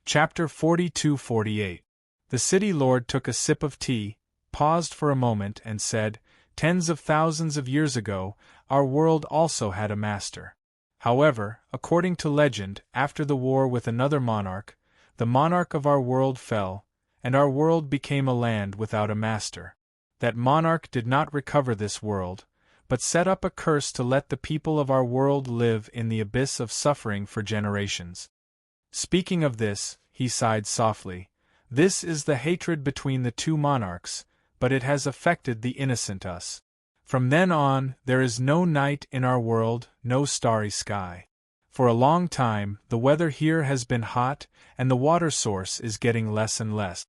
Chapter 42-48. The city lord took a sip of tea, paused for a moment and said, "Tens of thousands of years ago, our world also had a master. However, according to legend, after the war with another monarch, the monarch of our world fell, and our world became a land without a master. That monarch did not recover this world, but set up a curse to let the people of our world live in the abyss of suffering for generations. Speaking of this, he sighed softly. This is the hatred between the two monarchs, but it has affected the innocent us. From then on, there is no night in our world, no starry sky. For a long time, the weather here has been hot, and the water source is getting less and less."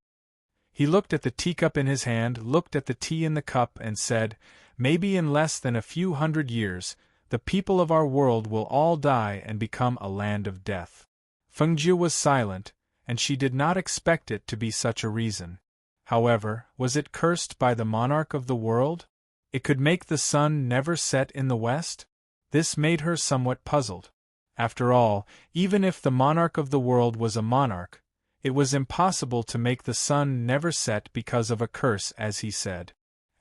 He looked at the teacup in his hand, looked at the tea in the cup, and said, "Maybe in less than a few hundred years, the people of our world will all die and become a land of death." Fengjiu was silent, and she did not expect it to be such a reason. However, was it cursed by the monarch of the world? It could make the sun never set in the west? This made her somewhat puzzled. After all, even if the monarch of the world was a monarch, it was impossible to make the sun never set because of a curse, as he said.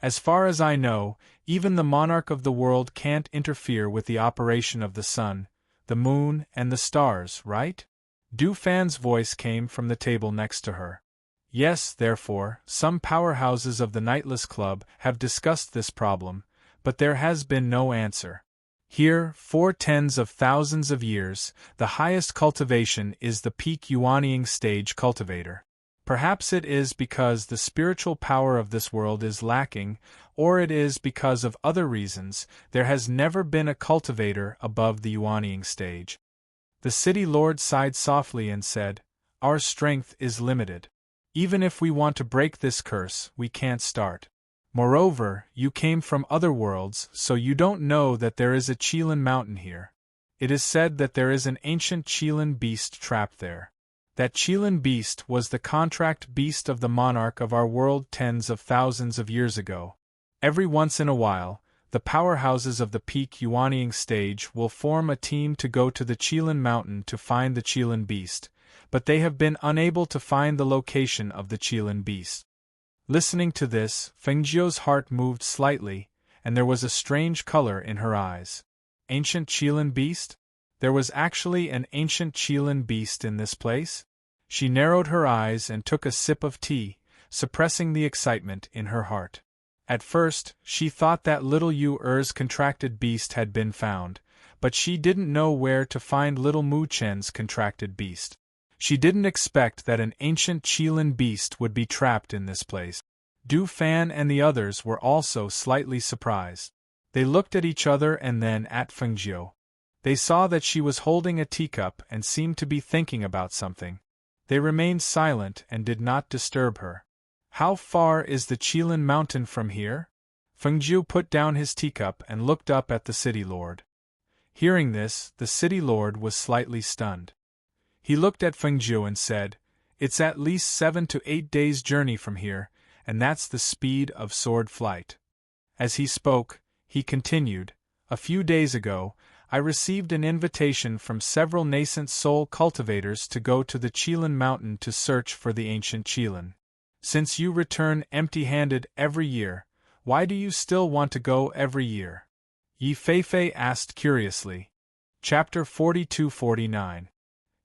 As far as I know, even the monarch of the world can't interfere with the operation of the sun, the moon, and the stars, right? Du Fan's voice came from the table next to her. Yes, therefore, some powerhouses of the Nightless Club have discussed this problem, but there has been no answer. Here, for tens of thousands of years, the highest cultivation is the peak Yuanying stage cultivator. Perhaps it is because the spiritual power of this world is lacking, or it is because of other reasons, there has never been a cultivator above the Yuanying stage. The city lord sighed softly and said, "Our strength is limited. Even if we want to break this curse, we can't start. Moreover, you came from other worlds, so you don't know that there is a Qilin mountain here. It is said that there is an ancient Qilin beast trapped there. That Qilin beast was the contract beast of the monarch of our world tens of thousands of years ago. Every once in a while, the powerhouses of the peak Yuanying stage will form a team to go to the Qilin mountain to find the Qilin beast, but they have been unable to find the location of the Qilin beast." Listening to this, Fengjiu's heart moved slightly, and there was a strange color in her eyes. Ancient Qilin beast? There was actually an ancient Qilin beast in this place? She narrowed her eyes and took a sip of tea, suppressing the excitement in her heart. At first, she thought that little Yu Er's contracted beast had been found, but she didn't know where to find little Mu Chen's contracted beast. She didn't expect that an ancient Qilin beast would be trapped in this place. Du Fan and the others were also slightly surprised. They looked at each other and then at Fengjiu. They saw that she was holding a teacup and seemed to be thinking about something. They remained silent and did not disturb her. "How far is the Qilin mountain from here?" Fengjiu put down his teacup and looked up at the city lord. Hearing this, the city lord was slightly stunned. He looked at Fengjiu and said, "It's at least 7 to 8 days' journey from here, and that's the speed of sword flight." As he spoke, he continued, "A few days ago, I received an invitation from several nascent soul cultivators to go to the Qilin mountain to search for the ancient Qilin. Since you return empty-handed every year, why do you still want to go every year?" Yi Feifei asked curiously. Chapter 42-49.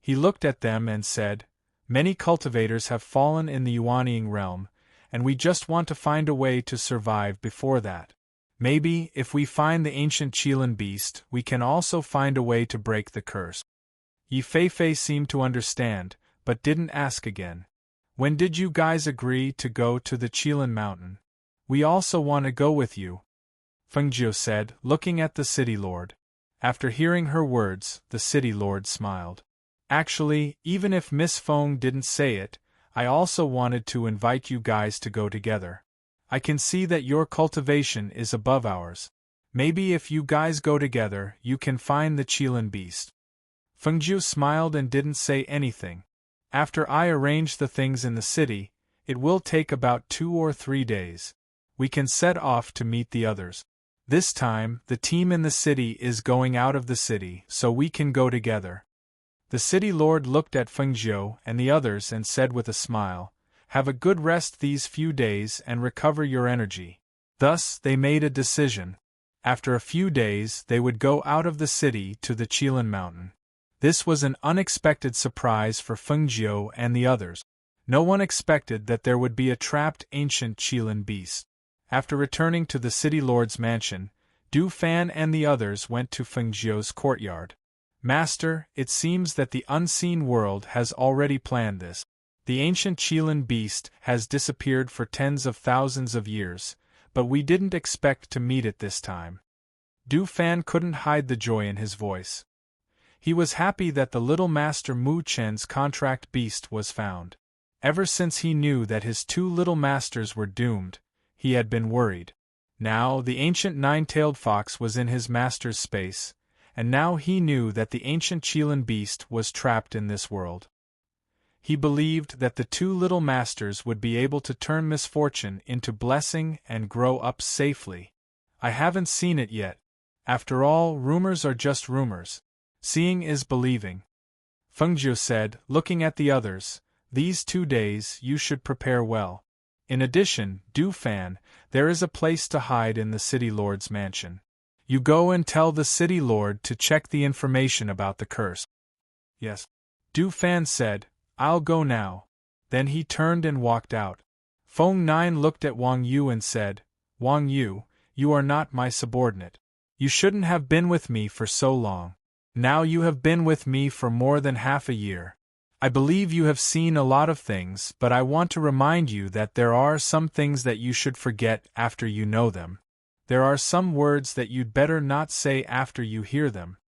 He looked at them and said, "Many cultivators have fallen in the Yuanying realm, and we just want to find a way to survive before that. Maybe, if we find the ancient Qilin beast, we can also find a way to break the curse." Yi Feifei seemed to understand, but didn't ask again. "When did you guys agree to go to the Qilin mountain? We also want to go with you," Fengjiu said, looking at the city lord. After hearing her words, the city lord smiled. "Actually, even if Miss Feng didn't say it, I also wanted to invite you guys to go together. I can see that your cultivation is above ours. Maybe if you guys go together, you can find the Qilin beast." Fengjiu smiled and didn't say anything. "After I arrange the things in the city, it will take about 2 or 3 days. We can set off to meet the others. This time, the team in the city is going out of the city, so we can go together." The city lord looked at Fengjiu and the others and said with a smile, "Have a good rest these few days and recover your energy." Thus, they made a decision. After a few days, they would go out of the city to the Qilin Mountain. This was an unexpected surprise for Fengjiu and the others. No one expected that there would be a trapped ancient Qilin beast. After returning to the city lord's mansion, Du Fan and the others went to Fengjiu's courtyard. "Master, it seems that the unseen world has already planned this. The ancient Qilin beast has disappeared for tens of thousands of years, but we didn't expect to meet it this time." Du Fan couldn't hide the joy in his voice. He was happy that the little master Mu Chen's contract beast was found. Ever since he knew that his two little masters were doomed, he had been worried. Now the ancient nine-tailed fox was in his master's space, and now he knew that the ancient Qilin beast was trapped in this world. He believed that the two little masters would be able to turn misfortune into blessing and grow up safely. "I haven't seen it yet. After all, rumors are just rumors. Seeing is believing," Fengjiu said, looking at the others. "These 2 days you should prepare well. In addition, Du Fan, there is a place to hide in the city lord's mansion. You go and tell the city lord to check the information about the curse." "Yes," Du Fan said, "I'll go now." Then he turned and walked out. Feng Nine looked at Wang Yu and said, "Wang Yu, you are not my subordinate. You shouldn't have been with me for so long. Now you have been with me for more than half a year. I believe you have seen a lot of things, but I want to remind you that there are some things that you should forget after you know them. There are some words that you'd better not say after you hear them."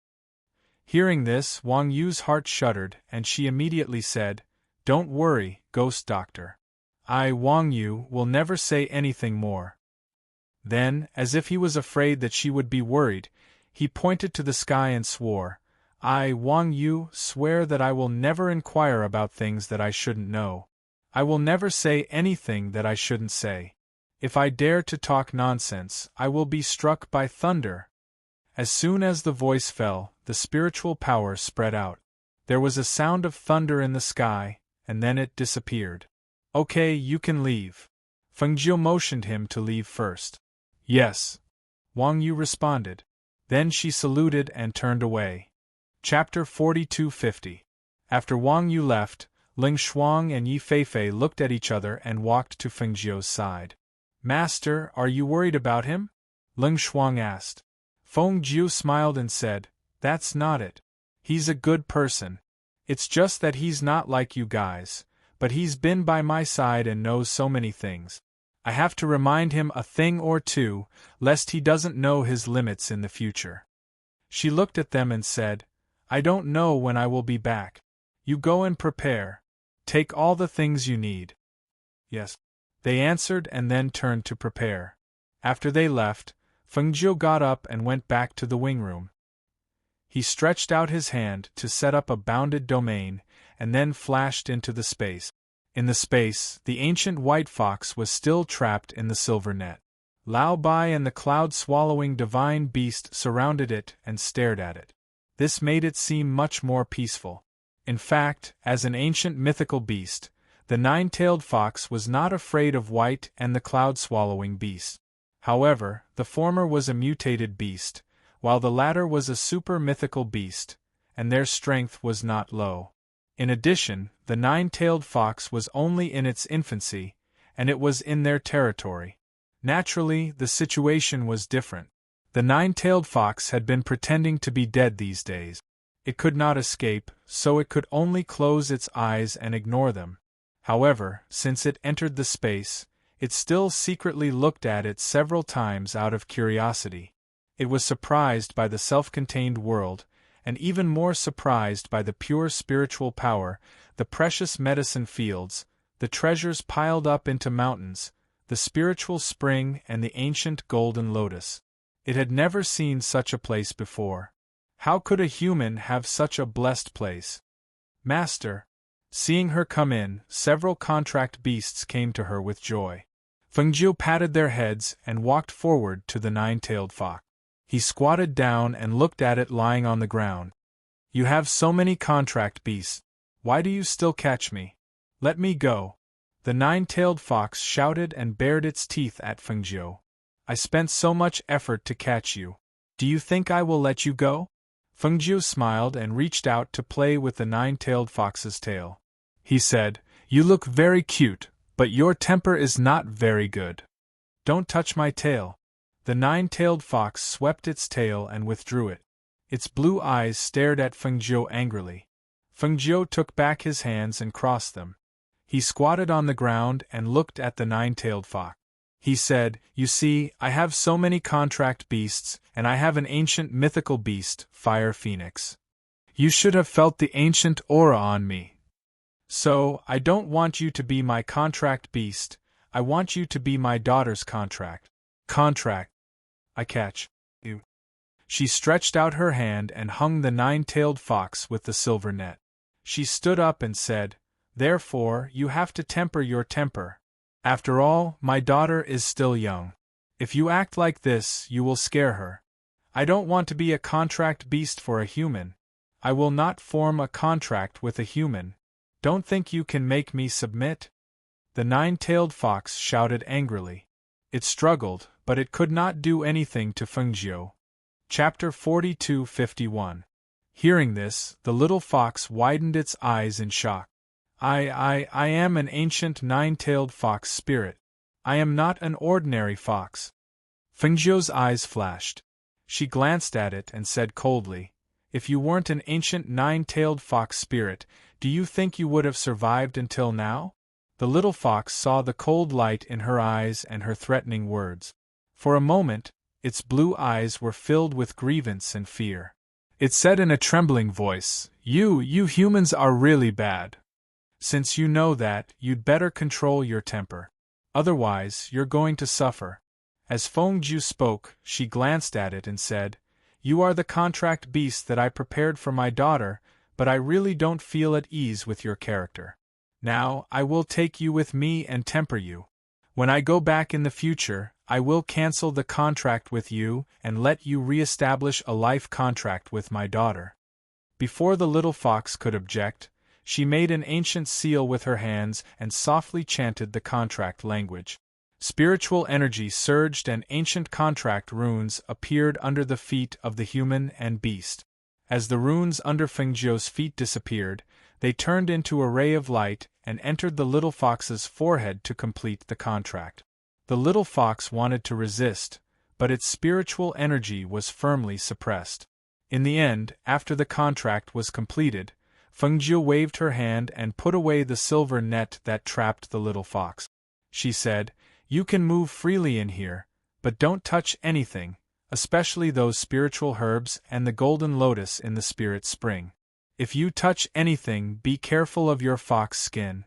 Hearing this, Wang Yu's heart shuddered, and she immediately said, "Don't worry, Ghost Doctor. I, Wang Yu, will never say anything more." Then, as if he was afraid that she would be worried, he pointed to the sky and swore, "I, Wang Yu, swear that I will never inquire about things that I shouldn't know. I will never say anything that I shouldn't say. If I dare to talk nonsense, I will be struck by thunder." As soon as the voice fell, the spiritual power spread out. There was a sound of thunder in the sky, and then it disappeared. "Okay, you can leave." Fengjiu motioned him to leave first. "Yes," Wang Yu responded. Then she saluted and turned away. Chapter 4250. After Wang Yu left, Ling Shuang and Yi Feifei looked at each other and walked to Fengjiu's side. "Master, are you worried about him?" Ling Shuang asked. Fengjiu smiled and said, "That's not it. He's a good person. It's just that he's not like you guys, but he's been by my side and knows so many things. I have to remind him a thing or two, lest he doesn't know his limits in the future." She looked at them and said, "I don't know when I will be back. You go and prepare. Take all the things you need." "Yes," they answered and then turned to prepare. After they left, Fengjiu got up and went back to the wing room. He stretched out his hand to set up a bounded domain, and then flashed into the space. In the space, the ancient white fox was still trapped in the silver net. Lao Bai and the cloud-swallowing divine beast surrounded it and stared at it. This made it seem much more peaceful. In fact, as an ancient mythical beast, the nine-tailed fox was not afraid of white and the cloud-swallowing beast. However, the former was a mutated beast, while the latter was a super-mythical beast, and their strength was not low. In addition, the nine-tailed fox was only in its infancy, and it was in their territory. Naturally, the situation was different. The nine-tailed fox had been pretending to be dead these days. It could not escape, so it could only close its eyes and ignore them. However, since it entered the space, it still secretly looked at it several times out of curiosity. It was surprised by the self-contained world, and even more surprised by the pure spiritual power, the precious medicine fields, the treasures piled up into mountains, the spiritual spring and the ancient golden lotus. It had never seen such a place before. How could a human have such a blessed place? "Master!" Seeing her come in, several contract beasts came to her with joy. Fengjiu patted their heads and walked forward to the nine-tailed fox. He squatted down and looked at it lying on the ground. You have so many contract beasts. Why do you still catch me? Let me go. The nine-tailed fox shouted and bared its teeth at Fengjiu. I spent so much effort to catch you. Do you think I will let you go? Fengjiu smiled and reached out to play with the nine-tailed fox's tail. He said, You look very cute, but your temper is not very good. Don't touch my tail. The nine-tailed fox swept its tail and withdrew it. Its blue eyes stared at Fengjiu angrily. Fengjiu took back his hands and crossed them. He squatted on the ground and looked at the nine-tailed fox. He said, You see, I have so many contract beasts, and I have an ancient mythical beast, Fire Phoenix. You should have felt the ancient aura on me. So, I don't want you to be my contract beast, I want you to be my daughter's contract. Contract. I catch you. She stretched out her hand and hung the nine-tailed fox with the silver net. She stood up and said, Therefore, you have to temper your temper. After all, my daughter is still young. If you act like this, you will scare her. I don't want to be a contract beast for a human. I will not form a contract with a human. Don't think you can make me submit? The nine-tailed fox shouted angrily. It struggled, but it could not do anything to Fengjiu. Chapter 42:51. Hearing this, the little fox widened its eyes in shock. I am an ancient nine-tailed fox spirit. I am not an ordinary fox. Fengjiu's eyes flashed. She glanced at it and said coldly, If you weren't an ancient nine-tailed fox spirit, do you think you would have survived until now? The little fox saw the cold light in her eyes and her threatening words. For a moment, its blue eyes were filled with grievance and fear. It said in a trembling voice, You humans are really bad. Since you know that, you'd better control your temper. Otherwise, you're going to suffer. As Fengjiu spoke, she glanced at it and said, You are the contract beast that I prepared for my daughter, but I really don't feel at ease with your character. Now, I will take you with me and temper you. When I go back in the future, I will cancel the contract with you and let you re-establish a life contract with my daughter. Before the little fox could object, she made an ancient seal with her hands and softly chanted the contract language. Spiritual energy surged and ancient contract runes appeared under the feet of the human and beast. As the runes under Fengjiu's feet disappeared, they turned into a ray of light and entered the little fox's forehead to complete the contract. The little fox wanted to resist, but its spiritual energy was firmly suppressed. In the end, after the contract was completed, Fengjiu waved her hand and put away the silver net that trapped the little fox. She said, You can move freely in here, but don't touch anything, especially those spiritual herbs and the golden lotus in the spirit spring. If you touch anything, be careful of your fox skin.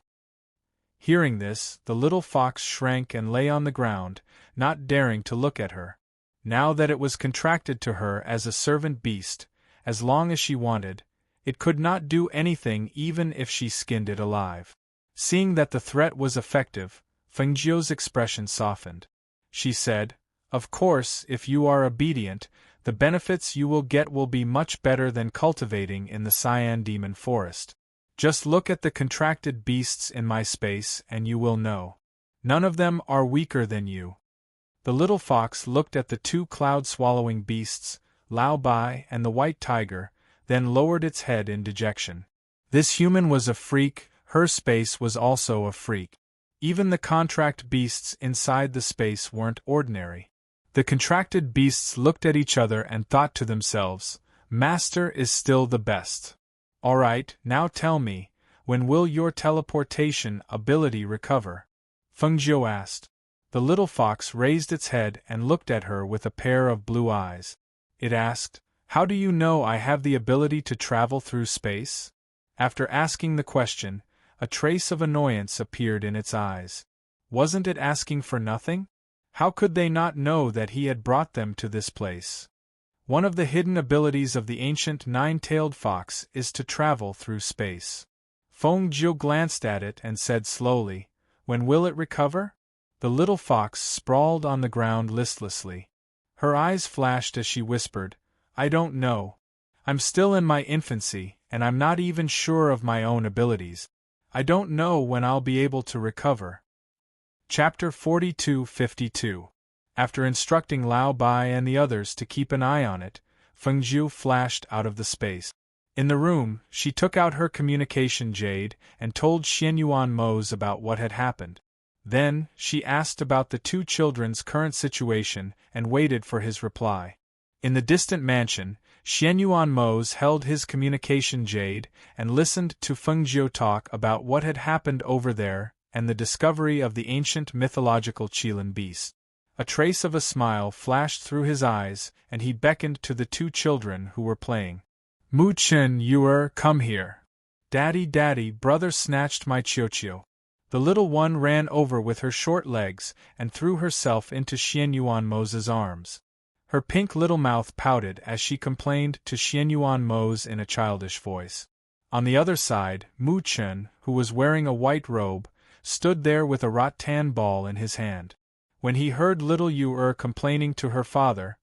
Hearing this, the little fox shrank and lay on the ground, not daring to look at her. Now that it was contracted to her as a servant beast, as long as she wanted, it could not do anything even if she skinned it alive. Seeing that the threat was effective, Fengjiu's expression softened. She said, Of course, if you are obedient, the benefits you will get will be much better than cultivating in the Cyan Demon Forest. Just look at the contracted beasts in my space and you will know. None of them are weaker than you. The little fox looked at the two cloud-swallowing beasts, Lao Bai and the white tiger, then lowered its head in dejection. This human was a freak, her space was also a freak. Even the contract beasts inside the space weren't ordinary. The contracted beasts looked at each other and thought to themselves, Master is still the best. All right, now tell me, when will your teleportation ability recover? Fengjiu asked. The little fox raised its head and looked at her with a pair of blue eyes. It asked, How do you know I have the ability to travel through space? After asking the question, a trace of annoyance appeared in its eyes. Wasn't it asking for nothing? How could they not know that he had brought them to this place? One of the hidden abilities of the ancient nine-tailed fox is to travel through space. Fengjiu glanced at it and said slowly, When will it recover? The little fox sprawled on the ground listlessly. Her eyes flashed as she whispered, I don't know. I'm still in my infancy, and I'm not even sure of my own abilities. I don't know when I'll be able to recover. Chapter 42:52. After instructing Lao Bai and the others to keep an eye on it, Fengjiu flashed out of the space. In the room, she took out her communication jade and told Xianyuan Mose about what had happened. Then, she asked about the two children's current situation and waited for his reply. In the distant mansion, Xianyuan Mose held his communication jade and listened to Fengjiu talk about what had happened over there and the discovery of the ancient mythological Qilin beast. A trace of a smile flashed through his eyes, and he beckoned to the two children who were playing. Mu Chen Yuer, come here. Daddy, daddy, brother snatched my Qiuqiu. The little one ran over with her short legs and threw herself into Xianyuan Mose's arms. Her pink little mouth pouted as she complained to Xianyuan Mose in a childish voice. On the other side, Mu Chen, who was wearing a white robe, stood there with a rattan ball in his hand. When he heard little Yuer complaining to her father,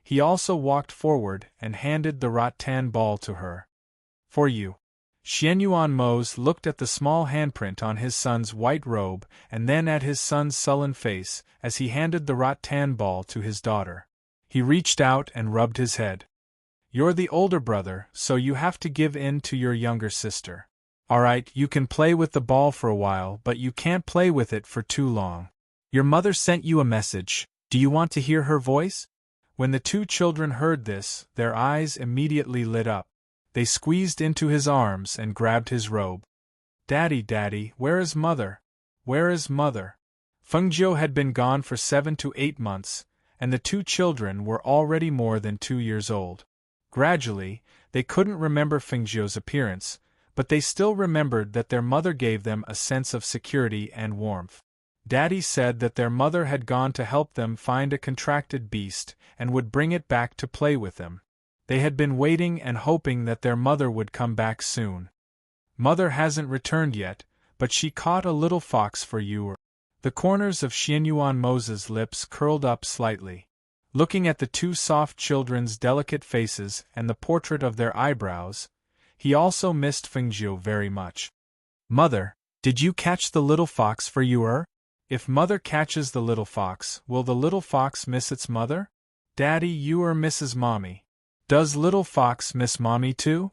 he also walked forward and handed the rattan ball to her. For you. Xianyuan Mose looked at the small handprint on his son's white robe and then at his son's sullen face as he handed the rattan ball to his daughter. He reached out and rubbed his head. You're the older brother, so you have to give in to your younger sister. Alright, you can play with the ball for a while, but you can't play with it for too long. Your mother sent you a message. Do you want to hear her voice? When the two children heard this, their eyes immediately lit up. They squeezed into his arms and grabbed his robe. Daddy, daddy, where is mother? Where is mother? Fengjiu had been gone for 7 to 8 months, and the two children were already more than 2 years old. Gradually, they couldn't remember Fengjiu's appearance, but they still remembered that their mother gave them a sense of security and warmth. Daddy said that their mother had gone to help them find a contracted beast and would bring it back to play with them. They had been waiting and hoping that their mother would come back soon. Mother hasn't returned yet, but she caught a little fox for you. The corners of Xianyuan Mose's lips curled up slightly. Looking at the two soft children's delicate faces and the portrait of their eyebrows, he also missed Fengjiu very much. Mother, did you catch the little fox for you? If mother catches the little fox, will the little fox miss its mother? Daddy, you misses mommy. Does little fox miss mommy too?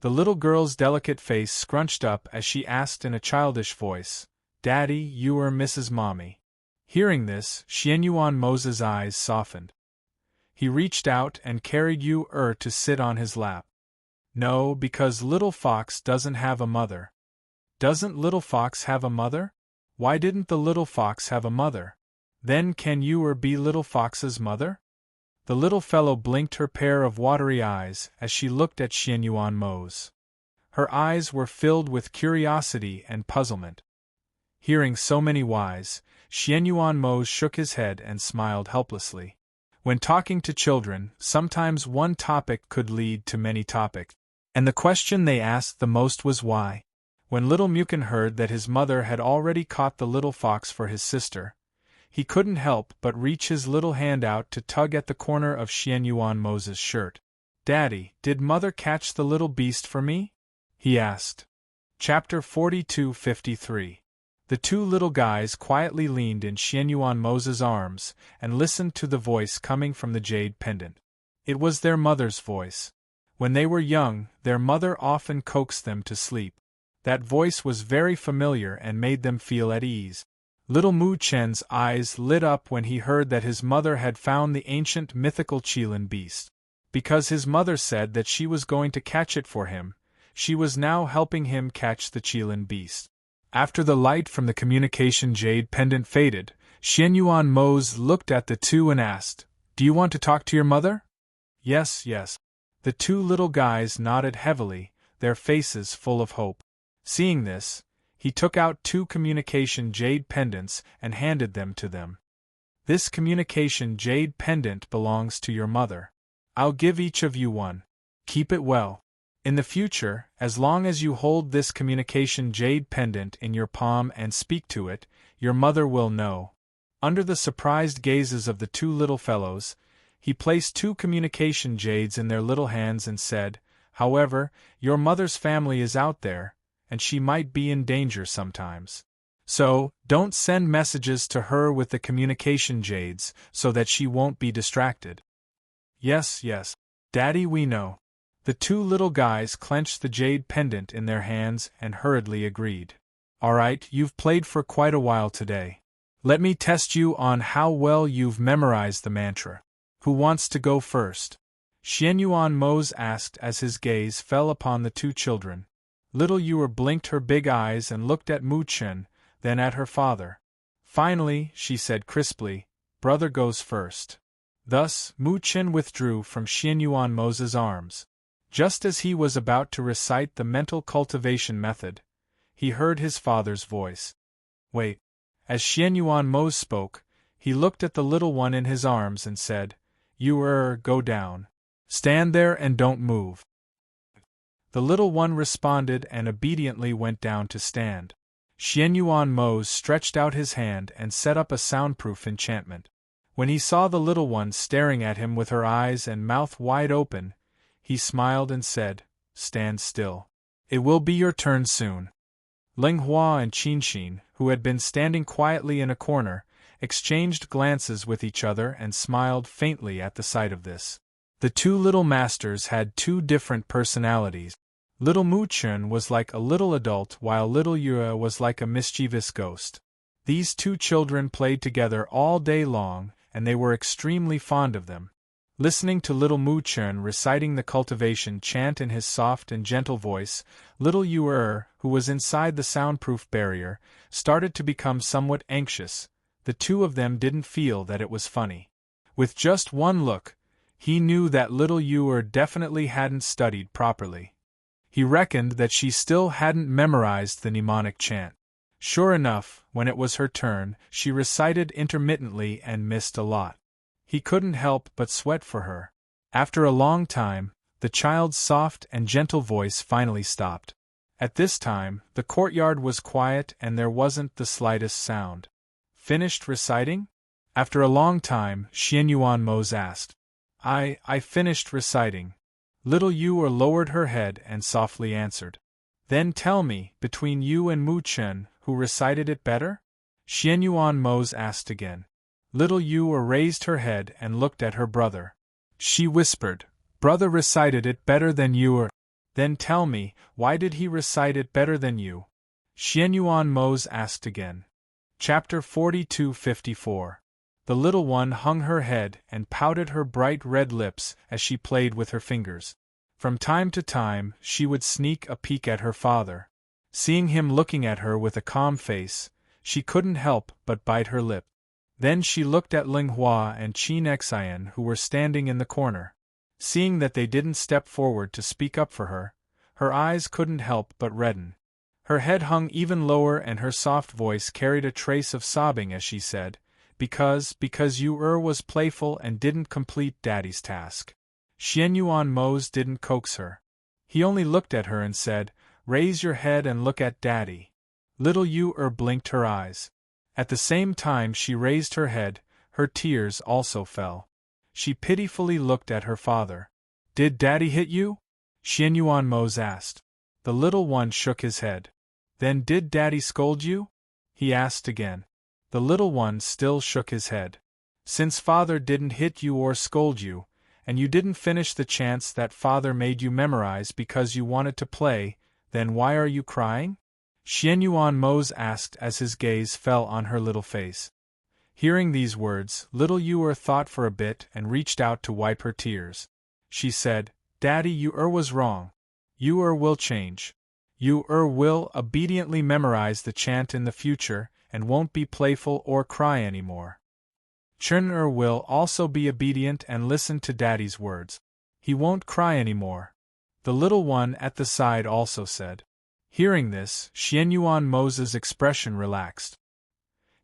The little girl's delicate face scrunched up as she asked in a childish voice, Daddy, you misses mommy. Hearing this, Xianyuan Mose's eyes softened. He reached out and carried Yuer to sit on his lap. No, because little fox doesn't have a mother. Doesn't little fox have a mother? Why didn't the little fox have a mother? Then can Yuer be little fox's mother? The little fellow blinked her pair of watery eyes as she looked at Xianyuan Mose. Her eyes were filled with curiosity and puzzlement. Hearing so many whys, Xianyuan Mose shook his head and smiled helplessly. When talking to children, sometimes one topic could lead to many topics, and the question they asked the most was why. When little Mukin heard that his mother had already caught the little fox for his sister, he couldn't help but reach his little hand out to tug at the corner of Xianyuan Mose's shirt. Daddy, did mother catch the little beast for me? He asked. Chapter 42:53. The two little guys quietly leaned in Xianyuan Mose's arms and listened to the voice coming from the jade pendant. It was their mother's voice. When they were young, their mother often coaxed them to sleep. That voice was very familiar and made them feel at ease. Little Mu Chen's eyes lit up when he heard that his mother had found the ancient mythical Qilin beast. Because his mother said that she was going to catch it for him, she was now helping him catch the Qilin beast. After the light from the communication jade pendant faded, Xianyuan Mose looked at the two and asked, Do you want to talk to your mother? Yes, yes. The two little guys nodded heavily, their faces full of hope. Seeing this, he took out 2 communication jade pendants and handed them to them. This communication jade pendant belongs to your mother. I'll give each of you one. Keep it well. In the future, as long as you hold this communication jade pendant in your palm and speak to it, your mother will know. Under the surprised gazes of the two little fellows, He placed 2 communication jades in their little hands and said, "However, your mother's family is out there, and she might be in danger sometimes. So, don't send messages to her with the communication jades, so that she won't be distracted." "Yes, yes, Daddy, we know." The 2 little guys clenched the jade pendant in their hands and hurriedly agreed. "All right, you've played for quite a while today. Let me test you on how well you've memorized the mantra. Who wants to go first?" Xianyuan Mose asked as his gaze fell upon the 2 children. Little Yue blinked her big eyes and looked at Mu Chen, then at her father. Finally, she said crisply, "Brother goes first." Thus, Mu Chen withdrew from Xianyuan Mose's arms. Just as he was about to recite the mental cultivation method, he heard his father's voice. "Wait." As Xianyuan Mose spoke, he looked at the little one in his arms and said, "You go down. Stand there and don't move." The little one responded and obediently went down to stand. Xianyuan Mose stretched out his hand and set up a soundproof enchantment. When he saw the little one staring at him with her eyes and mouth wide open, he smiled and said, "Stand still. It will be your turn soon." Ling Hua and Qinxin, who had been standing quietly in a corner, exchanged glances with each other and smiled faintly at the sight of this. The 2 little masters had 2 different personalities. Little Mu Chen was like a little adult while little Yue was like a mischievous ghost. These 2 children played together all day long, and they were extremely fond of them. Listening to little Mu Chen reciting the cultivation chant in his soft and gentle voice, little Yue, who was inside the soundproof barrier, started to become somewhat anxious. The 2 of them didn't feel that it was funny. With just one look, he knew that little Yue definitely hadn't studied properly. He reckoned that she still hadn't memorized the mnemonic chant. Sure enough, when it was her turn, she recited intermittently and missed a lot. He couldn't help but sweat for her. After a long time, the child's soft and gentle voice finally stopped. At this time, the courtyard was quiet and there wasn't the slightest sound. "Finished reciting?" After a long time, Xianyuan Mose asked. I finished reciting." Little Yue lowered her head and softly answered. "Then tell me, between you and Mu Chen, who recited it better?" Xianyuan Mose asked again. Little Yue raised her head and looked at her brother. She whispered, "Brother recited it better than you." "Then tell me, why did he recite it better than you?" Xianyuan Mose asked again. Chapter 42-54. The little one hung her head and pouted her bright red lips as she played with her fingers. From time to time, she would sneak a peek at her father. Seeing him looking at her with a calm face, she couldn't help but bite her lip. Then she looked at Ling Hua and Qin Xian, who were standing in the corner. Seeing that they didn't step forward to speak up for her, her eyes couldn't help but redden. Her head hung even lower and her soft voice carried a trace of sobbing as she said, because you was playful and didn't complete Daddy's task." Xianyuan Mose didn't coax her. He only looked at her and said, "Raise your head and look at Daddy." Little Yue blinked her eyes. At the same time she raised her head, her tears also fell. She pitifully looked at her father. "Did Daddy hit you?" Xianyuan Mose asked. The little one shook his head. "Then did Daddy scold you?" he asked again. The little one still shook his head. "Since Father didn't hit you or scold you, and you didn't finish the chants that Father made you memorize because you wanted to play, then why are you crying?" Xianyuan Mose asked as his gaze fell on her little face. Hearing these words, little Yue thought for a bit and reached out to wipe her tears. She said, "Daddy, you was wrong. You will change. You will obediently memorize the chant in the future and won't be playful or cry anymore. Chen will also be obedient and listen to Daddy's words. He won't cry anymore." The little one at the side also said. Hearing this, Xianyuan Mose's expression relaxed.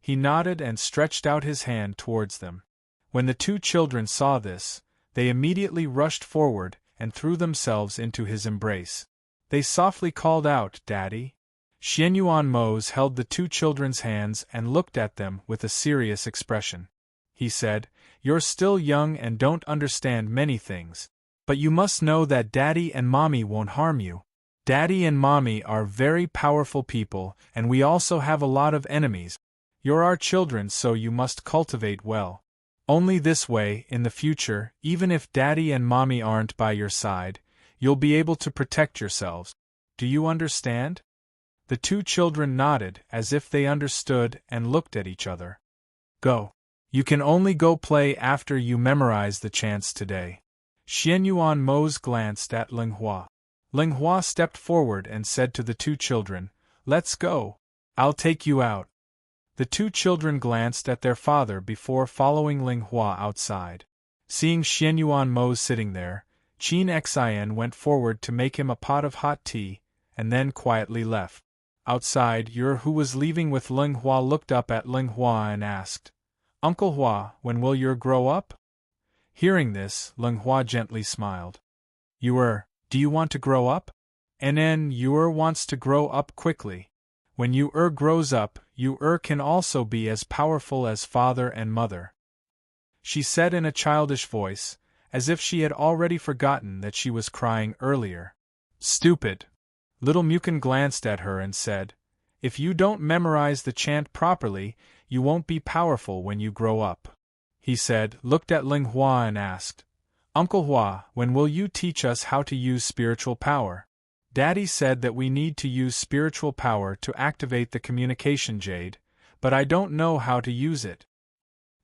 He nodded and stretched out his hand towards them. When the 2 children saw this, they immediately rushed forward and threw themselves into his embrace. They softly called out, "Daddy." Xianyuan Mose held the 2 children's hands and looked at them with a serious expression. He said, You're still young and don't understand many things. But you must know that Daddy and Mommy won't harm you. Daddy and Mommy are very powerful people, and we also have a lot of enemies. You're our children, so you must cultivate well. Only this way, in the future, even if Daddy and Mommy aren't by your side, you'll be able to protect yourselves. Do you understand? The two children nodded, as if they understood, and looked at each other. Go. You can only go play after you memorize the chants today. Xianyuan Mose glanced at Ling Hua. Ling Hua stepped forward and said to the two children, "Let's go. I'll take you out." The two children glanced at their father before following Ling Hua outside. Seeing Xianyuan Mose sitting there, Qin Xian went forward to make him a pot of hot tea, and then quietly left. Outside, Yer, who was leaving with Ling Hua, looked up at Ling Hua and asked, "Uncle Hua, when will Yer grow up?" Hearing this, Ling Hua gently smiled. "Yer, do you want to grow up?" "And Yer wants to grow up quickly. When Yer grows up, Yer can also be as powerful as father and mother," she said in a childish voice, as if she had already forgotten that she was crying earlier. "Stupid!" Little Mukin glanced at her and said, "If you don't memorize the chant properly, you won't be powerful when you grow up." He said, looked at Ling Hua and asked, "Uncle Hua, when will you teach us how to use spiritual power?" "Daddy said that we need to use spiritual power to activate the communication jade, but I don't know how to use it."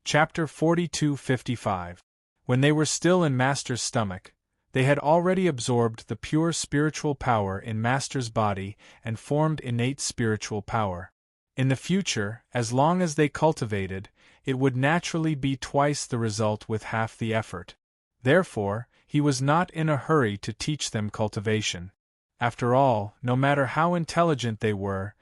Chapter 42:55. When they were still in Master's stomach, they had already absorbed the pure spiritual power in Master's body and formed innate spiritual power. In the future, as long as they cultivated, it would naturally be twice the result with half the effort. Therefore, he was not in a hurry to teach them cultivation. After all, no matter how intelligent they were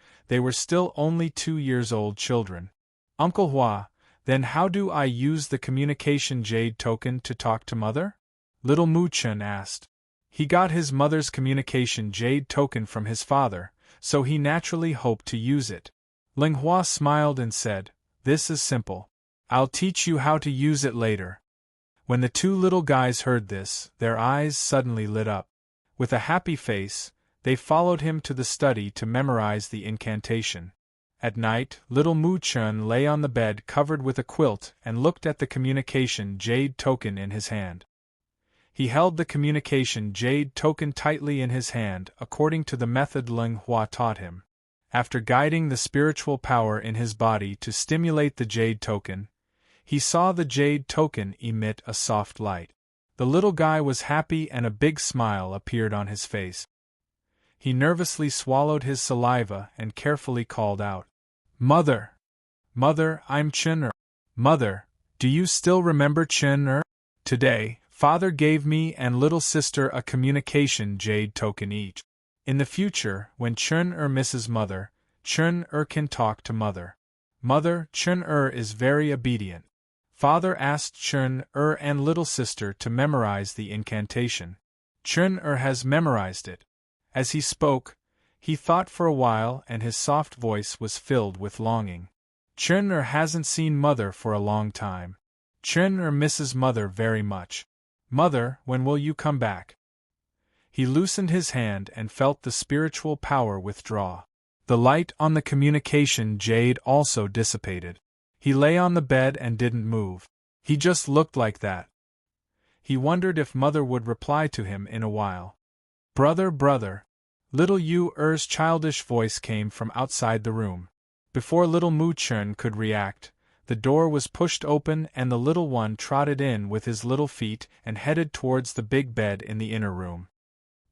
still only 2-year-old children. "Uncle Hua, then how do I use the communication jade token to talk to Mother?" Little Mu Chun asked. He got his mother's communication jade token from his father, so he naturally hoped to use it. Ling Hua smiled and said, "This is simple. I'll teach you how to use it later." When the two little guys heard this, their eyes suddenly lit up. With a happy face, they followed him to the study to memorize the incantation. At night, little Mu Chun lay on the bed covered with a quilt and looked at the communication jade token in his hand. He held the communication jade token tightly in his hand according to the method Ling Hua taught him. After guiding the spiritual power in his body to stimulate the jade token, he saw the jade token emit a soft light. The little guy was happy and a big smile appeared on his face. He nervously swallowed his saliva and carefully called out, "Mother! Mother, I'm Chun-er." "Mother, do you still remember Chun-er? Today, Father gave me and little sister a communication jade token each. In the future, when Chun-er misses Mother, Chun-er can talk to Mother. Mother, Chun-er is very obedient." Father asked Chun-er and little sister to memorize the incantation. Chun-er has memorized it. As he spoke, he thought for a while and his soft voice was filled with longing. Chun-er hasn't seen Mother for a long time. Chun-er misses Mother very much. "Mother, when will you come back?" He loosened his hand and felt the spiritual power withdraw. The light on the communication jade also dissipated. He lay on the bed and didn't move. He just looked like that. He wondered if Mother would reply to him in a while. "Brother, brother!" Little Yu-er's childish voice came from outside the room. Before little Mu Chun could react, the door was pushed open and the little one trotted in with his little feet and headed towards the big bed in the inner room.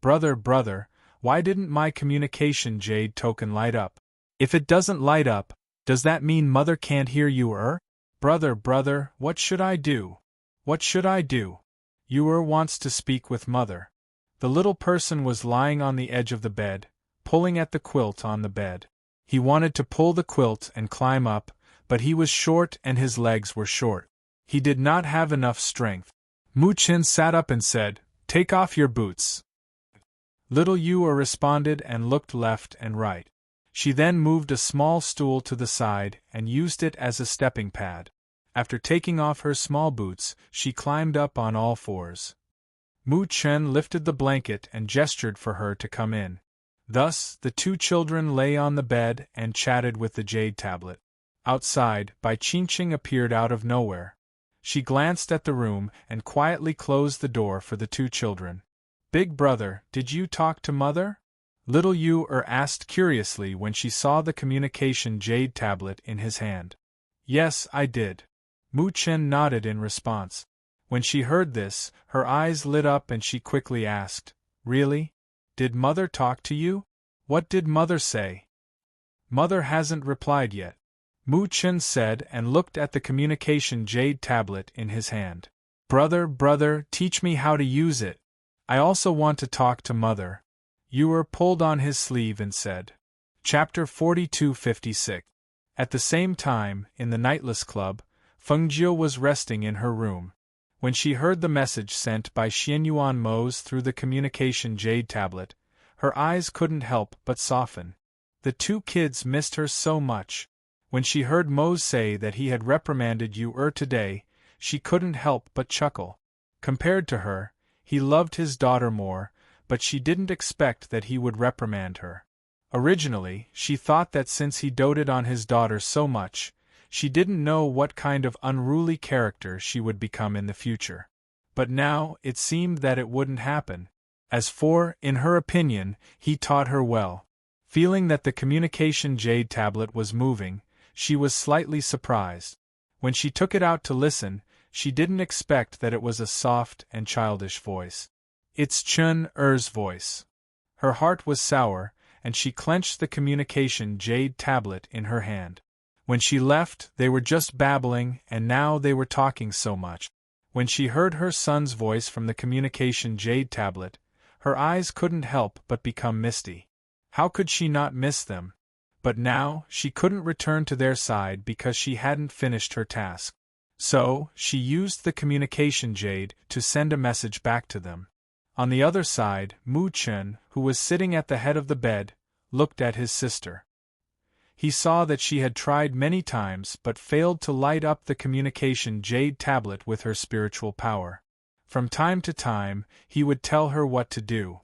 "Brother, brother, why didn't my communication jade token light up? If it doesn't light up, does that mean Mother can't hear you-er? Brother, brother, what should I do? What should I do? You-er wants to speak with Mother." The little person was lying on the edge of the bed, pulling at the quilt on the bed. He wanted to pull the quilt and climb up, but he was short and his legs were short. He did not have enough strength. Mu Chin sat up and said, "Take off your boots." Little Yu-er responded and looked left and right. She then moved a small stool to the side and used it as a stepping pad. After taking off her small boots, she climbed up on all fours. Mu Chen lifted the blanket and gestured for her to come in. Thus, the two children lay on the bed and chatted with the jade tablet. Outside, Bai Qingqing appeared out of nowhere. She glanced at the room and quietly closed the door for the two children. "Big brother, did you talk to mother?" Little Yu-er asked curiously when she saw the communication jade tablet in his hand. "Yes, I did." Mu Chen nodded in response. When she heard this, her eyes lit up and she quickly asked, "Really? Did mother talk to you? What did mother say?" "Mother hasn't replied yet," Mu Chen said and looked at the communication jade tablet in his hand. Brother, teach me how to use it. I also want to talk to mother." Yu-er pulled on his sleeve and said. Chapter 42-56. At the same time, in the Nightless Club, Feng Jiu was resting in her room. When she heard the message sent by Xianyuan Mose through the communication jade tablet, her eyes couldn't help but soften. The two kids missed her so much. When she heard Mose say that he had reprimanded Yu-er today, she couldn't help but chuckle. Compared to her, he loved his daughter more, but she didn't expect that he would reprimand her. Originally, she thought that since he doted on his daughter so much, she didn't know what kind of unruly character she would become in the future. But now, it seemed that it wouldn't happen. As for, in her opinion, he taught her well. Feeling that the communication jade tablet was moving, she was slightly surprised. When she took it out to listen, she didn't expect that it was a soft and childish voice. It's Chun-er's voice. Her heart was sour, and she clenched the communication jade tablet in her hand. When she left, they were just babbling, and now they were talking so much. When she heard her son's voice from the communication jade tablet, her eyes couldn't help but become misty. How could she not miss them? But now, she couldn't return to their side because she hadn't finished her task. So, she used the communication jade to send a message back to them. On the other side, Mu Chen, who was sitting at the head of the bed, looked at his sister. He saw that she had tried many times but failed to light up the communication jade tablet with her spiritual power. From time to time, he would tell her what to do.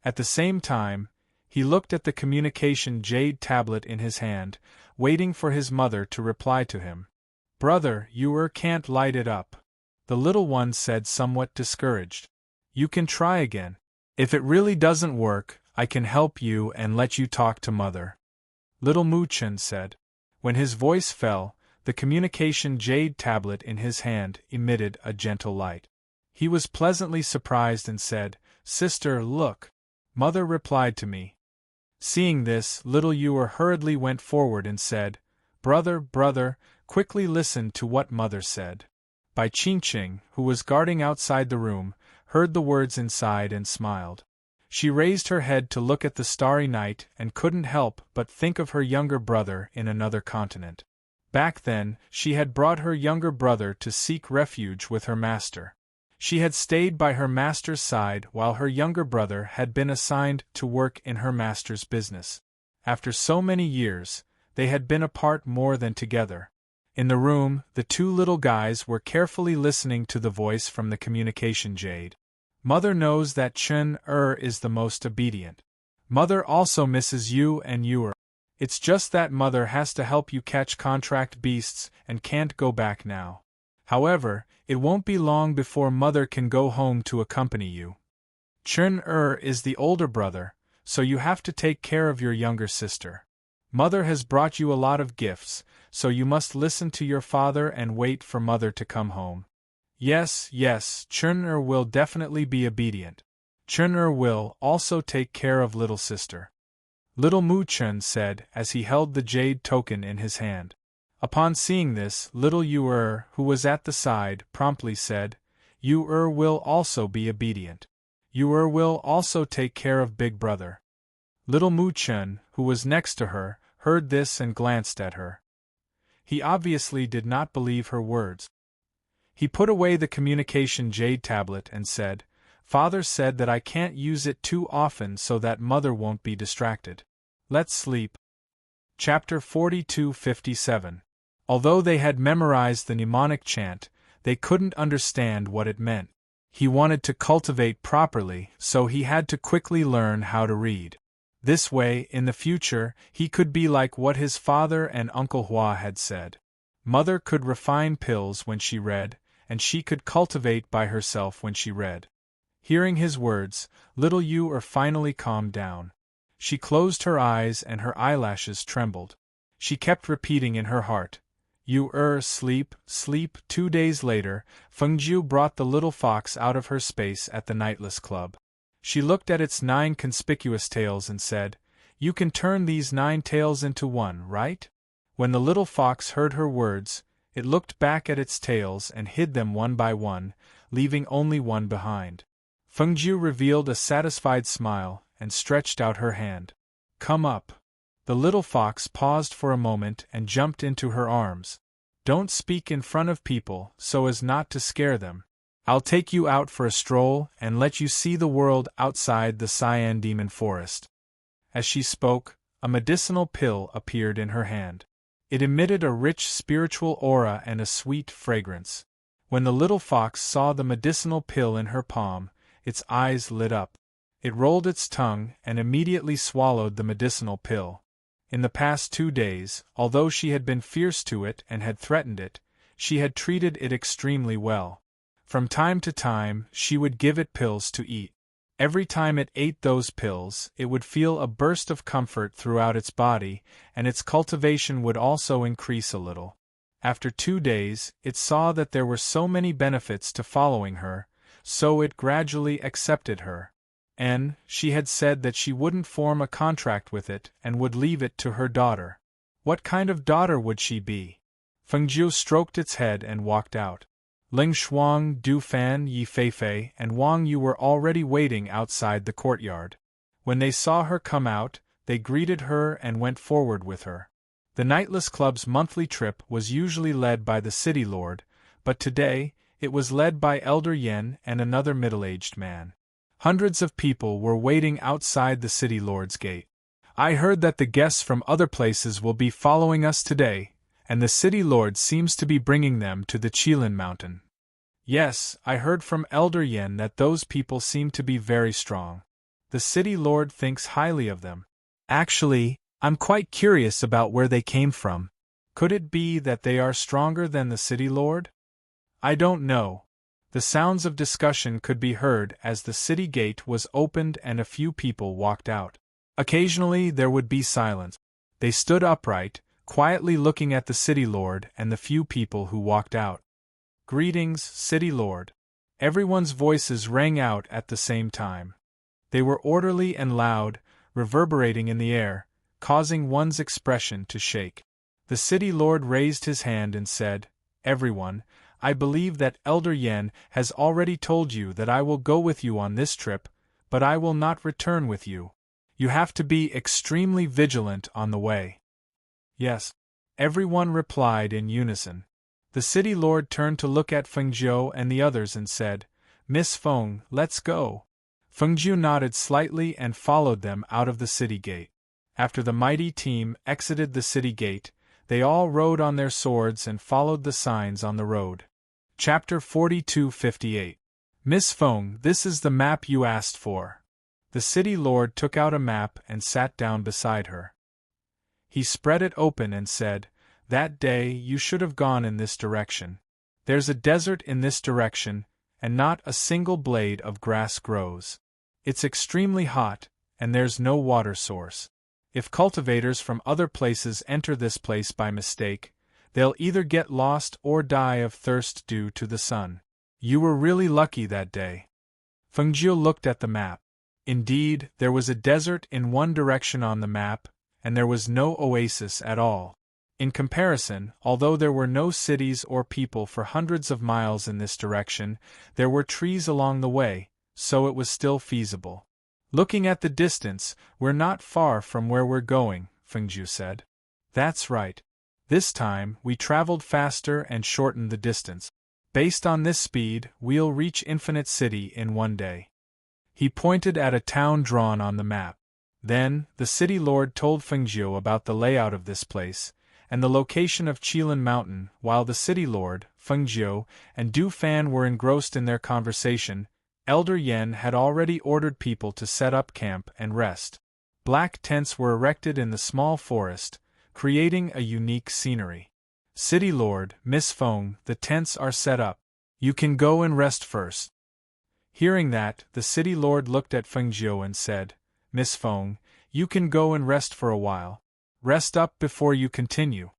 At the same time, he looked at the communication jade tablet in his hand, waiting for his mother to reply to him. "Brother, Yu-er can't light it up," the little one said somewhat discouraged. "You can try again. If it really doesn't work, I can help you and let you talk to mother," little Mu Chen said. When his voice fell, the communication jade tablet in his hand emitted a gentle light. He was pleasantly surprised and said, "Sister, look. Mother replied to me." Seeing this, little Yu-er hurriedly went forward and said, Brother, quickly listen to what mother said." Bai Qingqing, who was guarding outside the room, heard the words inside and smiled. She raised her head to look at the starry night and couldn't help but think of her younger brother in another continent. Back then, she had brought her younger brother to seek refuge with her master. She had stayed by her master's side while her younger brother had been assigned to work in her master's business. After so many years, they had been apart more than together. In the room, the two little guys were carefully listening to the voice from the communication jade. Mother knows that Chun-er is the most obedient. Mother also misses you and Yu-er. It's just that mother has to help you catch contract beasts and can't go back now. However, it won't be long before mother can go home to accompany you. Chun-er is the older brother, so you have to take care of your younger sister. Mother has brought you a lot of gifts, so you must listen to your father and wait for mother to come home. Yes, Chun-er will definitely be obedient. Chun-er will also take care of little sister. Little Mu Chen said as he held the jade token in his hand. Upon seeing this, little Yu-er, who was at the side, promptly said, Yu-er will also be obedient. Yu-er will also take care of big brother. Little Mu Chen, who was next to her, heard this and glanced at her. He obviously did not believe her words. He put away the communication jade tablet and said, Father said that I can't use it too often so that mother won't be distracted. Let's sleep. Chapter 42-57. Although they had memorized the mnemonic chant, they couldn't understand what it meant. He wanted to cultivate properly, so he had to quickly learn how to read. This way, in the future, he could be like what his father and Uncle Hua had said. Mother could refine pills when she read, and she could cultivate by herself when she read. Hearing his words, little Yu finally calmed down. She closed her eyes and her eyelashes trembled. She kept repeating in her heart, "You sleep, sleep." 2 days later, Fengjiu brought the little fox out of her space at the Nightless Club. She looked at its 9 conspicuous tails and said, "You can turn these 9 tails into one, right?" When the little fox heard her words, it looked back at its tails and hid them one by one, leaving only one behind. Fengjiu revealed a satisfied smile and stretched out her hand. "Come up." The little fox paused for a moment and jumped into her arms. "Don't speak in front of people so as not to scare them. I'll take you out for a stroll and let you see the world outside the Cyan Demon Forest." As she spoke, a medicinal pill appeared in her hand. It emitted a rich spiritual aura and a sweet fragrance. When the little fox saw the medicinal pill in her palm, its eyes lit up. It rolled its tongue and immediately swallowed the medicinal pill. In the past 2 days, although she had been fierce to it and had threatened it, she had treated it extremely well. From time to time, she would give it pills to eat. Every time it ate those pills, it would feel a burst of comfort throughout its body, and its cultivation would also increase a little. After 2 days, it saw that there were so many benefits to following her, so it gradually accepted her. And she had said that she wouldn't form a contract with it and would leave it to her daughter. What kind of daughter would she be? Fengjiu stroked its head and walked out. Ling Shuang, Du Fan, Yi Feifei, and Wang Yu were already waiting outside the courtyard. When they saw her come out, they greeted her and went forward with her. The Nightless Club's monthly trip was usually led by the city lord, but today, it was led by Elder Yen and another middle-aged man. Hundreds of people were waiting outside the city lord's gate. "I heard that the guests from other places will be following us today, and the city lord seems to be bringing them to the Qilin Mountain." "Yes, I heard from Elder Yen that those people seem to be very strong. The city lord thinks highly of them. Actually, I'm quite curious about where they came from. Could it be that they are stronger than the city lord? I don't know." The sounds of discussion could be heard as the city gate was opened and a few people walked out. Occasionally there would be silence. They stood upright, quietly looking at the city lord and the few people who walked out. "Greetings, city lord." Everyone's voices rang out at the same time. They were orderly and loud, reverberating in the air, causing one's expression to shake. The city lord raised his hand and said, "Everyone, I believe that Elder Yen has already told you that I will go with you on this trip, but I will not return with you. You have to be extremely vigilant on the way." "Yes." Everyone replied in unison. The city lord turned to look at Fengjiu and the others and said, "Miss Feng, let's go." Fengjiu nodded slightly and followed them out of the city gate. After the mighty team exited the city gate, they all rode on their swords and followed the signs on the road. Chapter 42-58. "Miss Feng, this is the map you asked for." The city lord took out a map and sat down beside her. He spread it open and said, "That day you should have gone in this direction. There's a desert in this direction, and not a single blade of grass grows. It's extremely hot, and there's no water source. If cultivators from other places enter this place by mistake, they'll either get lost or die of thirst due to the sun. You were really lucky that day." Fengjiu looked at the map. Indeed, there was a desert in one direction on the map, and there was no oasis at all. In comparison, although there were no cities or people for hundreds of miles in this direction, there were trees along the way, so it was still feasible. "Looking at the distance, we're not far from where we're going," Fengjiu said. "That's right. This time, we traveled faster and shortened the distance. Based on this speed, we'll reach Infinite City in 1 day." He pointed at a town drawn on the map. Then, the city lord told Fengjiu about the layout of this place, and the location of Qilin Mountain. While the city lord, Feng Jiu, and Du Fan were engrossed in their conversation, Elder Yen had already ordered people to set up camp and rest. Black tents were erected in the small forest, creating a unique scenery. City Lord, Miss Feng, the tents are set up. You can go and rest first. Hearing that, the city lord looked at Feng Jiu and said, Miss Feng, you can go and rest for a while. Rest up before you continue.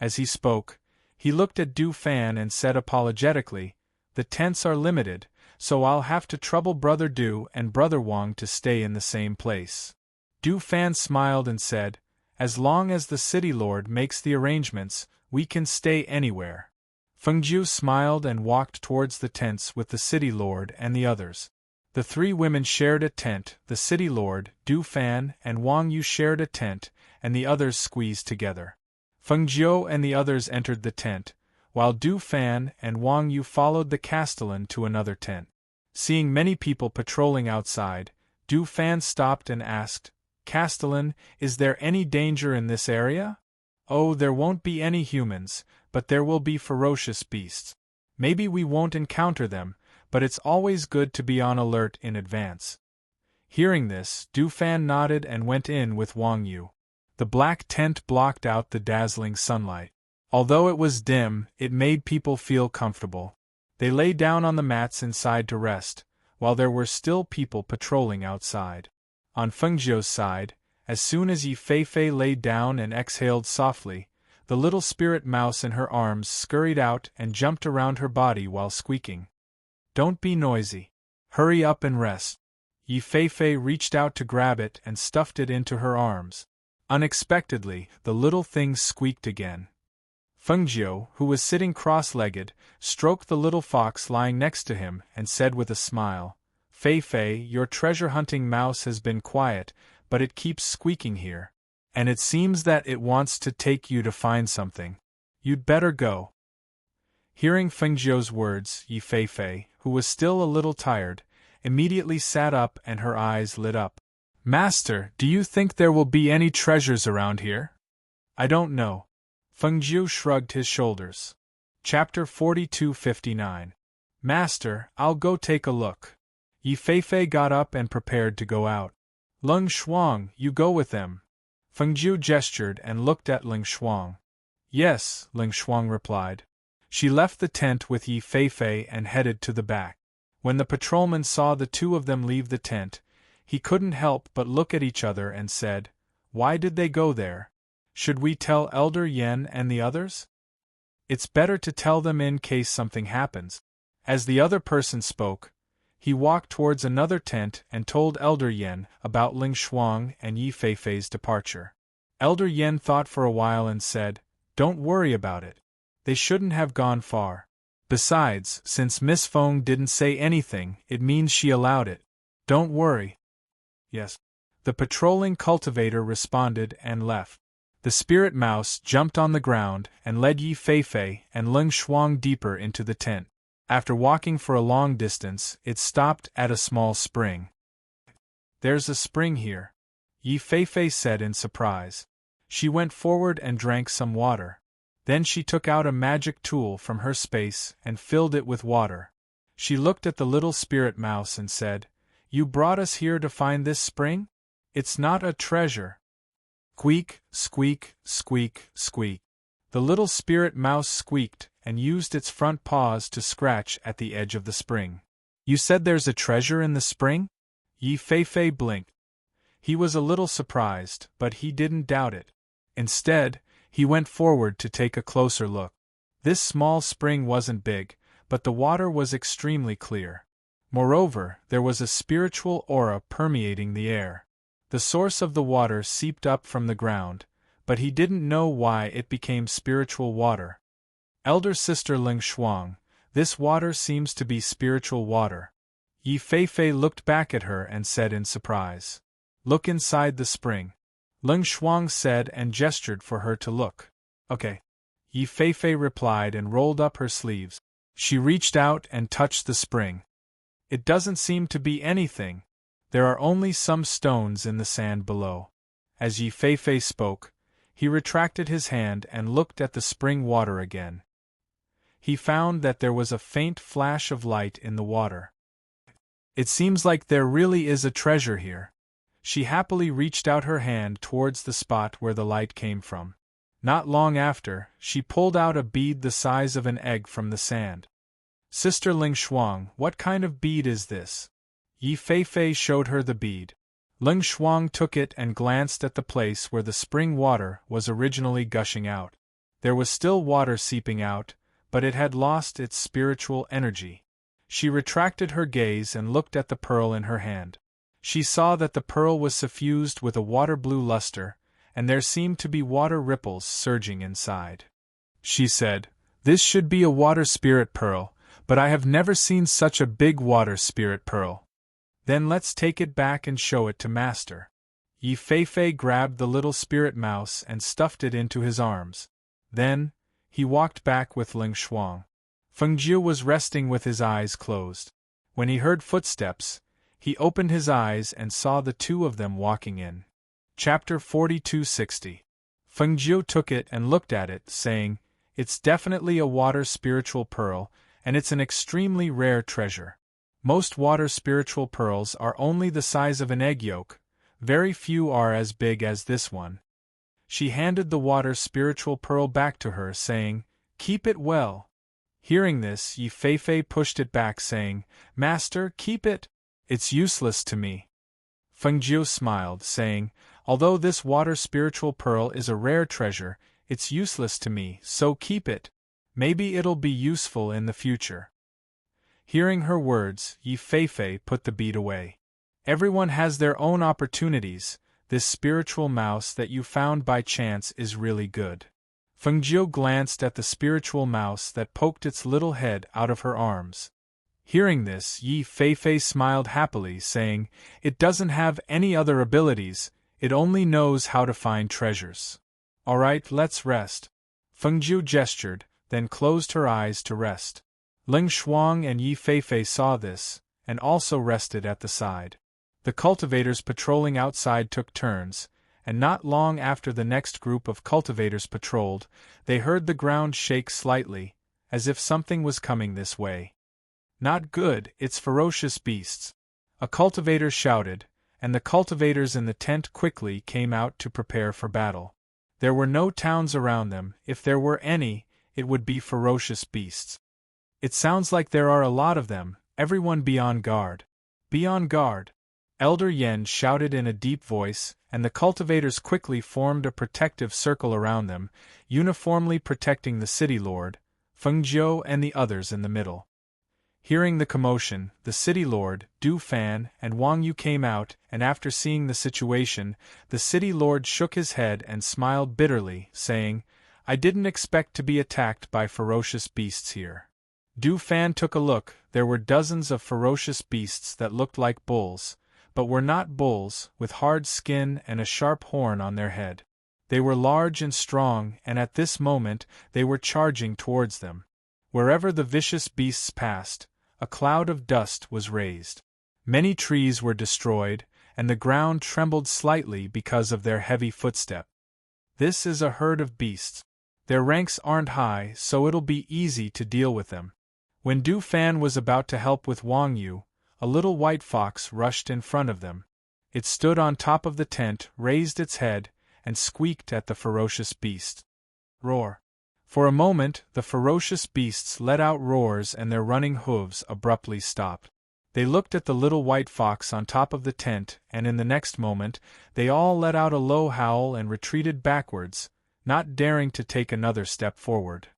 As he spoke, he looked at Du Fan and said apologetically, the tents are limited, so I'll have to trouble Brother Du and Brother Wang to stay in the same place. Du Fan smiled and said, as long as the city lord makes the arrangements, we can stay anywhere. Feng Jiu smiled and walked towards the tents with the city lord and the others. The three women shared a tent, the city lord, Du Fan, and Wang Yu shared a tent, and the others squeezed together. Feng Jiu and the others entered the tent, while Du Fan and Wang Yu followed the castellan to another tent. Seeing many people patrolling outside, Du Fan stopped and asked, Castellan, is there any danger in this area? Oh, there won't be any humans, but there will be ferocious beasts. Maybe we won't encounter them, but it's always good to be on alert in advance. Hearing this, Du Fan nodded and went in with Wang Yu. The black tent blocked out the dazzling sunlight. Although it was dim, it made people feel comfortable. They lay down on the mats inside to rest, while there were still people patrolling outside. On Feng Jiu's side, as soon as Yi Fei lay down and exhaled softly, the little spirit mouse in her arms scurried out and jumped around her body while squeaking. Don't be noisy. Hurry up and rest. Yi Fei reached out to grab it and stuffed it into her arms. Unexpectedly, the little thing squeaked again. Feng Jiu, who was sitting cross-legged, stroked the little fox lying next to him and said with a smile, Fei, your treasure-hunting mouse has been quiet, but it keeps squeaking here. And it seems that it wants to take you to find something. You'd better go. Hearing Feng Jiu's words, Yi Fei, who was still a little tired, immediately sat up and her eyes lit up. Master, do you think there will be any treasures around here? I don't know. Feng Jiu shrugged his shoulders. Chapter 42:59. Master, I'll go take a look. Yi Fei got up and prepared to go out. Leng Shuang, you go with them. Feng Jiu gestured and looked at Leng Shuang. Yes, Leng Shuang replied. She left the tent with Yi Fei and headed to the back. When the patrolman saw the two of them leave the tent, he couldn't help but look at each other and said, Why did they go there? Should we tell Elder Yen and the others? It's better to tell them in case something happens. As the other person spoke, he walked towards another tent and told Elder Yen about Leng Shuang and Yi Fei's departure. Elder Yen thought for a while and said, Don't worry about it. They shouldn't have gone far. Besides, since Miss Feng didn't say anything, it means she allowed it. Don't worry. Yes. The patrolling cultivator responded and left. The spirit mouse jumped on the ground and led Yi Fei and Leng Shuang deeper into the tent. After walking for a long distance, it stopped at a small spring. There's a spring here, Yi Fei said in surprise. She went forward and drank some water. Then she took out a magic tool from her space and filled it with water. She looked at the little spirit mouse and said, You brought us here to find this spring? It's not a treasure. Squeak, squeak, squeak, squeak. The little spirit mouse squeaked and used its front paws to scratch at the edge of the spring. You said there's a treasure in the spring? Yi Fei blinked. He was a little surprised, but he didn't doubt it. Instead, he went forward to take a closer look. This small spring wasn't big, but the water was extremely clear. Moreover, there was a spiritual aura permeating the air. The source of the water seeped up from the ground, but he didn't know why it became spiritual water. Elder Sister Leng Shuang, this water seems to be spiritual water. Yi Fei looked back at her and said in surprise, Look inside the spring. Leng Shuang said and gestured for her to look. Okay. Yi Fei replied and rolled up her sleeves. She reached out and touched the spring. It doesn't seem to be anything. There are only some stones in the sand below. As Yi Fei spoke, He retracted his hand and looked at the spring water again. He found that there was a faint flash of light in the water. It seems like there really is a treasure here. She happily reached out her hand towards the spot where the light came from. Not long after, she pulled out a bead the size of an egg from the sand. Sister Ling Shuang, what kind of bead is this? Yi Feifei showed her the bead. Ling Shuang took it and glanced at the place where the spring water was originally gushing out. There was still water seeping out, but it had lost its spiritual energy. She retracted her gaze and looked at the pearl in her hand. She saw that the pearl was suffused with a water-blue luster, and there seemed to be water ripples surging inside. She said, "This should be a water spirit pearl, but I have never seen such a big water spirit pearl. Then let's take it back and show it to Master." Yi Feifei grabbed the little spirit mouse and stuffed it into his arms. Then, he walked back with Ling Shuang. Fengjiu was resting with his eyes closed. When he heard footsteps, he opened his eyes and saw the two of them walking in. Chapter 4260. Fengjiu took it and looked at it, saying, "It's definitely a water spiritual pearl, and it's an extremely rare treasure. Most water spiritual pearls are only the size of an egg yolk, very few are as big as this one." She handed the water spiritual pearl back to her, saying, "Keep it well." Hearing this, Yi Feifei pushed it back, saying, "Master, keep it. It's useless to me." Fengjiu smiled, saying, "Although this water spiritual pearl is a rare treasure, it's useless to me, so keep it. Maybe it'll be useful in the future." Hearing her words, Yi Feifei put the bead away. "Everyone has their own opportunities. This spiritual mouse that you found by chance is really good." Fengjiu glanced at the spiritual mouse that poked its little head out of her arms. Hearing this, Yi Feifei smiled happily, saying, "It doesn't have any other abilities, it only knows how to find treasures. Alright, let's rest." Fengjiu gestured, then closed her eyes to rest. Ling Shuang and Yi Feifei saw this, and also rested at the side. The cultivators patrolling outside took turns, and not long after the next group of cultivators patrolled, they heard the ground shake slightly, as if something was coming this way. "Not good, it's ferocious beasts," a cultivator shouted, and the cultivators in the tent quickly came out to prepare for battle. There were no towns around them, if there were any, it would be ferocious beasts. "It sounds like there are a lot of them, everyone be on guard. Be on guard." Elder Yen shouted in a deep voice, and the cultivators quickly formed a protective circle around them, uniformly protecting the city lord, Fengjiu and the others in the middle. Hearing the commotion, the city lord, Du Fan, and Wang Yu came out, and after seeing the situation, the city lord shook his head and smiled bitterly, saying, "I didn't expect to be attacked by ferocious beasts here." Du Fan took a look. There were dozens of ferocious beasts that looked like bulls, but were not bulls, with hard skin and a sharp horn on their head. They were large and strong, and at this moment, they were charging towards them. Wherever the vicious beasts passed, a cloud of dust was raised. Many trees were destroyed, and the ground trembled slightly because of their heavy footstep. This is a herd of beasts. Their ranks aren't high, so it'll be easy to deal with them. When Du Fan was about to help with Wang Yu, a little white fox rushed in front of them. It stood on top of the tent, raised its head, and squeaked at the ferocious beast. Roar. For a moment, the ferocious beasts let out roars and their running hooves abruptly stopped. They looked at the little white fox on top of the tent, and in the next moment, they all let out a low howl and retreated backwards, not daring to take another step forward.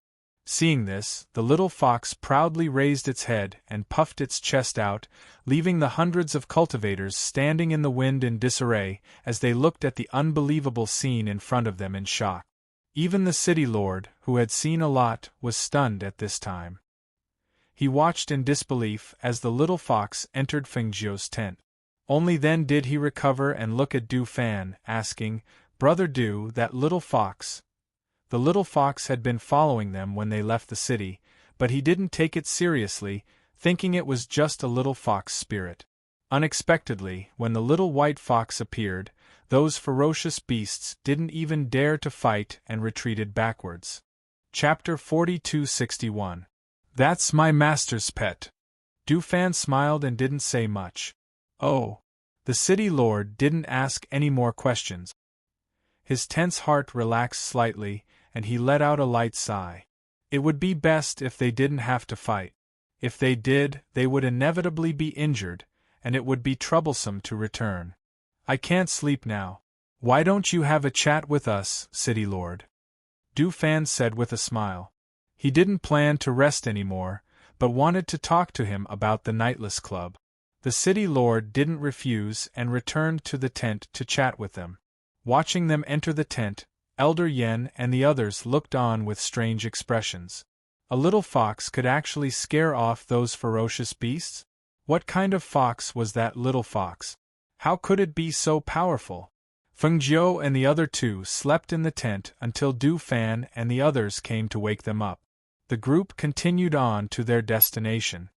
Seeing this, the little fox proudly raised its head and puffed its chest out, leaving the hundreds of cultivators standing in the wind in disarray as they looked at the unbelievable scene in front of them in shock. Even the city lord, who had seen a lot, was stunned at this time. He watched in disbelief as the little fox entered Fengjiu's tent. Only then did he recover and look at Du Fan, asking, "Brother Du, that little fox?" The little fox had been following them when they left the city, but he didn't take it seriously, thinking it was just a little fox spirit. Unexpectedly, when the little white fox appeared, those ferocious beasts didn't even dare to fight and retreated backwards. Chapter 4261. That's my master's pet. Du Fan smiled and didn't say much. Oh. The city lord didn't ask any more questions. His tense heart relaxed slightly, and he let out a light sigh. It would be best if they didn't have to fight. If they did, they would inevitably be injured, and it would be troublesome to return. I can't sleep now. Why don't you have a chat with us, City Lord? Du Fan said with a smile. He didn't plan to rest anymore, but wanted to talk to him about the Nightless Club. The City Lord didn't refuse and returned to the tent to chat with them. Watching them enter the tent, Elder Yen and the others looked on with strange expressions. A little fox could actually scare off those ferocious beasts? What kind of fox was that little fox? How could it be so powerful? Feng Jiu and the other two slept in the tent until Du Fan and the others came to wake them up. The group continued on to their destination.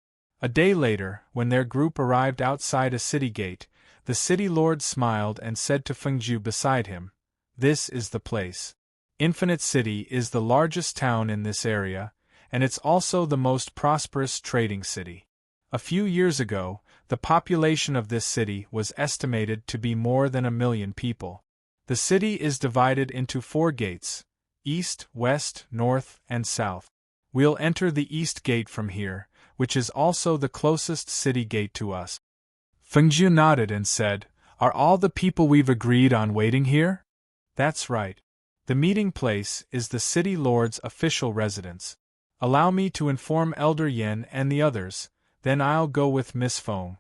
A day later, when their group arrived outside a city gate, the city lord smiled and said to Feng Jiu beside him, "This is the place. Infinite City is the largest town in this area, and it's also the most prosperous trading city. A few years ago, the population of this city was estimated to be more than 1 million people. The city is divided into 4 gates: east, west, north, and south. We'll enter the east gate from here, which is also the closest city gate to us." Feng Jiu nodded and said, "Are all the people we've agreed on waiting here?" "That's right. The meeting place is the city lord's official residence. Allow me to inform Elder Yen and the others, then I'll go with Miss Feng."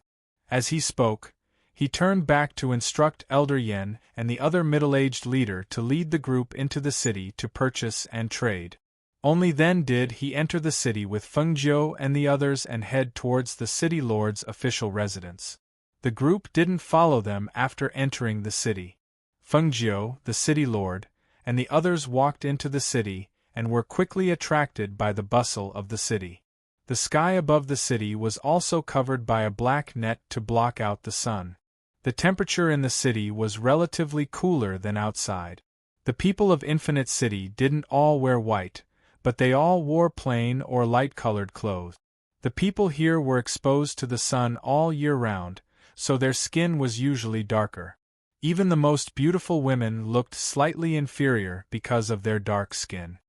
As he spoke, he turned back to instruct Elder Yen and the other middle-aged leader to lead the group into the city to purchase and trade. Only then did he enter the city with Feng Jiu and the others and head towards the city lord's official residence. The group didn't follow them after entering the city. Feng Jiu, the city lord, and the others walked into the city and were quickly attracted by the bustle of the city. The sky above the city was also covered by a black net to block out the sun. The temperature in the city was relatively cooler than outside. The people of Infinite City didn't all wear white, but they all wore plain or light-colored clothes. The people here were exposed to the sun all year round, so their skin was usually darker. Even the most beautiful women looked slightly inferior because of their dark skin.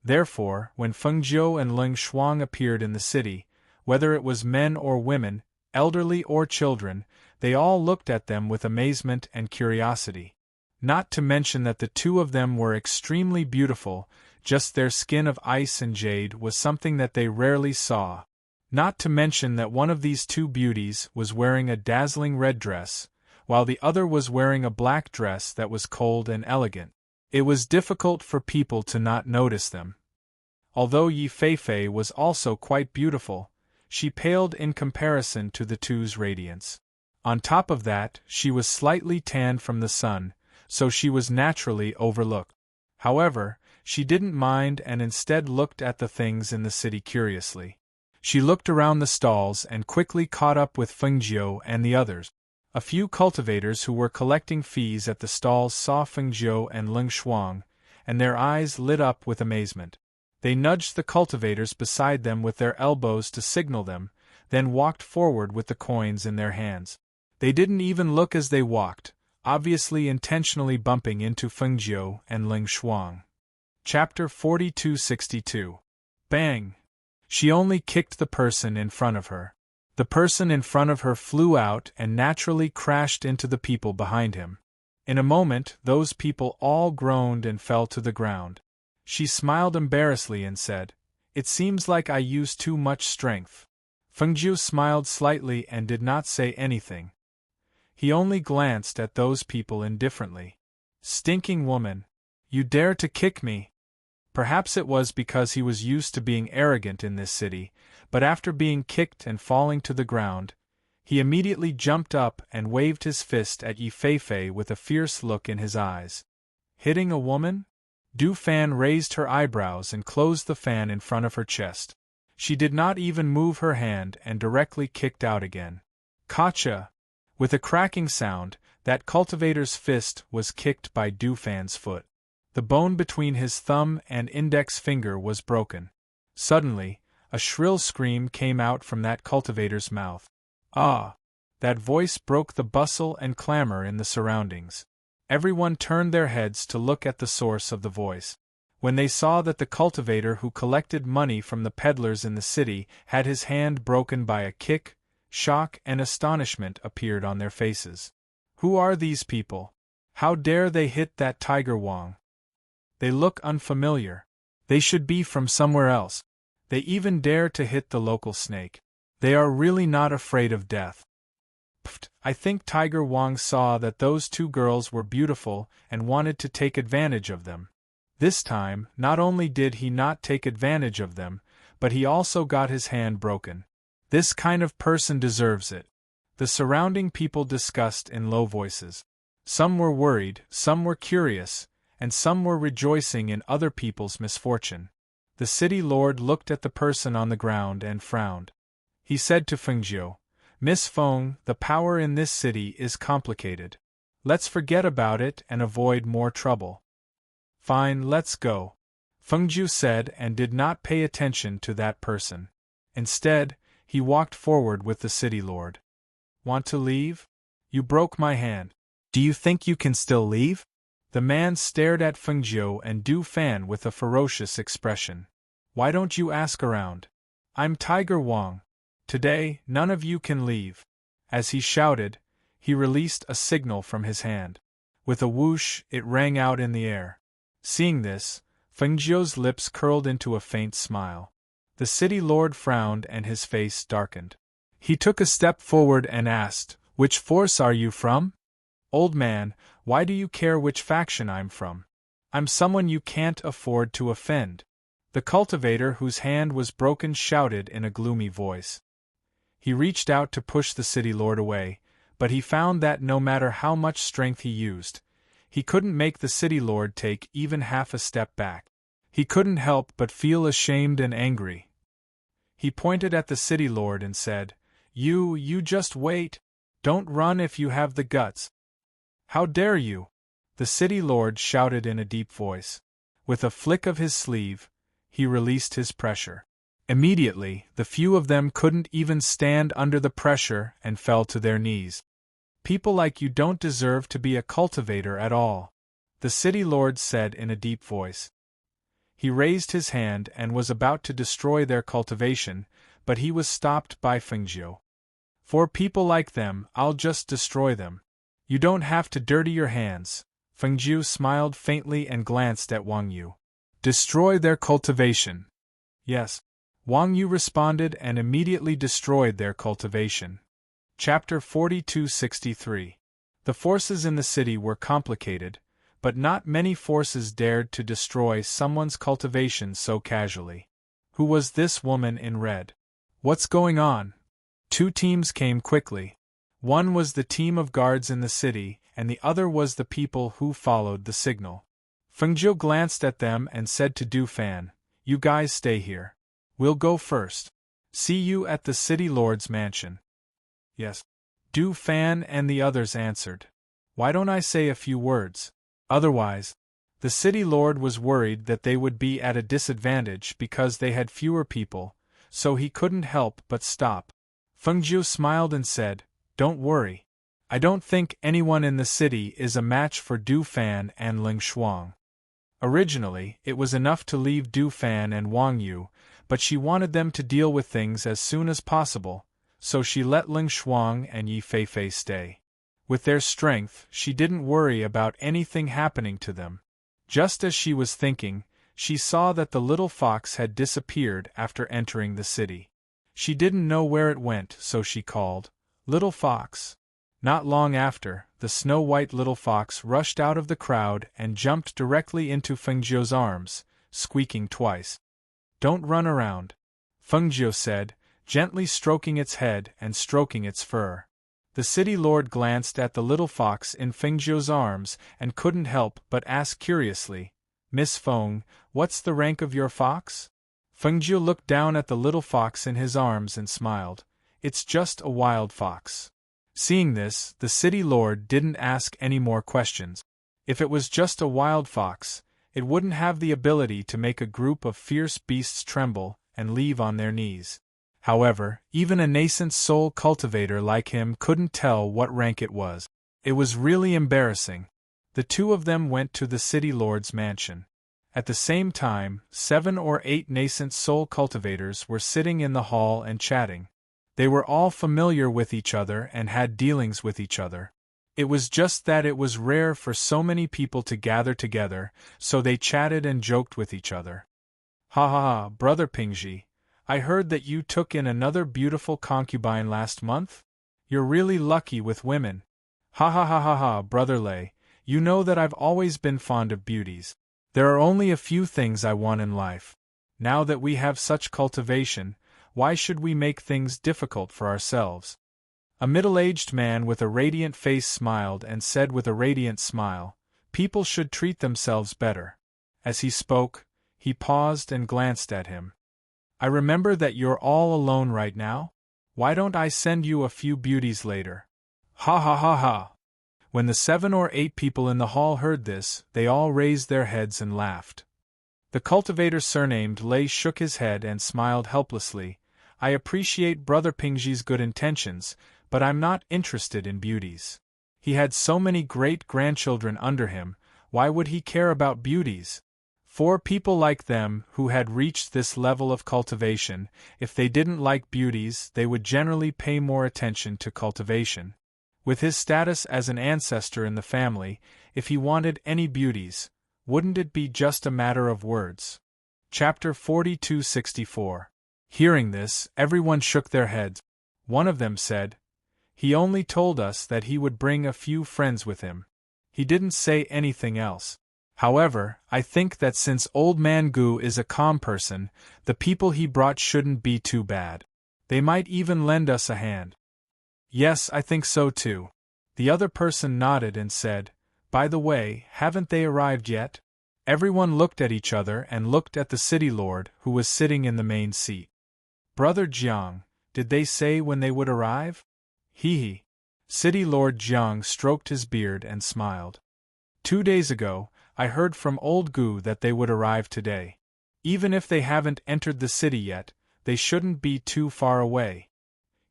Therefore, when Feng Jiu and Ling Shuang appeared in the city, whether it was men or women, elderly or children, they all looked at them with amazement and curiosity. Not to mention that the two of them were extremely beautiful, just their skin of ice and jade was something that they rarely saw. Not to mention that one of these two beauties was wearing a dazzling red dress, while the other was wearing a black dress that was cold and elegant. It was difficult for people to not notice them. Although Yi Feifei was also quite beautiful, she paled in comparison to the two's radiance. On top of that, she was slightly tanned from the sun, so she was naturally overlooked. However, she didn't mind and instead looked at the things in the city curiously. She looked around the stalls and quickly caught up with Feng Jiu and the others. A few cultivators who were collecting fees at the stalls saw Feng Jiu and Ling Shuang, and their eyes lit up with amazement. They nudged the cultivators beside them with their elbows to signal them, then walked forward with the coins in their hands. They didn't even look as they walked, obviously intentionally bumping into Feng Jiu and Ling Shuang. Chapter 4262. Bang! She only kicked the person in front of her. The person in front of her flew out and naturally crashed into the people behind him. In a moment, those people all groaned and fell to the ground. She smiled embarrassedly and said, "It seems like I used too much strength." Feng Jiu smiled slightly and did not say anything. He only glanced at those people indifferently. "Stinking woman! You dare to kick me!" Perhaps it was because he was used to being arrogant in this city, but after being kicked and falling to the ground, he immediately jumped up and waved his fist at Yi Feifei with a fierce look in his eyes. Hitting a woman? Du Fan raised her eyebrows and closed the fan in front of her chest. She did not even move her hand and directly kicked out again. "Gotcha! With a cracking sound, that cultivator's fist was kicked by Du Fan's foot. The bone between his thumb and index finger was broken. Suddenly, a shrill scream came out from that cultivator's mouth. Ah! That voice broke the bustle and clamor in the surroundings. Everyone turned their heads to look at the source of the voice. When they saw that the cultivator who collected money from the peddlers in the city had his hand broken by a kick, shock and astonishment appeared on their faces. Who are these people? How dare they hit that Tiger Wang? They look unfamiliar. They should be from somewhere else. They even dare to hit the local snake. They are really not afraid of death. Pfft, I think Tiger Wang saw that those two girls were beautiful and wanted to take advantage of them. This time, not only did he not take advantage of them, but he also got his hand broken. This kind of person deserves it. The surrounding people discussed in low voices. Some were worried, some were curious, and some were rejoicing in other people's misfortune. The city lord looked at the person on the ground and frowned. He said to Fengjiu, "Miss Feng, the power in this city is complicated. Let's forget about it and avoid more trouble." "Fine, let's go," Fengjiu said and did not pay attention to that person. Instead, he walked forward with the city lord. "Want to leave? You broke my hand. Do you think you can still leave?" The man stared at Fengjiu and Du Fan with a ferocious expression. "Why don't you ask around? I'm Tiger Wang. Today, none of you can leave." As he shouted, he released a signal from his hand. With a whoosh, it rang out in the air. Seeing this, Fengjiu's lips curled into a faint smile. The city lord frowned and his face darkened. He took a step forward and asked, "Which force are you from?" "Old man, why do you care which faction I'm from? I'm someone you can't afford to offend," the cultivator whose hand was broken shouted in a gloomy voice. He reached out to push the city lord away, but he found that no matter how much strength he used, he couldn't make the city lord take even half a step back. He couldn't help but feel ashamed and angry. He pointed at the city lord and said, You just wait. Don't run if you have the guts." "How dare you?" the city lord shouted in a deep voice. With a flick of his sleeve, he released his pressure. Immediately, the few of them couldn't even stand under the pressure and fell to their knees. "People like you don't deserve to be a cultivator at all," the city lord said in a deep voice. He raised his hand and was about to destroy their cultivation, but he was stopped by Fengjiu. "For people like them, I'll just destroy them. You don't have to dirty your hands." Fengjiu smiled faintly and glanced at Wang Yu. "Destroy their cultivation." "Yes." Wang Yu responded and immediately destroyed their cultivation. Chapter 4263. The forces in the city were complicated, but not many forces dared to destroy someone's cultivation so casually. Who was this woman in red? "What's going on?" Two teams came quickly. One was the team of guards in the city, and the other was the people who followed the signal. Fengjiu glanced at them and said to Du Fan, "You guys stay here. We'll go first. See you at the city lord's mansion." "Yes." Du Fan and the others answered. "Why don't I say a few words? Otherwise." The city lord was worried that they would be at a disadvantage because they had fewer people, so he couldn't help but stop. Fengjiu smiled and said, "Don't worry. I don't think anyone in the city is a match for Du Fan and Ling Shuang." Originally, it was enough to leave Du Fan and Wang Yu, but she wanted them to deal with things as soon as possible, so she let Ling Shuang and Yi Feifei stay. With their strength, she didn't worry about anything happening to them. Just as she was thinking, she saw that the little fox had disappeared after entering the city. She didn't know where it went, so she called, "Little fox." Not long after, the snow-white little fox rushed out of the crowd and jumped directly into Fengjiu's arms, squeaking twice. "Don't run around," Fengjiu said, gently stroking its head and stroking its fur. The city lord glanced at the little fox in Fengjiu's arms and couldn't help but ask curiously, "Miss Feng, what's the rank of your fox?" Fengjiu looked down at the little fox in his arms and smiled. "It's just a wild fox. Seeing this, the city lord didn't ask any more questions. If it was just a wild fox, it wouldn't have the ability to make a group of fierce beasts tremble and leave on their knees. However, even a nascent soul cultivator like him couldn't tell what rank it was. It was really embarrassing. The two of them went to the city lord's mansion. At the same time, 7 or 8 nascent soul cultivators were sitting in the hall and chatting. They were all familiar with each other and had dealings with each other. It was just that it was rare for so many people to gather together, so they chatted and joked with each other. Ha ha ha, Brother Pingji, I heard that you took in another beautiful concubine last month? You're really lucky with women. Ha ha ha ha ha, Brother Lei, you know that I've always been fond of beauties. There are only a few things I want in life. Now that we have such cultivation, why should we make things difficult for ourselves? A middle-aged man with a radiant face smiled and said with a radiant smile, people should treat themselves better. As he spoke, he paused and glanced at him. I remember that you're all alone right now. Why don't I send you a few beauties later? Ha ha ha ha. When the 7 or 8 people in the hall heard this, they all raised their heads and laughed. The cultivator surnamed Lei shook his head and smiled helplessly. I appreciate Brother Pingji's good intentions, but I'm not interested in beauties. He had so many great-grandchildren under him, why would he care about beauties? For people like them who had reached this level of cultivation, if they didn't like beauties, they would generally pay more attention to cultivation. With his status as an ancestor in the family, if he wanted any beauties, wouldn't it be just a matter of words? Chapter 42-64. Hearing this, everyone shook their heads. One of them said, he only told us that he would bring a few friends with him. He didn't say anything else. However, I think that since Old Man Gu is a calm person, the people he brought shouldn't be too bad. They might even lend us a hand. Yes, I think so too. The other person nodded and said, by the way, haven't they arrived yet? Everyone looked at each other and looked at the city lord, who was sitting in the main seat. Brother Jiang, did they say when they would arrive? Hee. City Lord Jiang stroked his beard and smiled. 2 days ago, I heard from old Gu that they would arrive today. Even if they haven't entered the city yet, they shouldn't be too far away.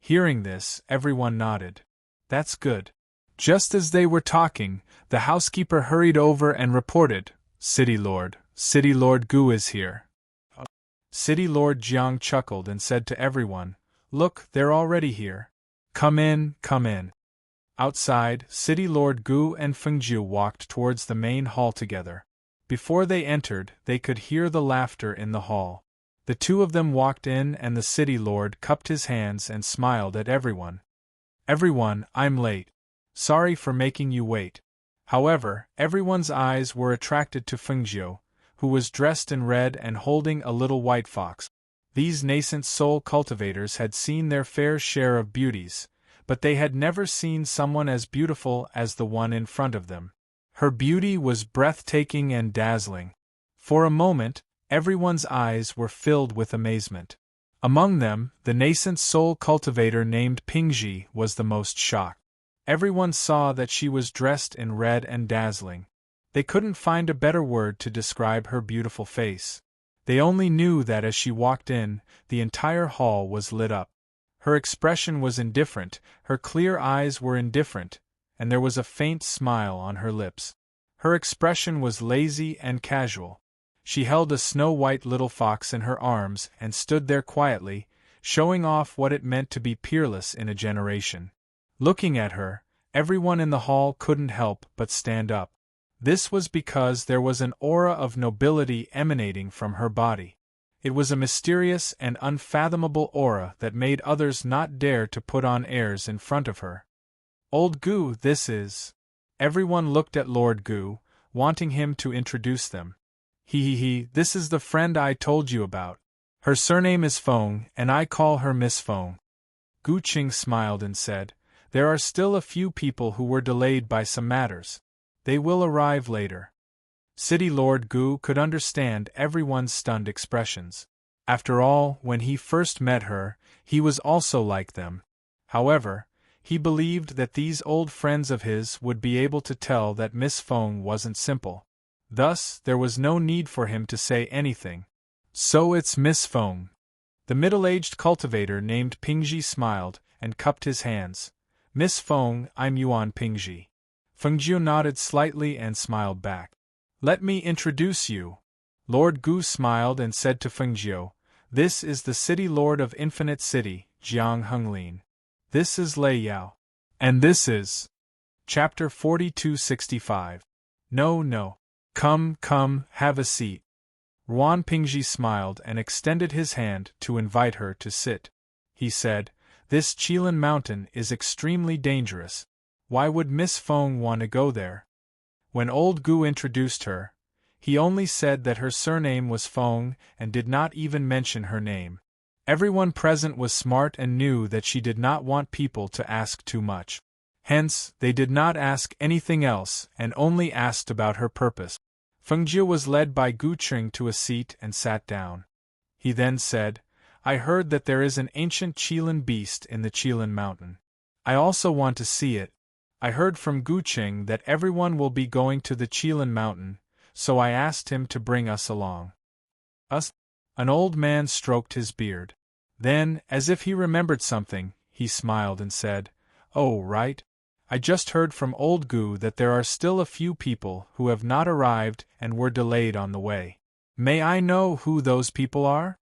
Hearing this, everyone nodded. That's good. Just as they were talking, the housekeeper hurried over and reported, City Lord Gu is here. City Lord Jiang chuckled and said to everyone, look, they're already here. Come in, come in. Outside, City Lord Gu and Fengjiu walked towards the main hall together. Before they entered, they could hear the laughter in the hall. The two of them walked in and the city lord cupped his hands and smiled at everyone. Everyone, I'm late. Sorry for making you wait. However, everyone's eyes were attracted to Fengjiu, who was dressed in red and holding a little white fox. These nascent soul cultivators had seen their fair share of beauties, but they had never seen someone as beautiful as the one in front of them. Her beauty was breathtaking and dazzling. For a moment, everyone's eyes were filled with amazement. Among them, the nascent soul cultivator named Pingji was the most shocked. Everyone saw that she was dressed in red and dazzling. They couldn't find a better word to describe her beautiful face. They only knew that as she walked in, the entire hall was lit up. Her expression was indifferent, her clear eyes were indifferent, and there was a faint smile on her lips. Her expression was lazy and casual. She held a snow-white little fox in her arms and stood there quietly, showing off what it meant to be peerless in a generation. Looking at her, everyone in the hall couldn't help but stand up. This was because there was an aura of nobility emanating from her body. It was a mysterious and unfathomable aura that made others not dare to put on airs in front of her. Old Gu, this is. Everyone looked at Lord Gu, wanting him to introduce them. This is the friend I told you about. Her surname is Feng, and I call her Miss Feng. Gu Qing smiled and said, there are still a few people who were delayed by some matters. They will arrive later. City Lord Gu could understand everyone's stunned expressions. After all, when he first met her, he was also like them. However, He believed that these old friends of his would be able to tell that Miss Feng wasn't simple. Thus, there was no need for him to say anything. So it's Miss Feng. The middle-aged cultivator named Pingji smiled and cupped his hands. Miss Feng, I'm Yuan Pingji. Fengjiu nodded slightly and smiled back. Let me introduce you. Lord Gu smiled and said to Fengjiu, this is the city lord of Infinite City, Jiang Honglin. This is Lei Yao. And this is... Chapter 4265. No. Come, have a seat. Yuan Pingji smiled and extended his hand to invite her to sit. He said, this Qilin mountain is extremely dangerous. Why would Miss Feng want to go there? When old Gu introduced her, he only said that her surname was Feng and did not even mention her name. Everyone present was smart and knew that she did not want people to ask too much. Hence, they did not ask anything else and only asked about her purpose. Fengjiu was led by Gu Qing to a seat and sat down. He then said, I heard that there is an ancient Qilin beast in the Qilin mountain. I also want to see it. I heard from Gu Qing that everyone will be going to the Qilin mountain, so I asked him to bring us along. Us? An old man stroked his beard. Then, as if he remembered something, he smiled and said, Oh, right. I just heard from old Gu that there are still a few people who have not arrived and were delayed on the way. May I know who those people are?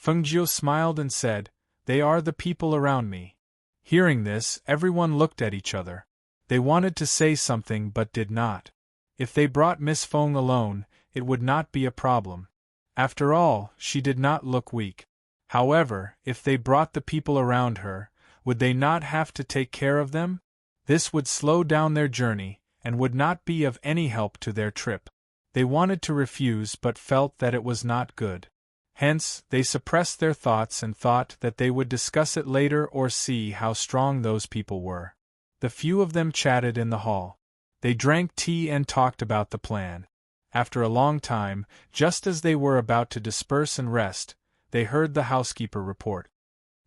Fengjiu smiled and said, They are the people around me. Hearing this, everyone looked at each other. They wanted to say something but did not. If they brought Miss Feng alone, it would not be a problem. After all, she did not look weak. However, if they brought the people around her, would they not have to take care of them? This would slow down their journey, and would not be of any help to their trip. They wanted to refuse but felt that it was not good. Hence, they suppressed their thoughts and thought that they would discuss it later or see how strong those people were. The few of them chatted in the hall. They drank tea and talked about the plan. After a long time, just as they were about to disperse and rest, they heard the housekeeper report.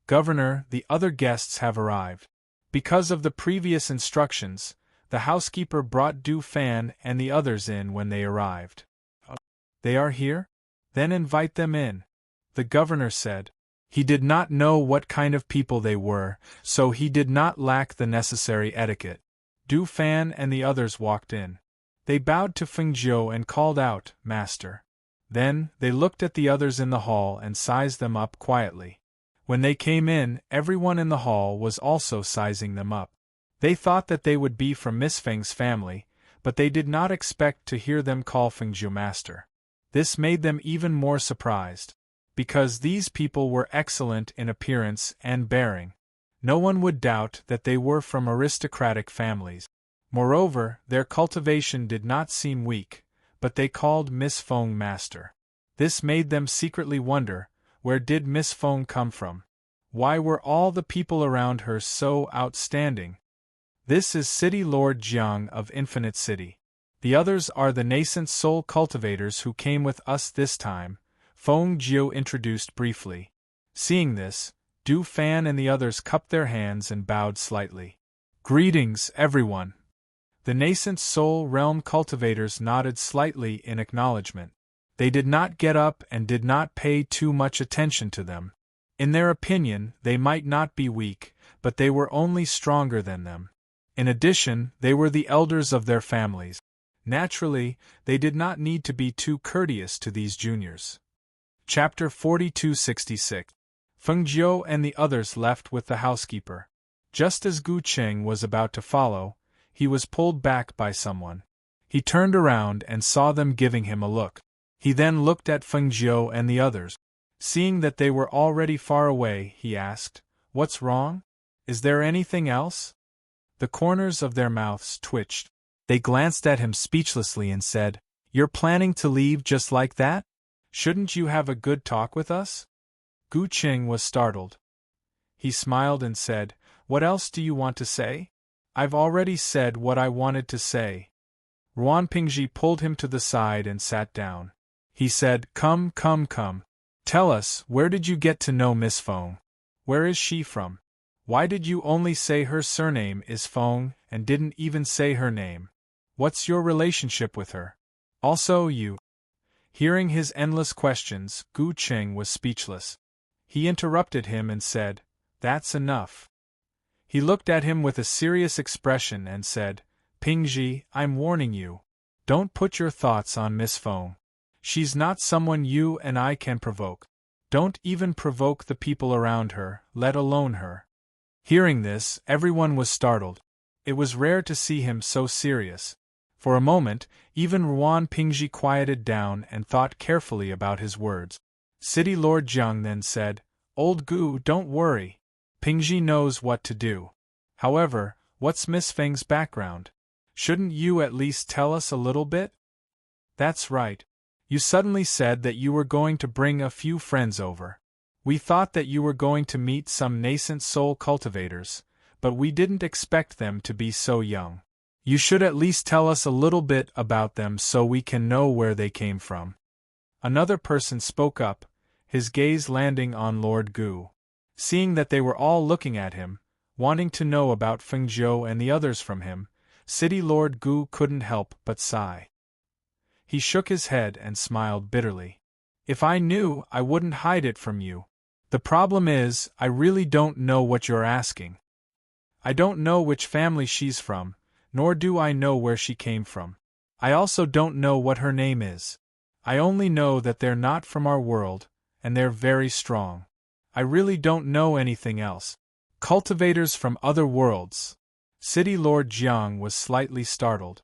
Governor, the other guests have arrived. Because of the previous instructions, the housekeeper brought Du Fan and the others in when they arrived. They are here? Then invite them in, the governor said. He did not know what kind of people they were, so he did not lack the necessary etiquette. Du Fan and the others walked in. They bowed to Fengjiu and called out, Master. Then, they looked at the others in the hall and sized them up quietly. When they came in, everyone in the hall was also sizing them up. They thought that they would be from Miss Feng's family, but they did not expect to hear them call Fengjiu Master. This made them even more surprised. Because these people were excellent in appearance and bearing. No one would doubt that they were from aristocratic families. Moreover, their cultivation did not seem weak, but they called Miss Feng Master. This made them secretly wonder, where did Miss Feng come from? Why were all the people around her so outstanding? This is City Lord Jiang of Infinite City. The others are the nascent soul cultivators who came with us this time, Fengjiu introduced briefly. Seeing this, Du Fan and the others cupped their hands and bowed slightly. Greetings, everyone. The nascent soul realm cultivators nodded slightly in acknowledgement. They did not get up and did not pay too much attention to them. In their opinion, they might not be weak, but they were only stronger than them. In addition, they were the elders of their families. Naturally, they did not need to be too courteous to these juniors. Chapter 4266. Fengjiu and the others left with the housekeeper. Just as Gu Qing was about to follow, he was pulled back by someone. He turned around and saw them giving him a look. He then looked at Fengjiu and the others. Seeing that they were already far away, he asked, What's wrong? Is there anything else? The corners of their mouths twitched. They glanced at him speechlessly and said, You're planning to leave just like that? Shouldn't you have a good talk with us? Gu Qing was startled. He smiled and said, What else do you want to say? I've already said what I wanted to say. Yuan Pingji pulled him to the side and sat down. He said, Come. Tell us, where did you get to know Miss Feng? Where is she from? Why did you only say her surname is Feng and didn't even say her name? What's your relationship with her? Also you. Hearing his endless questions, Gu Qing was speechless. He interrupted him and said, "That's enough." He looked at him with a serious expression and said, "Pingji, I'm warning you. Don't put your thoughts on Miss Feng. She's not someone you and I can provoke. Don't even provoke the people around her, let alone her." Hearing this, everyone was startled. It was rare to see him so serious. For a moment, even Ruan Pingji quieted down and thought carefully about his words. City Lord Jiang then said, "Old Gu, don't worry. Pingji knows what to do. However, what's Miss Feng's background? Shouldn't you at least tell us a little bit?" "That's right. You suddenly said that you were going to bring a few friends over. We thought that you were going to meet some nascent soul cultivators, but we didn't expect them to be so young. You should at least tell us a little bit about them so we can know where they came from." Another person spoke up, his gaze landing on Lord Gu. Seeing that they were all looking at him, wanting to know about Feng Zhou and the others from him, City Lord Gu couldn't help but sigh. He shook his head and smiled bitterly. "If I knew, I wouldn't hide it from you. The problem is, I really don't know what you're asking. I don't know which family she's from, nor do I know where she came from. I also don't know what her name is. I only know that they're not from our world, and they're very strong. I really don't know anything else." Cultivators from other worlds. City Lord Jiang was slightly startled.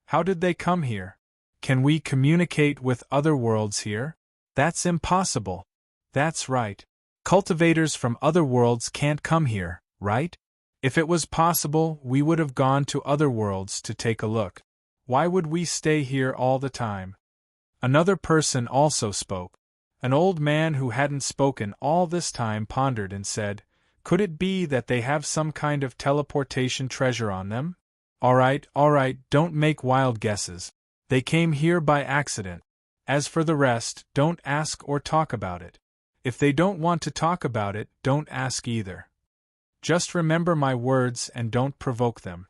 How did they come here? Can we communicate with other worlds here? That's impossible. That's right. Cultivators from other worlds can't come here, right? If it was possible, we would have gone to other worlds to take a look. Why would we stay here all the time? Another person also spoke. An old man who hadn't spoken all this time pondered and said, "Could it be that they have some kind of teleportation treasure on them? All right, don't make wild guesses. They came here by accident. As for the rest, don't ask or talk about it. If they don't want to talk about it, don't ask either. Just remember my words and don't provoke them."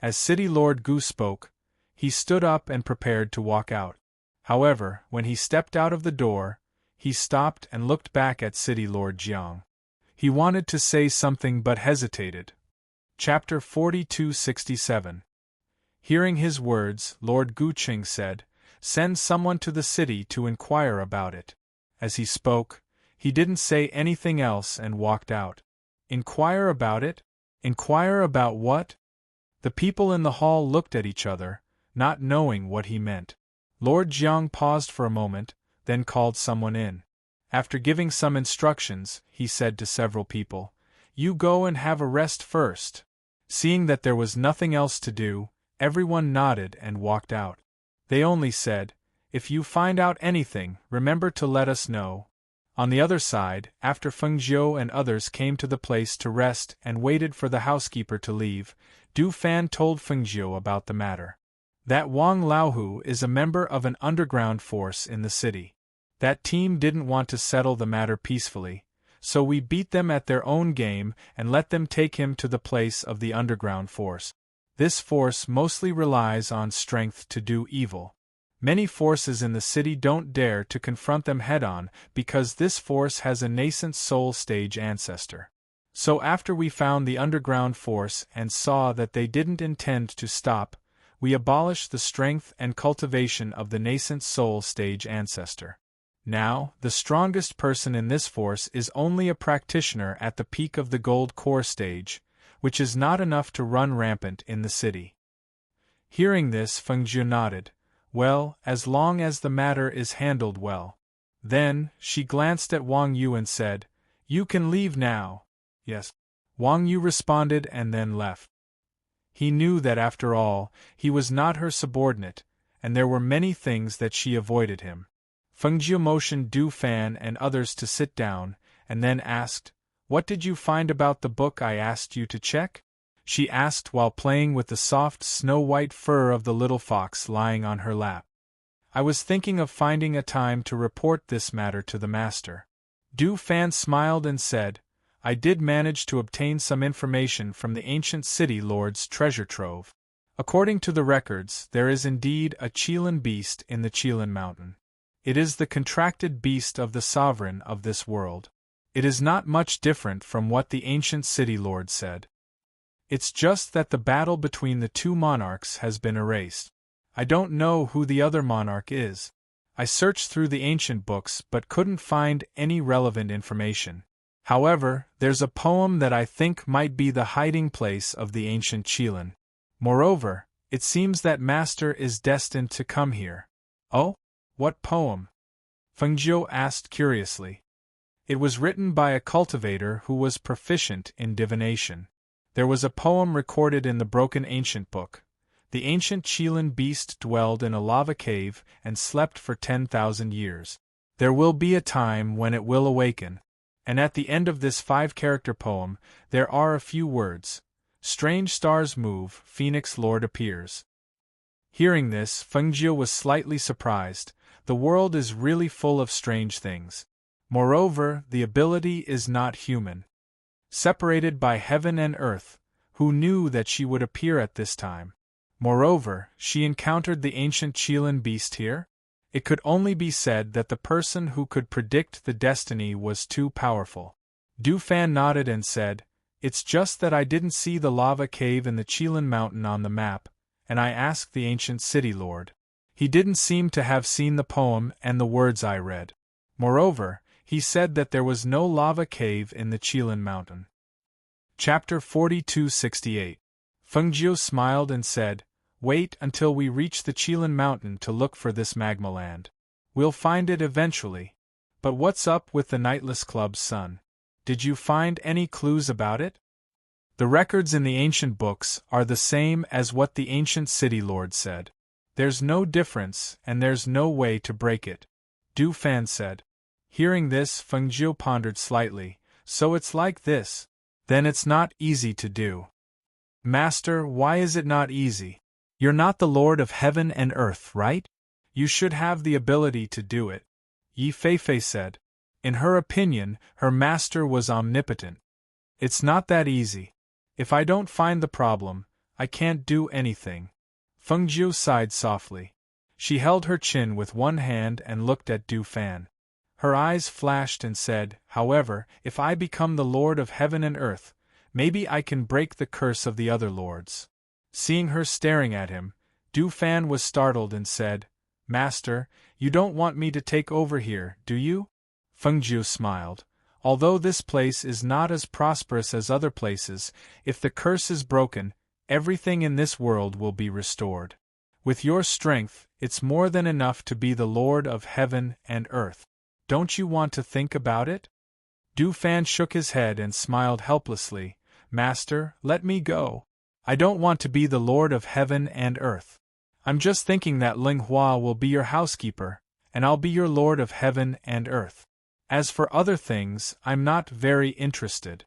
As City Lord Gu spoke, he stood up and prepared to walk out. However, when he stepped out of the door, he stopped and looked back at City Lord Jiang. He wanted to say something but hesitated. Chapter 4267. Hearing his words, Lord Guqing said, "Send someone to the city to inquire about it." As he spoke, he didn't say anything else and walked out. Inquire about it? Inquire about what? The people in the hall looked at each other, not knowing what he meant. Lord Jiang paused for a moment, then called someone in. After giving some instructions, he said to several people, "You go and have a rest first." Seeing that there was nothing else to do, everyone nodded and walked out. They only said, "If you find out anything, remember to let us know." On the other side, after Feng Zhou and others came to the place to rest and waited for the housekeeper to leave, Du Fan told Feng Zhou about the matter. That Wang Laohu is a member of an underground force in the city. That team didn't want to settle the matter peacefully, so we beat them at their own game and let them take him to the place of the underground force. This force mostly relies on strength to do evil. Many forces in the city don't dare to confront them head-on because this force has a nascent soul stage ancestor. So after we found the underground force and saw that they didn't intend to stop, we abolished the strength and cultivation of the nascent soul stage ancestor. Now, the strongest person in this force is only a practitioner at the peak of the gold core stage, which is not enough to run rampant in the city. Hearing this, Feng Zhou nodded. Well, as long as the matter is handled well. Then, she glanced at Wang Yu and said, "You can leave now." "Yes." Wang Yu responded and then left. He knew that after all, he was not her subordinate, and there were many things that she avoided him. Feng Zhou motioned Du Fan and others to sit down, and then asked, "What did you find about the book I asked you to check?" She asked while playing with the soft snow-white fur of the little fox lying on her lap. "I was thinking of finding a time to report this matter to the master." Du Fan smiled and said, I did manage to obtain some information from the ancient city lord's treasure trove. According to the records, there is indeed a Chilan beast in the Chilan mountain. It is the contracted beast of the sovereign of this world. It is not much different from what the ancient city lord said. It's just that the battle between the two monarchs has been erased. I don't know who the other monarch is. I searched through the ancient books but couldn't find any relevant information. However, there's a poem that I think might be the hiding place of the ancient Chilan. Moreover, it seems that Master is destined to come here. Oh? What poem? Fengjiu asked curiously. It was written by a cultivator who was proficient in divination. There was a poem recorded in the broken ancient book. The ancient Chilan beast dwelled in a lava cave and slept for 10,000 years. There will be a time when it will awaken. And at the end of this 5-character poem, there are a few words. Strange stars move, Phoenix Lord appears. Hearing this, Fengjiu was slightly surprised. The world is really full of strange things. Moreover, the ability is not human. Separated by heaven and earth, who knew that she would appear at this time? Moreover, she encountered the ancient Chilan beast here? It could only be said that the person who could predict the destiny was too powerful. Du Fan nodded and said, "It's just that I didn't see the lava cave in the Chilan mountain on the map, and I asked the ancient city lord. He didn't seem to have seen the poem and the words I read. Moreover, he said that there was no lava cave in the Chilan mountain." Chapter 4268. Fengjiu smiled and said, "Wait until we reach the Chilan mountain to look for this magma land. We'll find it eventually. But what's up with the Nightless Club's son? Did you find any clues about it?" The records in the ancient books are the same as what the ancient city lord said. There's no difference, and there's no way to break it, Du Fan said. Hearing this, Fengjiu pondered slightly. So it's like this. Then it's not easy to do. Master, why is it not easy? You're not the Lord of Heaven and Earth, right? You should have the ability to do it, Yi Feifei said. In her opinion, her master was omnipotent. It's not that easy. If I don't find the problem, I can't do anything. Fengjiu sighed softly. She held her chin with one hand and looked at Du Fan. Her eyes flashed and said, "However, if I become the Lord of Heaven and Earth, maybe I can break the curse of the other lords." Seeing her staring at him, Du Fan was startled and said, "Master, you don't want me to take over here, do you?" Fengjiu smiled. "Although this place is not as prosperous as other places, if the curse is broken, everything in this world will be restored. With your strength, it's more than enough to be the Lord of Heaven and Earth. Don't you want to think about it?" Du Fan shook his head and smiled helplessly. "Master, let me go. I don't want to be the Lord of Heaven and Earth. I'm just thinking that Ling Hua will be your housekeeper, and I'll be your Lord of Heaven and Earth. As for other things, I'm not very interested."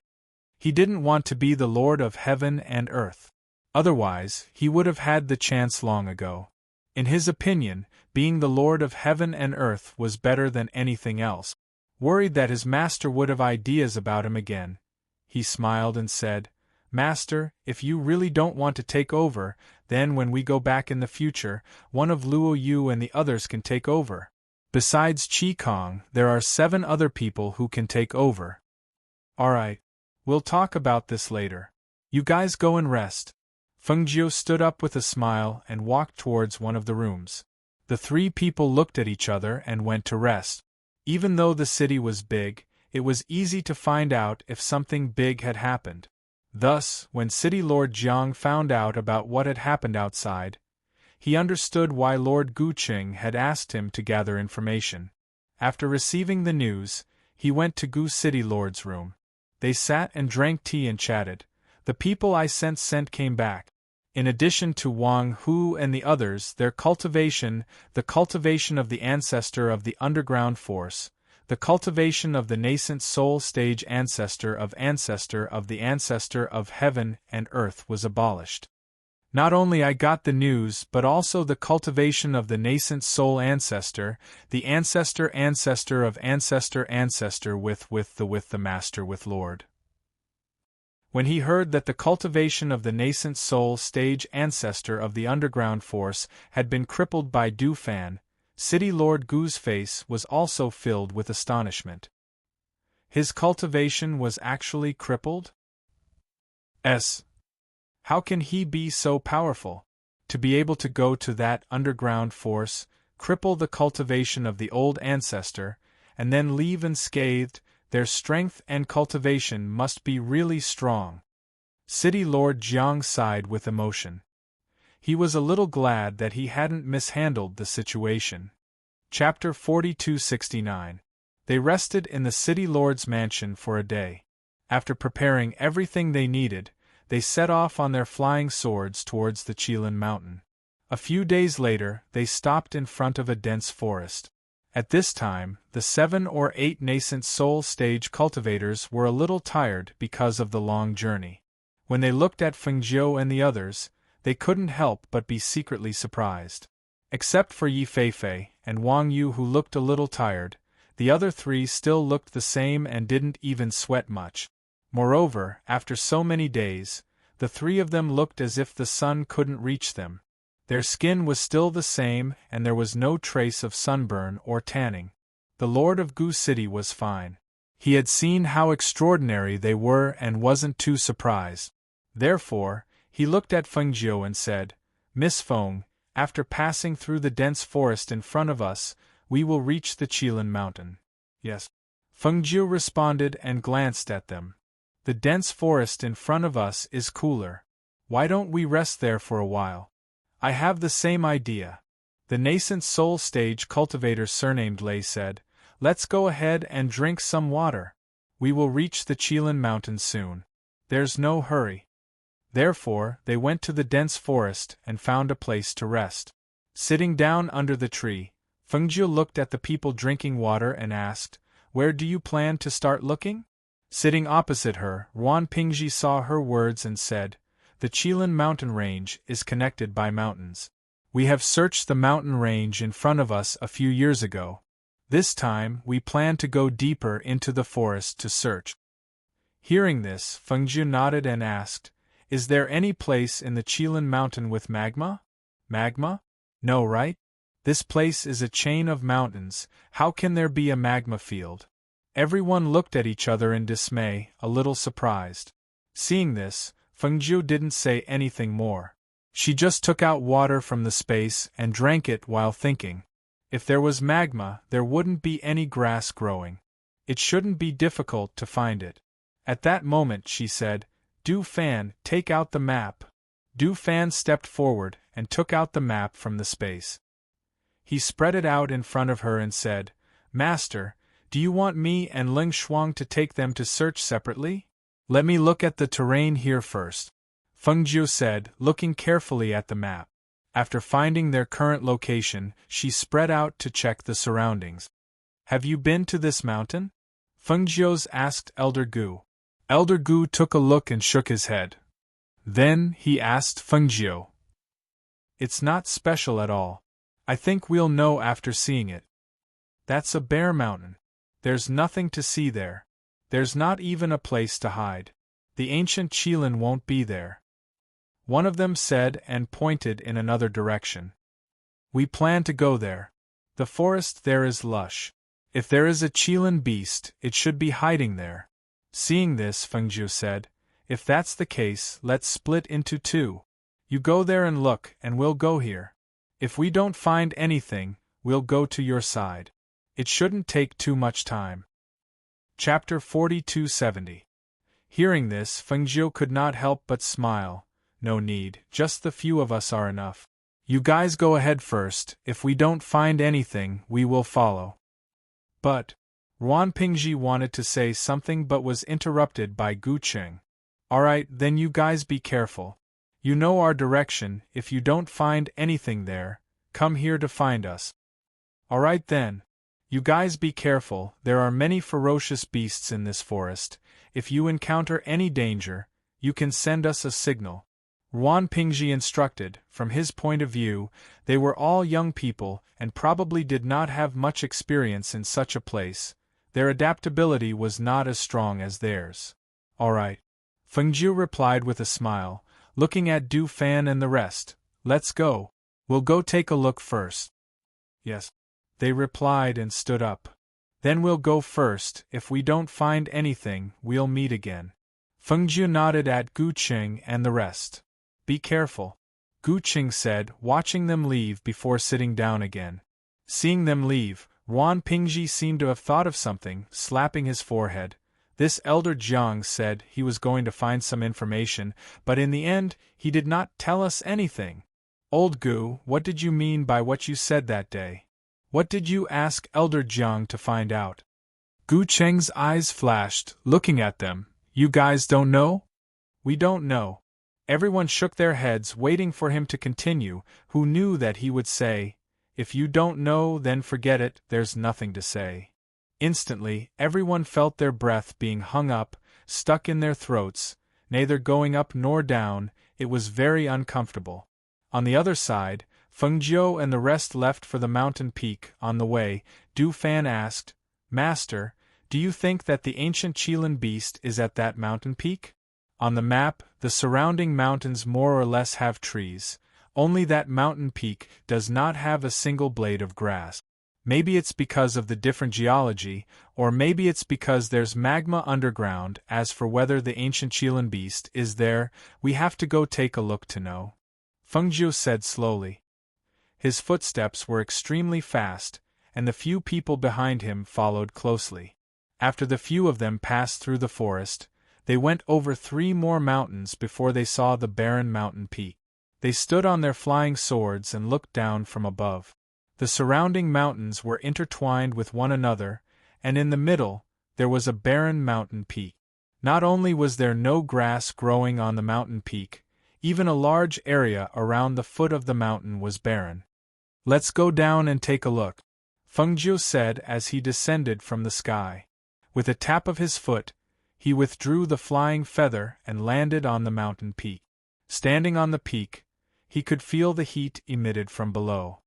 He didn't want to be the Lord of Heaven and Earth. Otherwise, he would have had the chance long ago. In his opinion, being the Lord of Heaven and Earth was better than anything else. Worried that his master would have ideas about him again, he smiled and said, "Master, if you really don't want to take over, then when we go back in the future, one of Luo Yu and the others can take over. Besides Qi Kong, there are 7 other people who can take over." "Alright. We'll talk about this later. You guys go and rest." Fengjiu stood up with a smile and walked towards one of the rooms. The 3 people looked at each other and went to rest. Even though the city was big, it was easy to find out if something big had happened. Thus, when City Lord Jiang found out about what had happened outside, he understood why Lord Guqing had asked him to gather information. After receiving the news, he went to Gu City Lord's room. They sat and drank tea and chatted. "The people I sent came back. In addition to Wang Hu and the others, their cultivation, the cultivation of the ancestor of the underground force, the cultivation of the nascent soul stage ancestor of the ancestor of heaven and earth was abolished. Not only I got the news but also the cultivation of the nascent soul ancestor, the ancestor of ancestor with the master with Lord. When he heard that the cultivation of the nascent soul stage ancestor of the underground force had been crippled by Du Fan, City Lord Gu's face was also filled with astonishment. His cultivation was actually crippled? How can he be so powerful? To be able to go to that underground force, cripple the cultivation of the old ancestor, and then leave unscathed, their strength and cultivation must be really strong. City Lord Jiang sighed with emotion. He was a little glad that he hadn't mishandled the situation. Chapter 4269. They rested in the City Lord's mansion for a day. After preparing everything they needed, they set off on their flying swords towards the Qilin Mountain. A few days later, they stopped in front of a dense forest. At this time, the 7 or 8 nascent soul stage cultivators were a little tired because of the long journey. When they looked at Fengjiu and the others, they couldn't help but be secretly surprised. Except for Yi Feifei and Wang Yu, who looked a little tired, the other 3 still looked the same and didn't even sweat much. Moreover, after so many days, the 3 of them looked as if the sun couldn't reach them. Their skin was still the same and there was no trace of sunburn or tanning. The Lord of Gu City was fine. He had seen how extraordinary they were and wasn't too surprised. Therefore, he looked at Fengjiu and said, "Miss Feng, after passing through the dense forest in front of us, we will reach the Qilin Mountain." "Yes." Fengjiu responded and glanced at them. "The dense forest in front of us is cooler. Why don't we rest there for a while?" "I have the same idea." The nascent soul stage cultivator surnamed Lei said, "Let's go ahead and drink some water. We will reach the Qilin Mountain soon. There's no hurry." Therefore, they went to the dense forest and found a place to rest. Sitting down under the tree, Fengjiu looked at the people drinking water and asked, "Where do you plan to start looking?" Sitting opposite her, Ruan Pingji saw her words and said, "The Qilin mountain range is connected by mountains. We have searched the mountain range in front of us a few years ago. This time, we plan to go deeper into the forest to search." Hearing this, Fengjiu nodded and asked, "Is there any place in the Qilin mountain with magma?" "Magma? No, right? This place is a chain of mountains, how can there be a magma field?" Everyone looked at each other in dismay, a little surprised. Seeing this, Fengjiu didn't say anything more. She just took out water from the space and drank it while thinking. If there was magma, there wouldn't be any grass growing. It shouldn't be difficult to find it. At that moment she said, "Du Fan, take out the map." Du Fan stepped forward and took out the map from the space. He spread it out in front of her and said, "Master, do you want me and Ling Shuang to take them to search separately? Let me look at the terrain here first," Fengjiu said, looking carefully at the map. After finding their current location, she spread out to check the surroundings. "Have you been to this mountain?" Fengjiu asked Elder Gu. Elder Gu took a look and shook his head. Then he asked Fengjiu, "It's not special at all. I think we'll know after seeing it." "That's a bare mountain. There's nothing to see there. There's not even a place to hide. The ancient Qilin won't be there," one of them said and pointed in another direction. "We plan to go there. The forest there is lush. If there is a Qilin beast, it should be hiding there." Seeing this, Fengjiu said, "If that's the case, let's split into 2. You go there and look, and we'll go here. If we don't find anything, we'll go to your side. It shouldn't take too much time." Chapter 4270. Hearing this, Fengjiu could not help but smile. "No need, just the few of us are enough. You guys go ahead first, if we don't find anything, we will follow." "But," Ruan Pingji wanted to say something but was interrupted by Gu Qing. "Alright, then you guys be careful. You know our direction, if you don't find anything there, come here to find us." "Alright then. You guys be careful, there are many ferocious beasts in this forest. If you encounter any danger, you can send us a signal." Ruan Pingji instructed. From his point of view, they were all young people and probably did not have much experience in such a place. Their adaptability was not as strong as theirs. "Alright." Feng Jiu replied with a smile, looking at Du Fan and the rest. Let's go. We'll go take a look first. Yes. They replied and stood up. Then we'll go first. If we don't find anything, we'll meet again. Feng Jiu nodded at Gu Qing and the rest. Be careful, Gu Qing said, watching them leave before sitting down again. Seeing them leave, Wan Pingji seemed to have thought of something, slapping his forehead. This elder Jiang said he was going to find some information, but in the end, he did not tell us anything. Old Gu, what did you mean by what you said that day? What did you ask Elder Jiang to find out? Gu Cheng's eyes flashed, looking at them. You guys don't know? We don't know. Everyone shook their heads, waiting for him to continue, who knew that he would say, if you don't know, then forget it, there's nothing to say. Instantly, everyone felt their breath being hung up, stuck in their throats, neither going up nor down. It was very uncomfortable. On the other side, Feng Jiu and the rest left for the mountain peak. On the way, Du Fan asked, Master, do you think that the ancient Qilin beast is at that mountain peak? On the map, the surrounding mountains more or less have trees, only that mountain peak does not have a single blade of grass. Maybe it's because of the different geology, or maybe it's because there's magma underground. As for whether the ancient Qilin beast is there, we have to go take a look to know. Feng Jiu said slowly. His footsteps were extremely fast, and the few people behind him followed closely. After the few of them passed through the forest, they went over 3 more mountains before they saw the barren mountain peak. They stood on their flying swords and looked down from above. The surrounding mountains were intertwined with one another, and in the middle, there was a barren mountain peak. Not only was there no grass growing on the mountain peak, even a large area around the foot of the mountain was barren. Let's go down and take a look, Feng Jiu said as he descended from the sky. With a tap of his foot, he withdrew the flying feather and landed on the mountain peak. Standing on the peak, he could feel the heat emitted from below.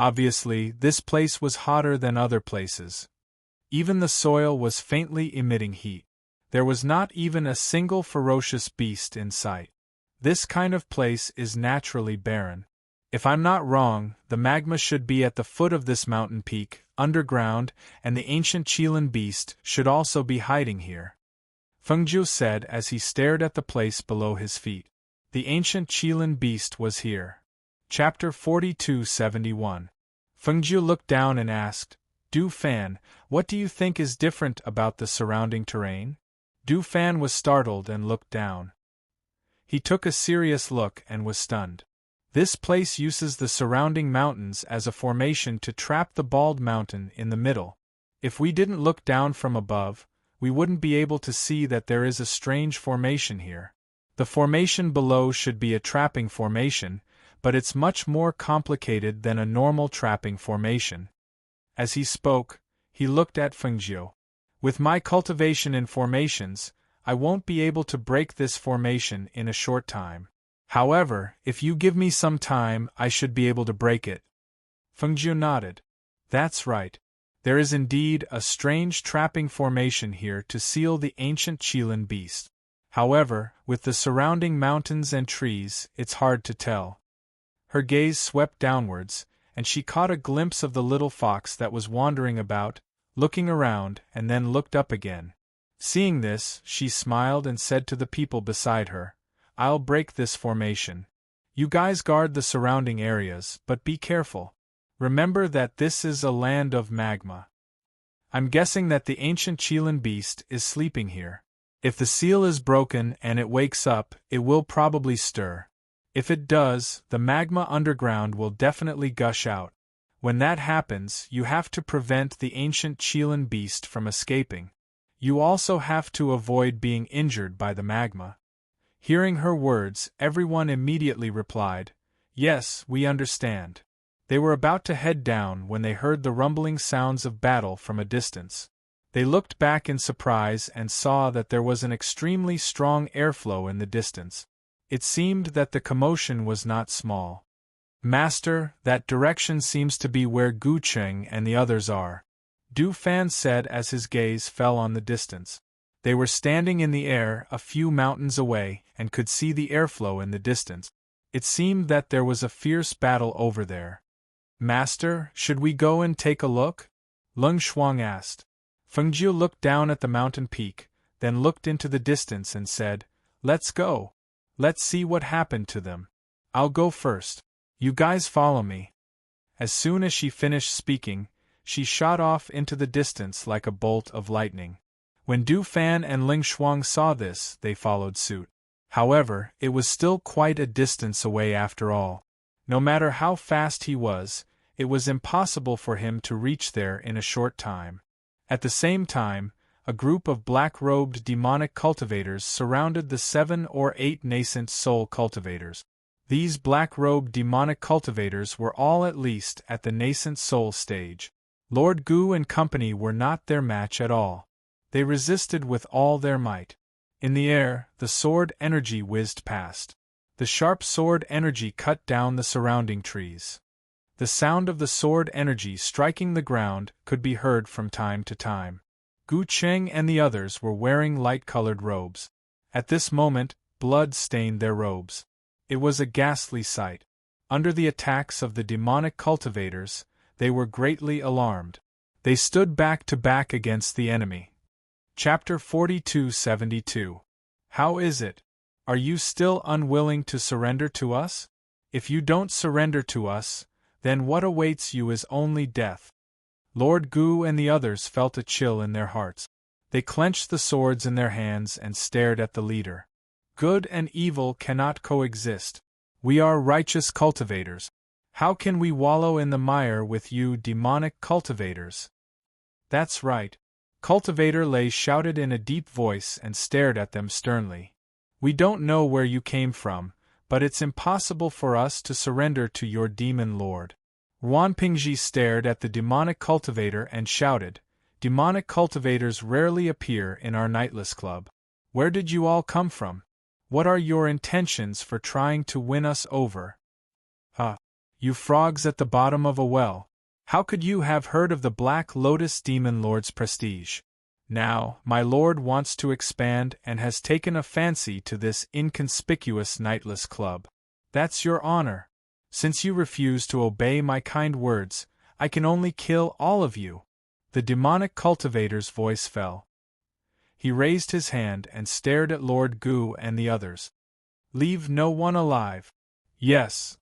Obviously, this place was hotter than other places. Even the soil was faintly emitting heat. There was not even a single ferocious beast in sight. This kind of place is naturally barren. If I'm not wrong, the magma should be at the foot of this mountain peak, underground, and the ancient Qilin beast should also be hiding here. Feng Jiu said as he stared at the place below his feet. The ancient Qilin beast was here. Chapter 4271. Feng Jiu looked down and asked, Du Fan, what do you think is different about the surrounding terrain? Du Fan was startled and looked down. He took a serious look and was stunned. This place uses the surrounding mountains as a formation to trap the bald mountain in the middle. If we didn't look down from above, we wouldn't be able to see that there is a strange formation here. The formation below should be a trapping formation, but it's much more complicated than a normal trapping formation. As he spoke, he looked at Feng Jiu. With my cultivation in formations, I won't be able to break this formation in a short time. However, if you give me some time, I should be able to break it. Feng Jiu nodded. That's right. There is indeed a strange trapping formation here to seal the ancient Qilin beast. However, with the surrounding mountains and trees, it's hard to tell. Her gaze swept downwards, and she caught a glimpse of the little fox that was wandering about, looking around, and then looked up again. Seeing this, she smiled and said to the people beside her, I'll break this formation. You guys guard the surrounding areas, but be careful. Remember that this is a land of magma. I'm guessing that the ancient Qilin beast is sleeping here. If the seal is broken and it wakes up, it will probably stir. If it does, the magma underground will definitely gush out. When that happens, you have to prevent the ancient Qilin beast from escaping. You also have to avoid being injured by the magma. Hearing her words, everyone immediately replied, Yes, we understand. They were about to head down when they heard the rumbling sounds of battle from a distance. They looked back in surprise and saw that there was an extremely strong airflow in the distance. It seemed that the commotion was not small. Master, that direction seems to be where Gu Cheng and the others are, Du Fan said as his gaze fell on the distance. They were standing in the air a few mountains away and could see the airflow in the distance. It seemed that there was a fierce battle over there. Master, should we go and take a look? Lung Shuang asked. Fengjiu looked down at the mountain peak, then looked into the distance and said, Let's go. Let's see what happened to them. I'll go first. You guys follow me. As soon as she finished speaking, she shot off into the distance like a bolt of lightning. When Du Fan and Ling Shuang saw this, they followed suit. However, it was still quite a distance away after all. No matter how fast he was, it was impossible for him to reach there in a short time. At the same time, a group of black-robed demonic cultivators surrounded the 7 or 8 nascent soul cultivators. These black-robed demonic cultivators were all at least at the nascent soul stage. Lord Gu and company were not their match at all. They resisted with all their might. In the air, the sword energy whizzed past. The sharp sword energy cut down the surrounding trees. The sound of the sword energy striking the ground could be heard from time to time. Gu Cheng and the others were wearing light-colored robes. At this moment, blood stained their robes. It was a ghastly sight. Under the attacks of the demonic cultivators, they were greatly alarmed. They stood back to back against the enemy. Chapter 42-72. How is it? Are you still unwilling to surrender to us? If you don't surrender to us, then what awaits you is only death. Lord Gu and the others felt a chill in their hearts. They clenched the swords in their hands and stared at the leader. Good and evil cannot coexist. We are righteous cultivators. How can we wallow in the mire with you demonic cultivators? That's right. Cultivator Lei shouted in a deep voice and stared at them sternly. We don't know where you came from, but it's impossible for us to surrender to your demon lord. Ruan Pingji stared at the demonic cultivator and shouted, Demonic cultivators rarely appear in our Nightless Club. Where did you all come from? What are your intentions for trying to win us over? You frogs at the bottom of a well. How could you have heard of the Black Lotus Demon Lord's prestige? Now, my lord wants to expand and has taken a fancy to this inconspicuous Nightless Club. That's your honor. Since you refuse to obey my kind words, I can only kill all of you. The demonic cultivator's voice fell. He raised his hand and stared at Lord Gu and the others. Leave no one alive. Yes.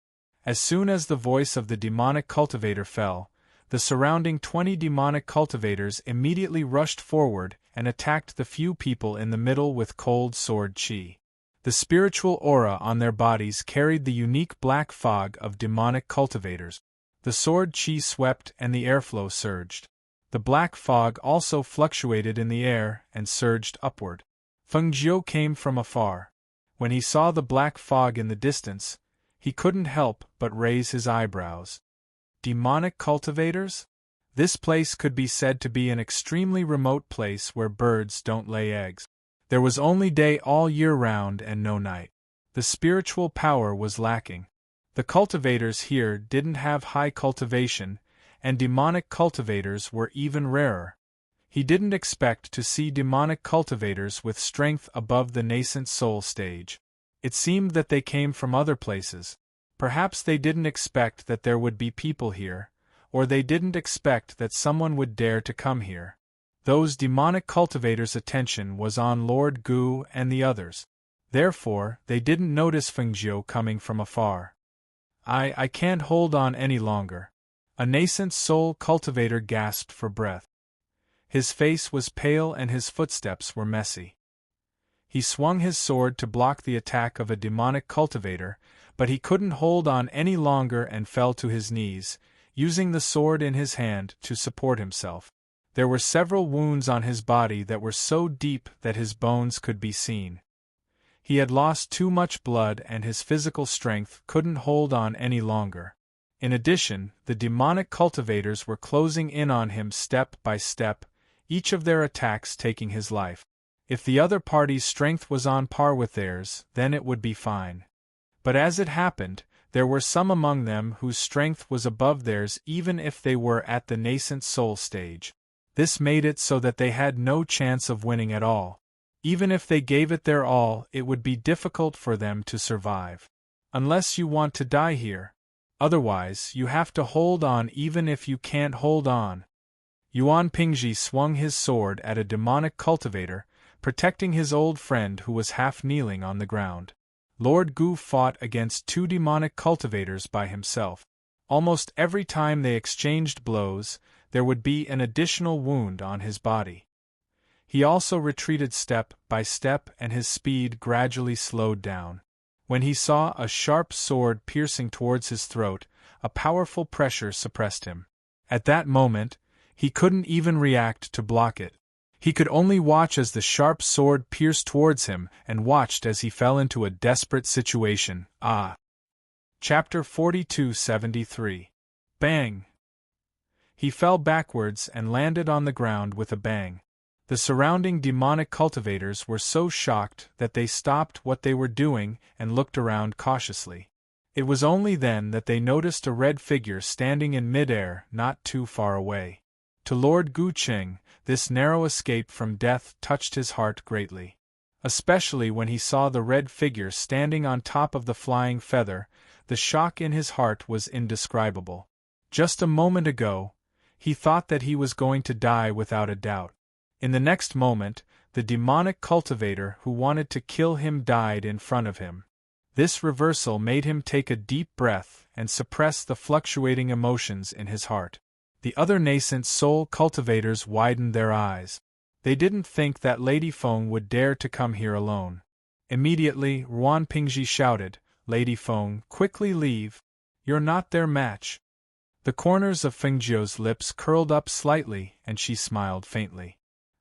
As soon as the voice of the demonic cultivator fell, the surrounding 20 demonic cultivators immediately rushed forward and attacked the few people in the middle with cold sword chi. The spiritual aura on their bodies carried the unique black fog of demonic cultivators. The sword chi swept and the airflow surged. The black fog also fluctuated in the air and surged upward. Feng Jiu came from afar. When he saw the black fog in the distance, he couldn't help but raise his eyebrows. Demonic cultivators? This place could be said to be an extremely remote place where birds don't lay eggs. There was only day all year round and no night. The spiritual power was lacking. The cultivators here didn't have high cultivation, and demonic cultivators were even rarer. He didn't expect to see demonic cultivators with strength above the nascent soul stage. It seemed that they came from other places. Perhaps they didn't expect that there would be people here, or they didn't expect that someone would dare to come here. Those demonic cultivators' attention was on Lord Gu and the others. Therefore, they didn't notice Feng Jiu coming from afar. I can't hold on any longer. A nascent soul cultivator gasped for breath. His face was pale and his footsteps were messy. He swung his sword to block the attack of a demonic cultivator, but he couldn't hold on any longer and fell to his knees, using the sword in his hand to support himself. There were several wounds on his body that were so deep that his bones could be seen. He had lost too much blood and his physical strength couldn't hold on any longer. In addition, the demonic cultivators were closing in on him step by step, each of their attacks taking his life. If the other party's strength was on par with theirs, then it would be fine. But as it happened, there were some among them whose strength was above theirs even if they were at the nascent soul stage. This made it so that they had no chance of winning at all. Even if they gave it their all, it would be difficult for them to survive. Unless you want to die here. Otherwise, you have to hold on even if you can't hold on. Yuan Pingji swung his sword at a demonic cultivator, protecting his old friend who was half kneeling on the ground. Lord Gu fought against 2 demonic cultivators by himself. Almost every time they exchanged blows, there would be an additional wound on his body. He also retreated step by step and his speed gradually slowed down. When he saw a sharp sword piercing towards his throat, a powerful pressure suppressed him. At that moment, he couldn't even react to block it. He could only watch as the sharp sword pierced towards him and watched as he fell into a desperate situation. Chapter 42-73. Bang! He fell backwards and landed on the ground with a bang. The surrounding demonic cultivators were so shocked that they stopped what they were doing and looked around cautiously. It was only then that they noticed a red figure standing in midair not too far away. To Lord Gu Qing, this narrow escape from death touched his heart greatly. Especially when he saw the red figure standing on top of the flying feather, the shock in his heart was indescribable. Just a moment ago, he thought that he was going to die without a doubt. In the next moment, the demonic cultivator who wanted to kill him died in front of him. This reversal made him take a deep breath and suppress the fluctuating emotions in his heart. The other nascent soul cultivators widened their eyes. They didn't think that Lady Feng would dare to come here alone. Immediately, Yuan Pingji shouted, "Lady Feng, quickly leave. You're not their match." The corners of Fengjiu's lips curled up slightly and she smiled faintly.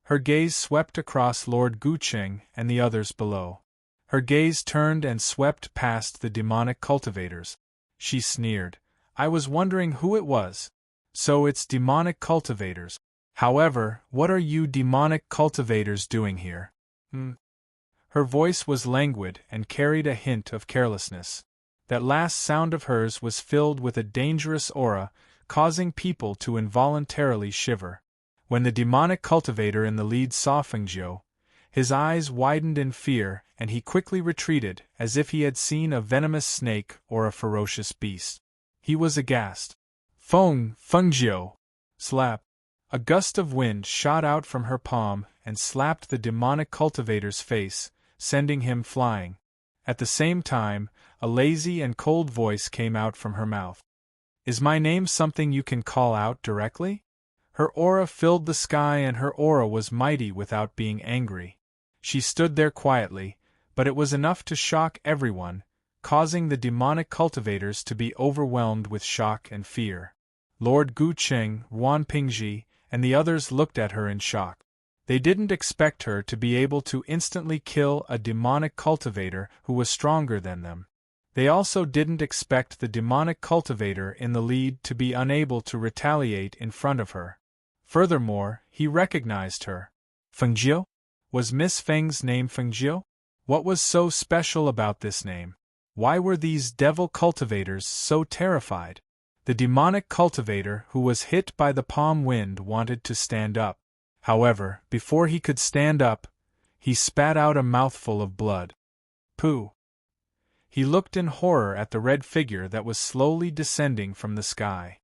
Her gaze swept across Lord Gu Qing and the others below. Her gaze turned and swept past the demonic cultivators. She sneered. "I was wondering who it was. So it's demonic cultivators. However, what are you demonic cultivators doing here?" Her voice was languid and carried a hint of carelessness. That last sound of hers was filled with a dangerous aura, causing people to involuntarily shiver. When the demonic cultivator in the lead saw Fengjiu, his eyes widened in fear and he quickly retreated as if he had seen a venomous snake or a ferocious beast. He was aghast. Fengjiu! Slap! A gust of wind shot out from her palm and slapped the demonic cultivator's face, sending him flying. At the same time, a lazy and cold voice came out from her mouth. "Is my name something you can call out directly?" Her aura filled the sky and her aura was mighty without being angry. She stood there quietly, but it was enough to shock everyone, causing the demonic cultivators to be overwhelmed with shock and fear. Lord Gu Qing, Yuan Pingji, and the others looked at her in shock. They didn't expect her to be able to instantly kill a demonic cultivator who was stronger than them. They also didn't expect the demonic cultivator in the lead to be unable to retaliate in front of her. Furthermore, he recognized her. Fengjiu? Was Miss Feng's name Fengjiu? What was so special about this name? Why were these devil cultivators so terrified? The demonic cultivator who was hit by the palm wind wanted to stand up. However, before he could stand up, he spat out a mouthful of blood. Pooh! He looked in horror at the red figure that was slowly descending from the sky.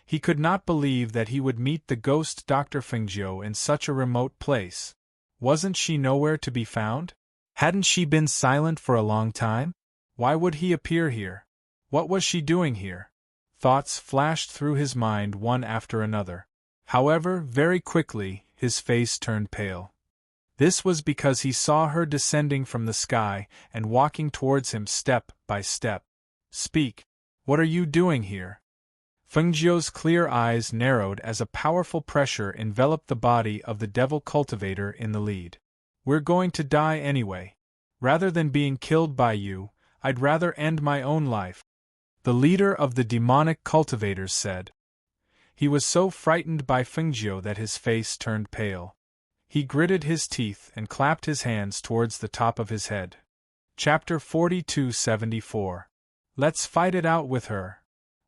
He could not believe that he would meet the ghost Dr. Fengjiu in such a remote place. Wasn't she nowhere to be found? Hadn't she been silent for a long time? Why would he appear here? What was she doing here? Thoughts flashed through his mind one after another. However, very quickly, his face turned pale. This was because he saw her descending from the sky and walking towards him step by step. "Speak. What are you doing here?" Fengjiu's clear eyes narrowed as a powerful pressure enveloped the body of the devil cultivator in the lead. "We're going to die anyway. Rather than being killed by you, I'd rather end my own life," the leader of the demonic cultivators said. He was so frightened by Fengjiu that his face turned pale. He gritted his teeth and clapped his hands towards the top of his head. Chapter 42-74. Let's fight it out with her.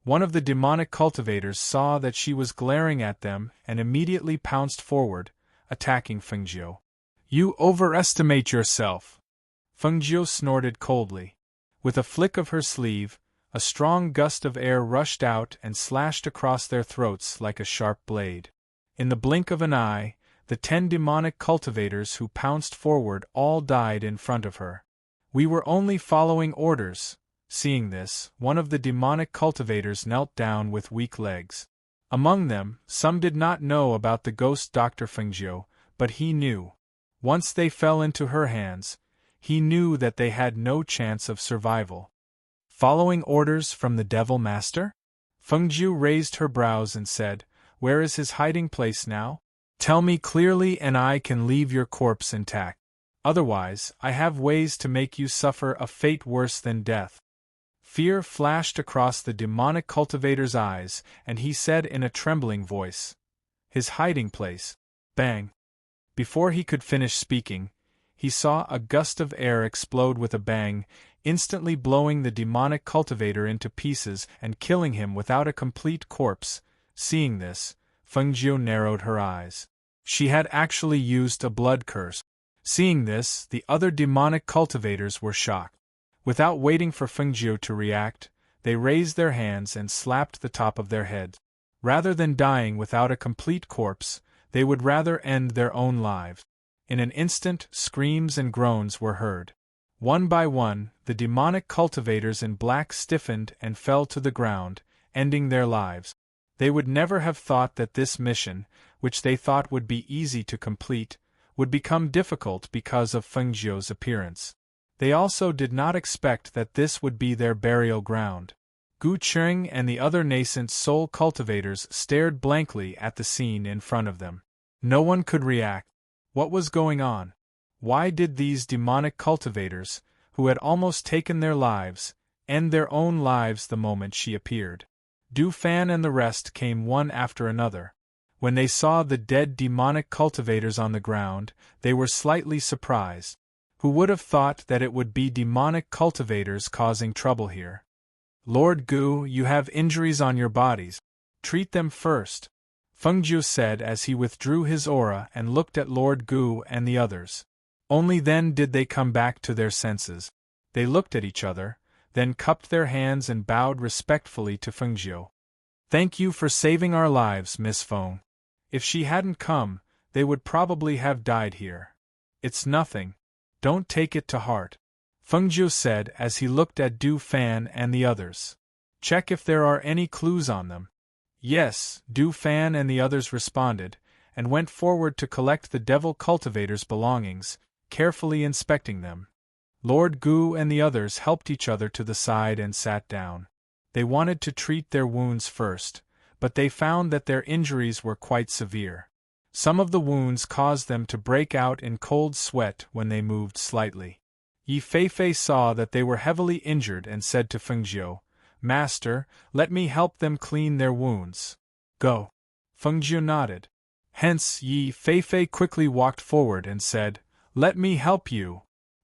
One of the demonic cultivators saw that she was glaring at them and immediately pounced forward, attacking Fengjiu. You overestimate yourself. Fengjiu snorted coldly. With a flick of her sleeve, a strong gust of air rushed out and slashed across their throats like a sharp blade. In the blink of an eye, the 10 demonic cultivators who pounced forward all died in front of her. We were only following orders. Seeing this, one of the demonic cultivators knelt down with weak legs. Among them, some did not know about the ghost Dr. Fengjiu, but he knew. Once they fell into her hands, he knew that they had no chance of survival. Following orders from the Devil Master? Fengjiu raised her brows and said, Where is his hiding place now? Tell me clearly and I can leave your corpse intact. Otherwise, I have ways to make you suffer a fate worse than death. Fear flashed across the demonic cultivator's eyes, and he said in a trembling voice, His hiding place. Bang! Before he could finish speaking, he saw a gust of air explode with a bang, instantly blowing the demonic cultivator into pieces and killing him without a complete corpse. Seeing this, Fengjiu narrowed her eyes. She had actually used a blood curse. Seeing this, the other demonic cultivators were shocked. Without waiting for Fengjiu to react, they raised their hands and slapped the top of their heads. Rather than dying without a complete corpse, they would rather end their own lives. In an instant, screams and groans were heard. One by one, the demonic cultivators in black stiffened and fell to the ground, ending their lives. They would never have thought that this mission, which they thought would be easy to complete, would become difficult because of Fengjiu's appearance. They also did not expect that this would be their burial ground. Gu Qing and the other nascent soul cultivators stared blankly at the scene in front of them. No one could react. What was going on? Why did these demonic cultivators, who had almost taken their lives, end their own lives the moment she appeared? Du Fan and the rest came one after another. When they saw the dead demonic cultivators on the ground, they were slightly surprised. Who would have thought that it would be demonic cultivators causing trouble here? Lord Gu, you have injuries on your bodies. Treat them first, Fengjiu said as he withdrew his aura and looked at Lord Gu and the others. Only then did they come back to their senses. They looked at each other, then cupped their hands and bowed respectfully to Fengjiu. Thank you for saving our lives, Miss Feng. If she hadn't come, they would probably have died here. It's nothing. Don't take it to heart, Fengjiu said as he looked at Du Fan and the others. Check if there are any clues on them. Yes, Du Fan and the others responded, and went forward to collect the devil cultivator's belongings, carefully inspecting them. Lord Gu and the others helped each other to the side and sat down. They wanted to treat their wounds first, but they found that their injuries were quite severe. Some of the wounds caused them to break out in cold sweat when they moved slightly. Yi Feifei saw that they were heavily injured and said to Fengjiu, Master, let me help them clean their wounds. Go. Fengjiu nodded. Hence Yi Feifei quickly walked forward and said, Let me help you.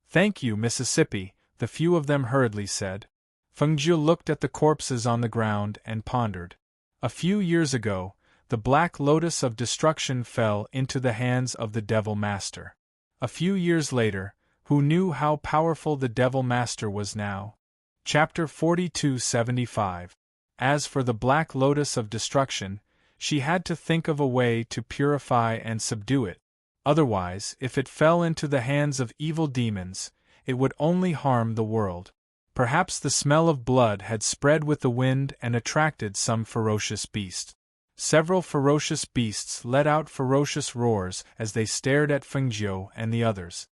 Thank you, Mississippi, the few of them hurriedly said. Fengjiu looked at the corpses on the ground and pondered. A few years ago, the Black Lotus of Destruction fell into the hands of the Devil Master. A few years later, who knew how powerful the Devil Master was now? Chapter 4275. As for the Black Lotus of Destruction, she had to think of a way to purify and subdue it. Otherwise, if it fell into the hands of evil demons, it would only harm the world. Perhaps the smell of blood had spread with the wind and attracted some ferocious beast. Several ferocious beasts let out ferocious roars as they stared at Fengjiu and the others.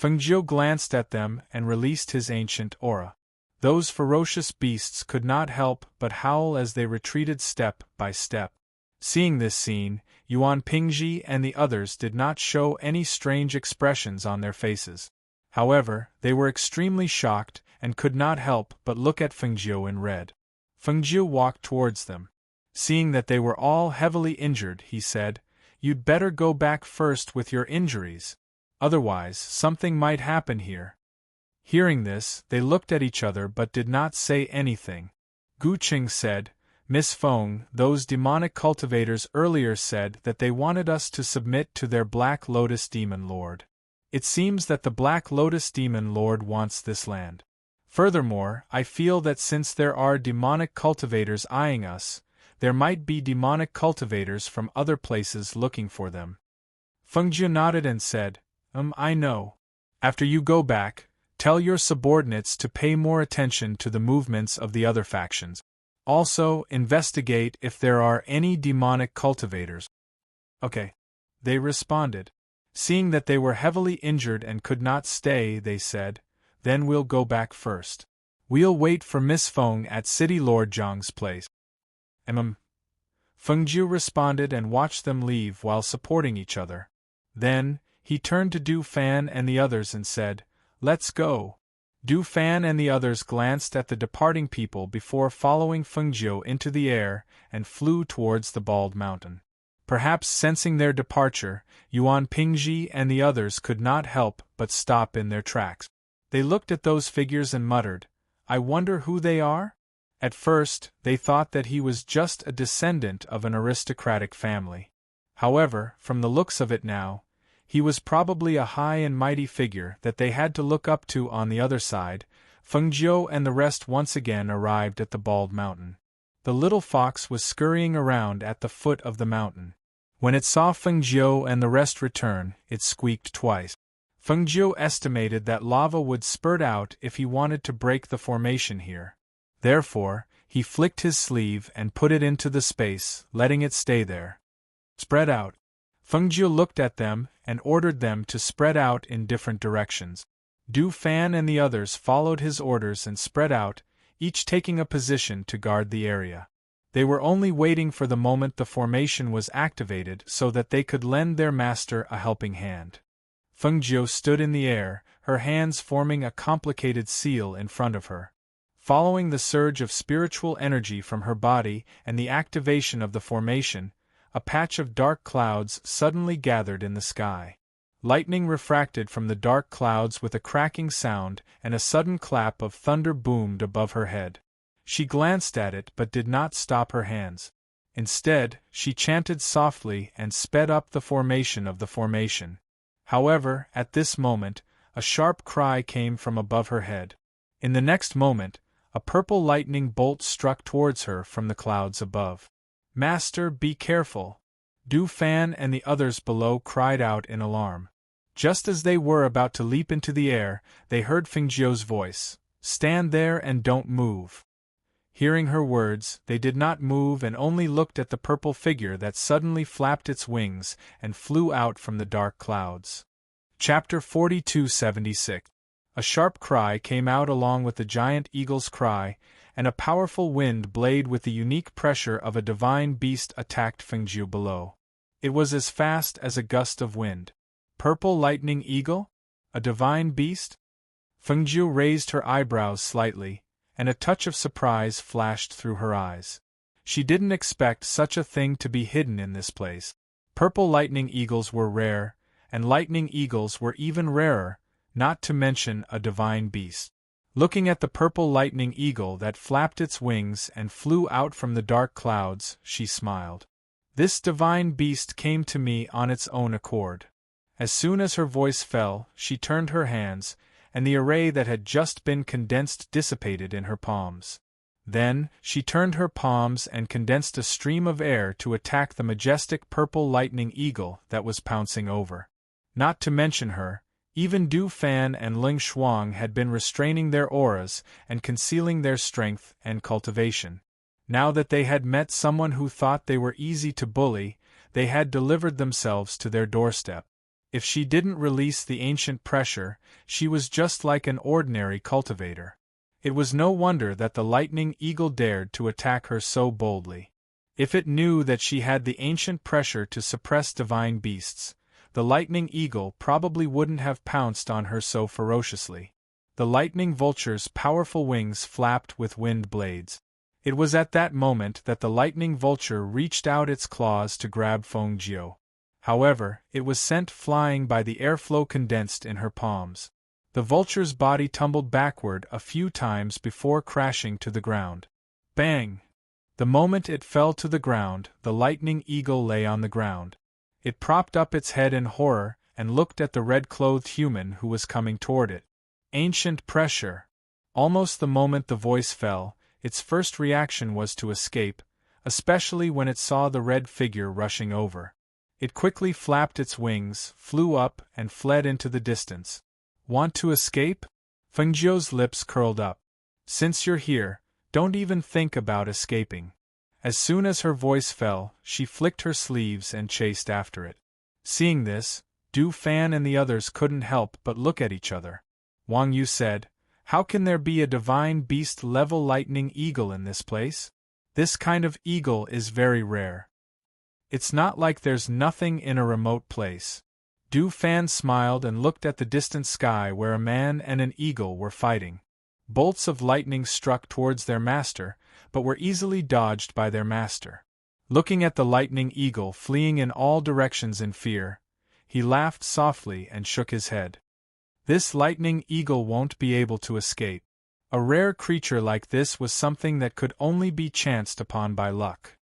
Fengjiu glanced at them and released his ancient aura. Those ferocious beasts could not help but howl as they retreated step by step. Seeing this scene, Yuan Pingji and the others did not show any strange expressions on their faces. However, they were extremely shocked and could not help but look at Fengjiu in dread. Fengjiu walked towards them. Seeing that they were all heavily injured, he said, You'd better go back first with your injuries. Otherwise, something might happen here. Hearing this, they looked at each other but did not say anything. Gu Qing said, Miss Feng, those demonic cultivators earlier said that they wanted us to submit to their Black Lotus Demon Lord. It seems that the Black Lotus Demon Lord wants this land. Furthermore, I feel that since there are demonic cultivators eyeing us, there might be demonic cultivators from other places looking for them. Fengjiu nodded and said, I know. After you go back, tell your subordinates to pay more attention to the movements of the other factions. Also, investigate if there are any demonic cultivators. Okay. They responded. Seeing that they were heavily injured and could not stay, they said, then we'll go back first. We'll wait for Miss Feng at City Lord Zhang's place. Fengjiu responded and watched them leave while supporting each other. Then, he turned to Du Fan and the others and said, Let's go. Du Fan and the others glanced at the departing people before following Fengjiu into the air and flew towards the bald mountain. Perhaps sensing their departure, Yuan Pingji and the others could not help but stop in their tracks. They looked at those figures and muttered, I wonder who they are? At first, they thought that he was just a descendant of an aristocratic family. However, from the looks of it now, he was probably a high and mighty figure that they had to look up to. On the other side, Fengjiu and the rest once again arrived at the bald mountain. The little fox was scurrying around at the foot of the mountain. When it saw Fengjiu and the rest return, it squeaked twice. Fengjiu estimated that lava would spurt out if he wanted to break the formation here. Therefore, he flicked his sleeve and put it into the space, letting it stay there. Spread out. Fengjiu looked at them and ordered them to spread out in different directions. Du Fan and the others followed his orders and spread out, each taking a position to guard the area. They were only waiting for the moment the formation was activated so that they could lend their master a helping hand. Fengjiu stood in the air, her hands forming a complicated seal in front of her. Following the surge of spiritual energy from her body and the activation of the formation, a patch of dark clouds suddenly gathered in the sky. Lightning refracted from the dark clouds with a cracking sound, and a sudden clap of thunder boomed above her head. She glanced at it but did not stop her hands. Instead, she chanted softly and sped up the formation of the formation. However, at this moment, a sharp cry came from above her head. In the next moment, a purple lightning bolt struck towards her from the clouds above. Master, be careful! Du Fan and the others below cried out in alarm. Just as they were about to leap into the air, they heard Fengjiu's voice. Stand there and don't move. Hearing her words, they did not move and only looked at the purple figure that suddenly flapped its wings and flew out from the dark clouds. Chapter 4276. A sharp cry came out along with the giant eagle's cry, and a powerful wind blade with the unique pressure of a divine beast attacked Fengjiu below. It was as fast as a gust of wind. Purple lightning eagle? A divine beast? Fengjiu raised her eyebrows slightly, and a touch of surprise flashed through her eyes. She didn't expect such a thing to be hidden in this place. Purple lightning eagles were rare, and lightning eagles were even rarer, not to mention a divine beast. Looking at the purple lightning eagle that flapped its wings and flew out from the dark clouds, she smiled. This divine beast came to me on its own accord. As soon as her voice fell, she turned her hands, and the array that had just been condensed dissipated in her palms. Then, she turned her palms and condensed a stream of air to attack the majestic purple lightning eagle that was pouncing over. Not to mention her, even Du Fan and Ling Shuang had been restraining their auras and concealing their strength and cultivation. Now that they had met someone who thought they were easy to bully, they had delivered themselves to their doorstep. If she didn't release the ancient pressure, she was just like an ordinary cultivator. It was no wonder that the lightning eagle dared to attack her so boldly. If it knew that she had the ancient pressure to suppress divine beasts, the lightning eagle probably wouldn't have pounced on her so ferociously. The lightning vulture's powerful wings flapped with wind blades. It was at that moment that the lightning vulture reached out its claws to grab Fengjiu. However, it was sent flying by the airflow condensed in her palms. The vulture's body tumbled backward a few times before crashing to the ground. Bang! The moment it fell to the ground, the lightning eagle lay on the ground. It propped up its head in horror and looked at the red-clothed human who was coming toward it. Ancient pressure. Almost the moment the voice fell, its first reaction was to escape, especially when it saw the red figure rushing over. It quickly flapped its wings, flew up, and fled into the distance. Want to escape? Fengjiu's lips curled up. Since you're here, don't even think about escaping. As soon as her voice fell, she flicked her sleeves and chased after it. Seeing this, Du Fan and the others couldn't help but look at each other. Wang Yu said, "How can there be a divine beast-level lightning eagle in this place? This kind of eagle is very rare. It's not like there's nothing in a remote place." Du Fan smiled and looked at the distant sky where a man and an eagle were fighting. Bolts of lightning struck towards their master, but were easily dodged by their master. Looking at the lightning eagle fleeing in all directions in fear, he laughed softly and shook his head. This lightning eagle won't be able to escape. A rare creature like this was something that could only be chanced upon by luck.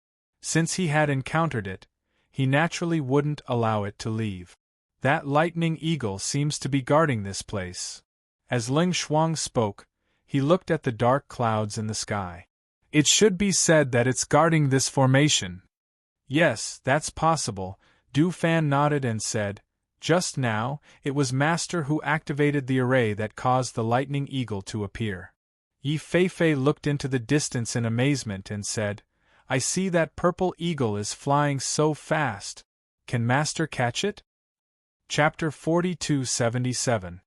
Since he had encountered it, he naturally wouldn't allow it to leave. That lightning eagle seems to be guarding this place. As Ling Shuang spoke, he looked at the dark clouds in the sky. It should be said that it's guarding this formation. Yes, that's possible, Du Fan nodded and said, just now, it was Master who activated the array that caused the lightning eagle to appear. Yi Feifei looked into the distance in amazement and said, I see that purple eagle is flying so fast. Can Master catch it? Chapter 4277.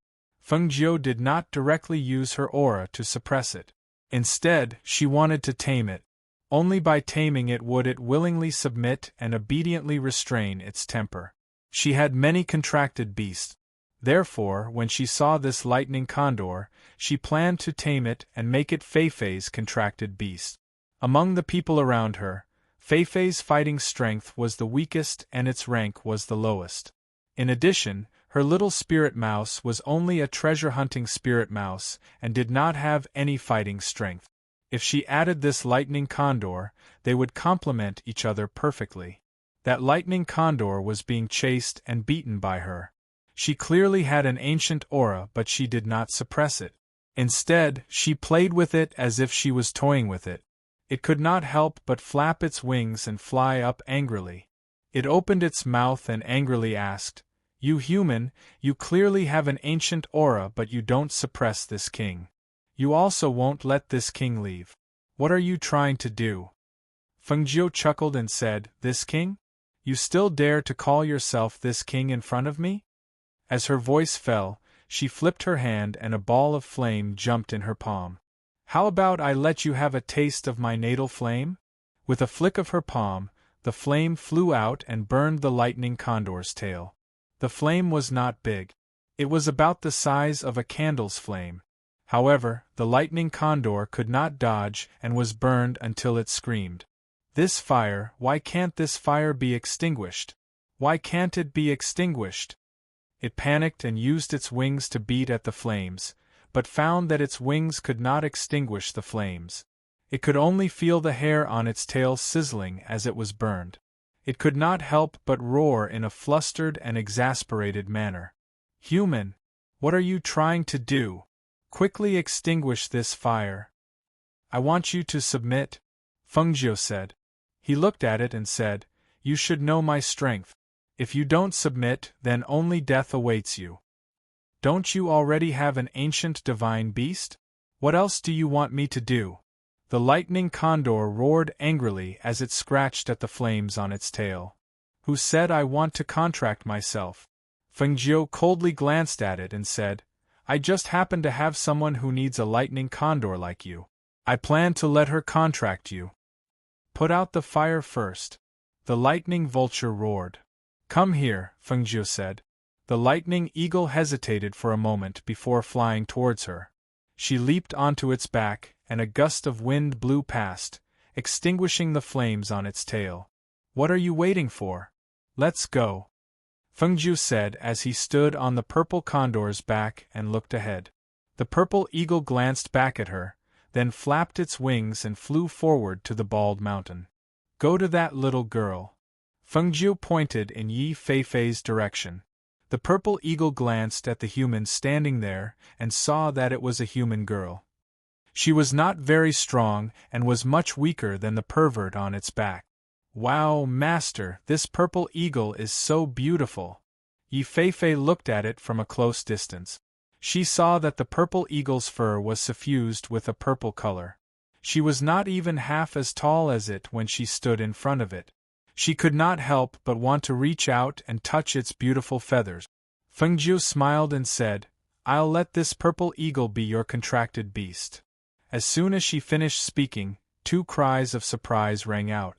Fengjiu did not directly use her aura to suppress it. Instead, she wanted to tame it. Only by taming it would it willingly submit and obediently restrain its temper. She had many contracted beasts. Therefore, when she saw this lightning condor, she planned to tame it and make it Feifei's contracted beast. Among the people around her, Feifei's fighting strength was the weakest and its rank was the lowest. In addition, her little spirit mouse was only a treasure-hunting spirit mouse and did not have any fighting strength. If she added this lightning condor, they would complement each other perfectly. That lightning condor was being chased and beaten by her. She clearly had an ancient aura, but she did not suppress it. Instead, she played with it as if she was toying with it. It could not help but flap its wings and fly up angrily. It opened its mouth and angrily asked, You human, you clearly have an ancient aura, but you don't suppress this king. You also won't let this king leave. What are you trying to do? Fengjiu chuckled and said, This king? You still dare to call yourself this king in front of me? As her voice fell, she flipped her hand and a ball of flame jumped in her palm. How about I let you have a taste of my natal flame? With a flick of her palm, the flame flew out and burned the lightning condor's tail. The flame was not big. It was about the size of a candle's flame. However, the lightning condor could not dodge and was burned until it screamed. This fire, why can't this fire be extinguished? Why can't it be extinguished? It panicked and used its wings to beat at the flames, but found that its wings could not extinguish the flames. It could only feel the hair on its tail sizzling as it was burned. It could not help but roar in a flustered and exasperated manner. Human, what are you trying to do? Quickly extinguish this fire. I want you to submit, Fengjiu said. He looked at it and said, You should know my strength. If you don't submit, then only death awaits you. Don't you already have an ancient divine beast? What else do you want me to do? The lightning condor roared angrily as it scratched at the flames on its tail. Who said I want to contract myself? Fengjiu coldly glanced at it and said, I just happen to have someone who needs a lightning condor like you. I plan to let her contract you. Put out the fire first. The lightning vulture roared. Come here, Fengjiu said. The lightning eagle hesitated for a moment before flying towards her. She leaped onto its back, and a gust of wind blew past, extinguishing the flames on its tail. What are you waiting for? Let's go, Fengjiu said as he stood on the purple condor's back and looked ahead. The purple eagle glanced back at her, then flapped its wings and flew forward to the bald mountain. Go to that little girl. Fengjiu pointed in Yi Feifei's direction. The purple eagle glanced at the human standing there and saw that it was a human girl. She was not very strong and was much weaker than the pervert on its back. "Wow, master, this purple eagle is so beautiful." Yi Feifei looked at it from a close distance. She saw that the purple eagle's fur was suffused with a purple color. She was not even half as tall as it when she stood in front of it. She could not help but want to reach out and touch its beautiful feathers. Fengjiu smiled and said, "I'll let this purple eagle be your contracted beast." As soon as she finished speaking, 2 cries of surprise rang out.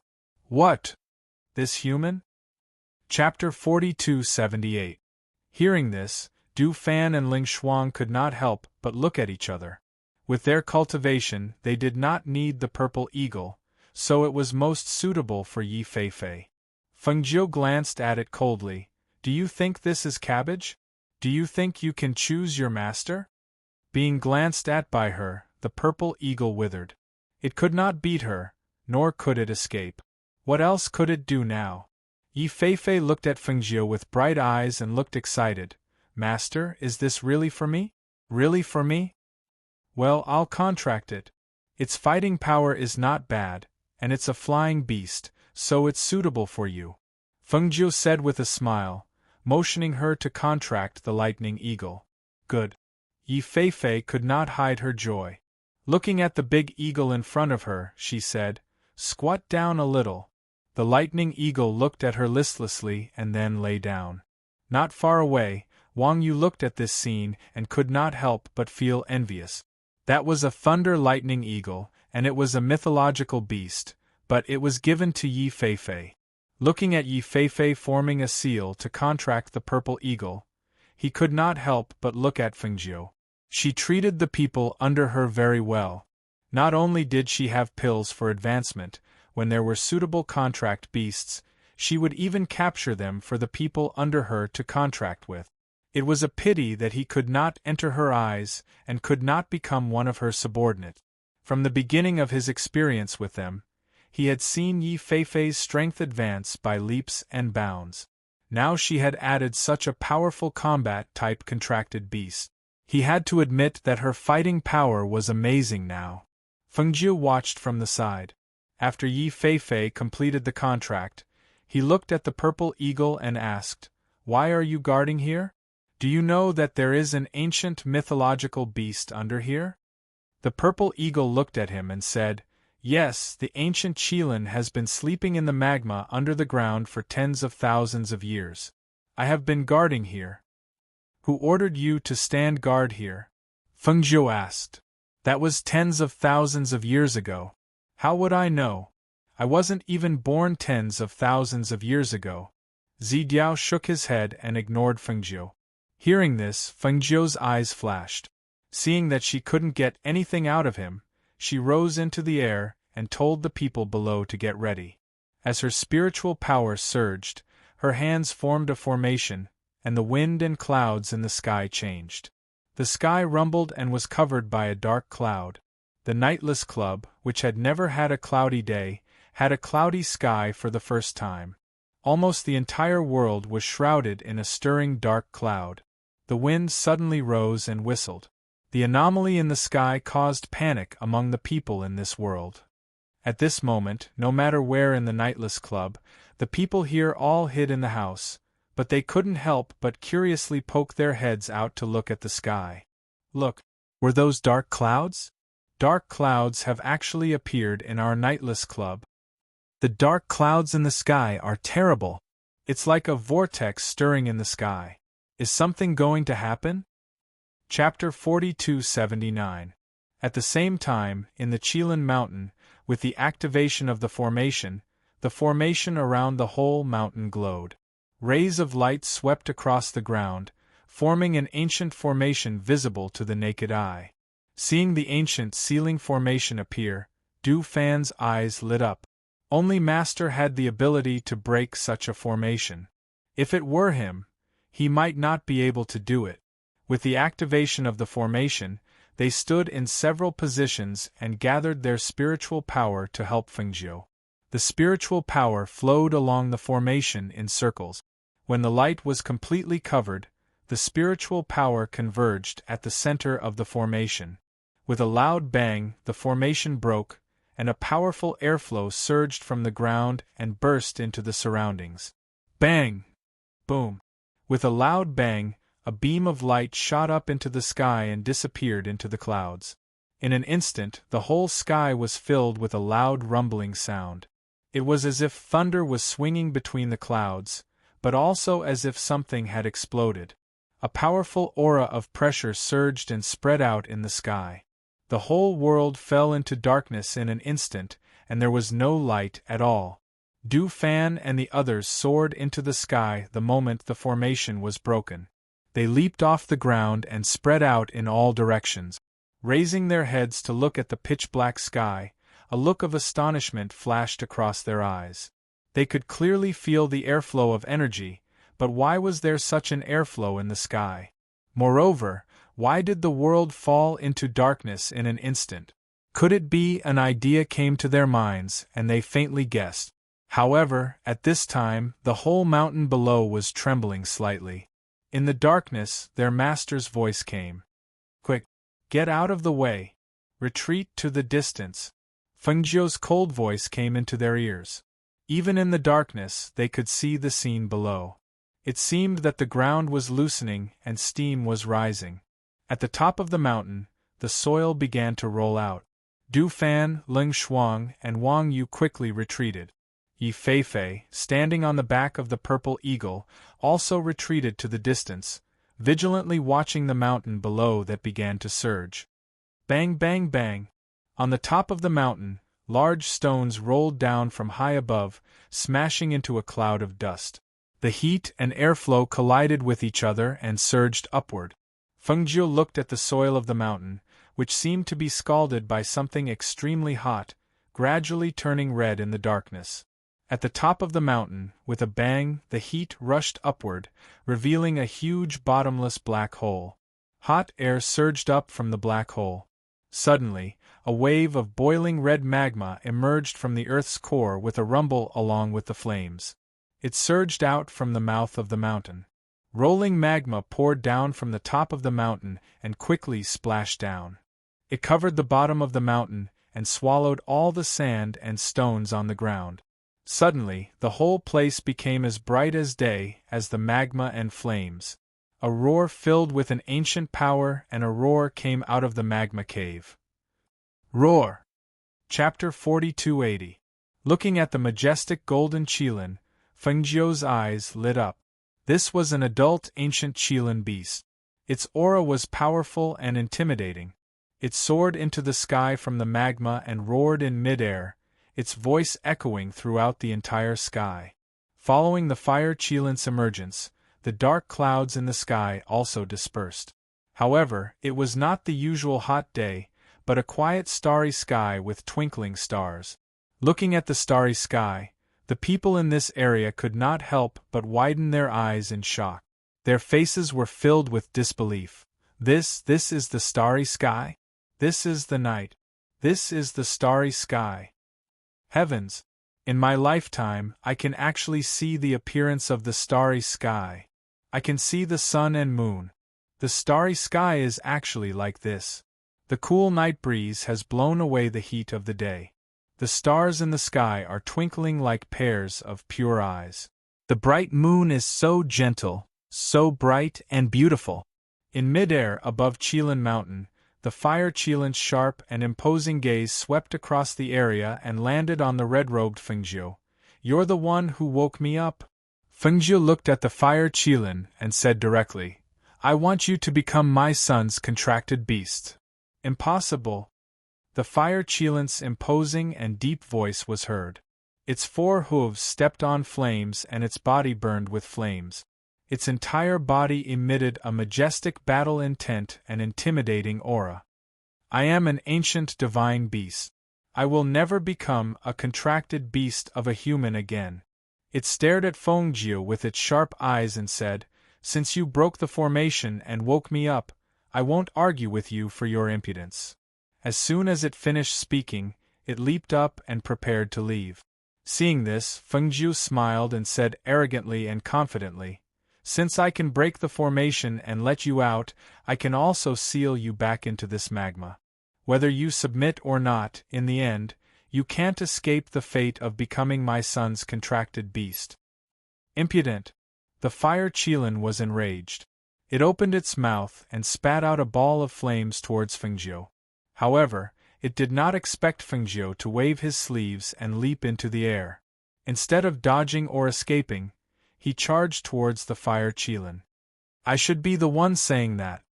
"What? This human?" Chapter 4278. Hearing this, Du Fan and Ling Shuang could not help but look at each other. With their cultivation, they did not need the purple eagle, so it was most suitable for Yi Feifei. Fengjiu glanced at it coldly. "Do you think this is cabbage? Do you think you can choose your master?" Being glanced at by her, the purple eagle withered. It could not beat her, nor could it escape. What else could it do now? Yi Feifei looked at Fengjiu with bright eyes and looked excited. "Master, is this really for me? Really for me? Well, I'll contract it. Its fighting power is not bad, and it's a flying beast, so it's suitable for you," Fengjiu said with a smile, motioning her to contract the lightning eagle. "Good." Yi Feifei could not hide her joy. Looking at the big eagle in front of her, she said, "Squat down a little." The lightning eagle looked at her listlessly and then lay down. Not far away, Wang Yu looked at this scene and could not help but feel envious. That was a thunder lightning eagle, and it was a mythological beast, but it was given to Yi Feifei. Looking at Yi Feifei forming a seal to contract the purple eagle, he could not help but look at Fengjiu. She treated the people under her very well. Not only did she have pills for advancement, when there were suitable contract beasts, she would even capture them for the people under her to contract with. It was a pity that he could not enter her eyes and could not become one of her subordinates. From the beginning of his experience with them, he had seen Yi Feifei's strength advance by leaps and bounds. Now she had added such a powerful combat-type contracted beast. He had to admit that her fighting power was amazing now. Fengjiu watched from the side. After Yi Feifei completed the contract, he looked at the purple eagle and asked, "Why are you guarding here? Do you know that there is an ancient mythological beast under here?" The purple eagle looked at him and said, "Yes, the ancient Qilin has been sleeping in the magma under the ground for tens of thousands of years. I have been guarding here." "Who ordered you to stand guard here?" Fengjiu asked. "That was tens of thousands of years ago. How would I know? I wasn't even born tens of thousands of years ago." Zidiao shook his head and ignored Fengjiu. Hearing this, Fengjiu's eyes flashed. Seeing that she couldn't get anything out of him, she rose into the air and told the people below to get ready. As her spiritual power surged, her hands formed a formation, and the wind and clouds in the sky changed. The sky rumbled and was covered by a dark cloud. The Nightless Club, which had never had a cloudy day, had a cloudy sky for the first time. Almost the entire world was shrouded in a stirring dark cloud. The wind suddenly rose and whistled. The anomaly in the sky caused panic among the people in this world. At this moment, no matter where in the Nightless Club, the people here all hid in the house, but they couldn't help but curiously poke their heads out to look at the sky. Look, were those dark clouds? Dark clouds have actually appeared in our Nightless Club. The dark clouds in the sky are terrible. It's like a vortex stirring in the sky. Is something going to happen? Chapter 4279. At the same time, in the Qilin Mountain, with the activation of the formation around the whole mountain glowed. Rays of light swept across the ground, forming an ancient formation visible to the naked eye. Seeing the ancient ceiling formation appear, Du Fan's eyes lit up. Only Master had the ability to break such a formation. If it were him, he might not be able to do it. With the activation of the formation, they stood in several positions and gathered their spiritual power to help Fengjiu. The spiritual power flowed along the formation in circles. When the light was completely covered, the spiritual power converged at the center of the formation. With a loud bang, the formation broke, and a powerful airflow surged from the ground and burst into the surroundings. Bang! Boom! With a loud bang, a beam of light shot up into the sky and disappeared into the clouds. In an instant, the whole sky was filled with a loud rumbling sound. It was as if thunder was swinging between the clouds, but also as if something had exploded. A powerful aura of pressure surged and spread out in the sky. The whole world fell into darkness in an instant, and there was no light at all. Du Fan and the others soared into the sky the moment the formation was broken. They leaped off the ground and spread out in all directions. Raising their heads to look at the pitch-black sky, a look of astonishment flashed across their eyes. They could clearly feel the airflow of energy, but why was there such an airflow in the sky? Moreover, why did the world fall into darkness in an instant? Could it be an idea came to their minds, and they faintly guessed? However, at this time, the whole mountain below was trembling slightly. In the darkness, their master's voice came. "Quick! Get out of the way! Retreat to the distance!" Fengjiu's cold voice came into their ears. Even in the darkness, they could see the scene below. It seemed that the ground was loosening and steam was rising. At the top of the mountain, the soil began to roll out. Du Fan, Ling Shuang, and Wang Yu quickly retreated. Yi Feifei, standing on the back of the purple eagle, also retreated to the distance, vigilantly watching the mountain below that began to surge. Bang, bang, bang! On the top of the mountain, large stones rolled down from high above, smashing into a cloud of dust. The heat and airflow collided with each other and surged upward. Fengjiu looked at the soil of the mountain, which seemed to be scalded by something extremely hot, gradually turning red in the darkness. At the top of the mountain, with a bang, the heat rushed upward, revealing a huge bottomless black hole. Hot air surged up from the black hole. Suddenly, a wave of boiling red magma emerged from the Earth's core with a rumble along with the flames. It surged out from the mouth of the mountain. Rolling magma poured down from the top of the mountain and quickly splashed down. It covered the bottom of the mountain and swallowed all the sand and stones on the ground. Suddenly, the whole place became as bright as day as the magma and flames. A roar filled with an ancient power and a roar came out of the magma cave. Roar! Chapter 4280. Looking at the majestic golden qilin, Fengjiu's eyes lit up. This was an adult ancient qilin beast. Its aura was powerful and intimidating. It soared into the sky from the magma and roared in midair, its voice echoing throughout the entire sky. Following the fire qilin's emergence, the dark clouds in the sky also dispersed. However, it was not the usual hot day, but a quiet starry sky with twinkling stars. Looking at the starry sky, the people in this area could not help but widen their eyes in shock. Their faces were filled with disbelief. This is the starry sky? This is the night. This is the starry sky. Heavens! In my lifetime, I can actually see the appearance of the starry sky. I can see the sun and moon. The starry sky is actually like this. The cool night breeze has blown away the heat of the day. The stars in the sky are twinkling like pairs of pure eyes. The bright moon is so gentle, so bright and beautiful. In midair above Qilin Mountain, the fire qilin's sharp and imposing gaze swept across the area and landed on the red-robed Fengjiu. "You're the one who woke me up?" Fengjiu looked at the fire qilin and said directly, "I want you to become my son's contracted beast." "Impossible." The fire qilin's imposing and deep voice was heard. Its 4 hooves stepped on flames and its body burned with flames. Its entire body emitted a majestic battle intent and intimidating aura. "I am an ancient divine beast. I will never become a contracted beast of a human again." It stared at Fengjiu with its sharp eyes and said, "Since you broke the formation and woke me up, I won't argue with you for your impudence." As soon as it finished speaking, it leaped up and prepared to leave. Seeing this, Fengjiu smiled and said arrogantly and confidently, Since I can break the formation and let you out, I can also seal you back into this magma. Whether you submit or not, in the end, you can't escape the fate of becoming my son's contracted beast." Impudent! The fire Qilin was enraged. It opened its mouth and spat out a ball of flames towards Fengjiu. However, it did not expect Fengjiu to wave his sleeves and leap into the air. Instead of dodging or escaping, he charged towards the fire Qilin. "I should be the one saying that,"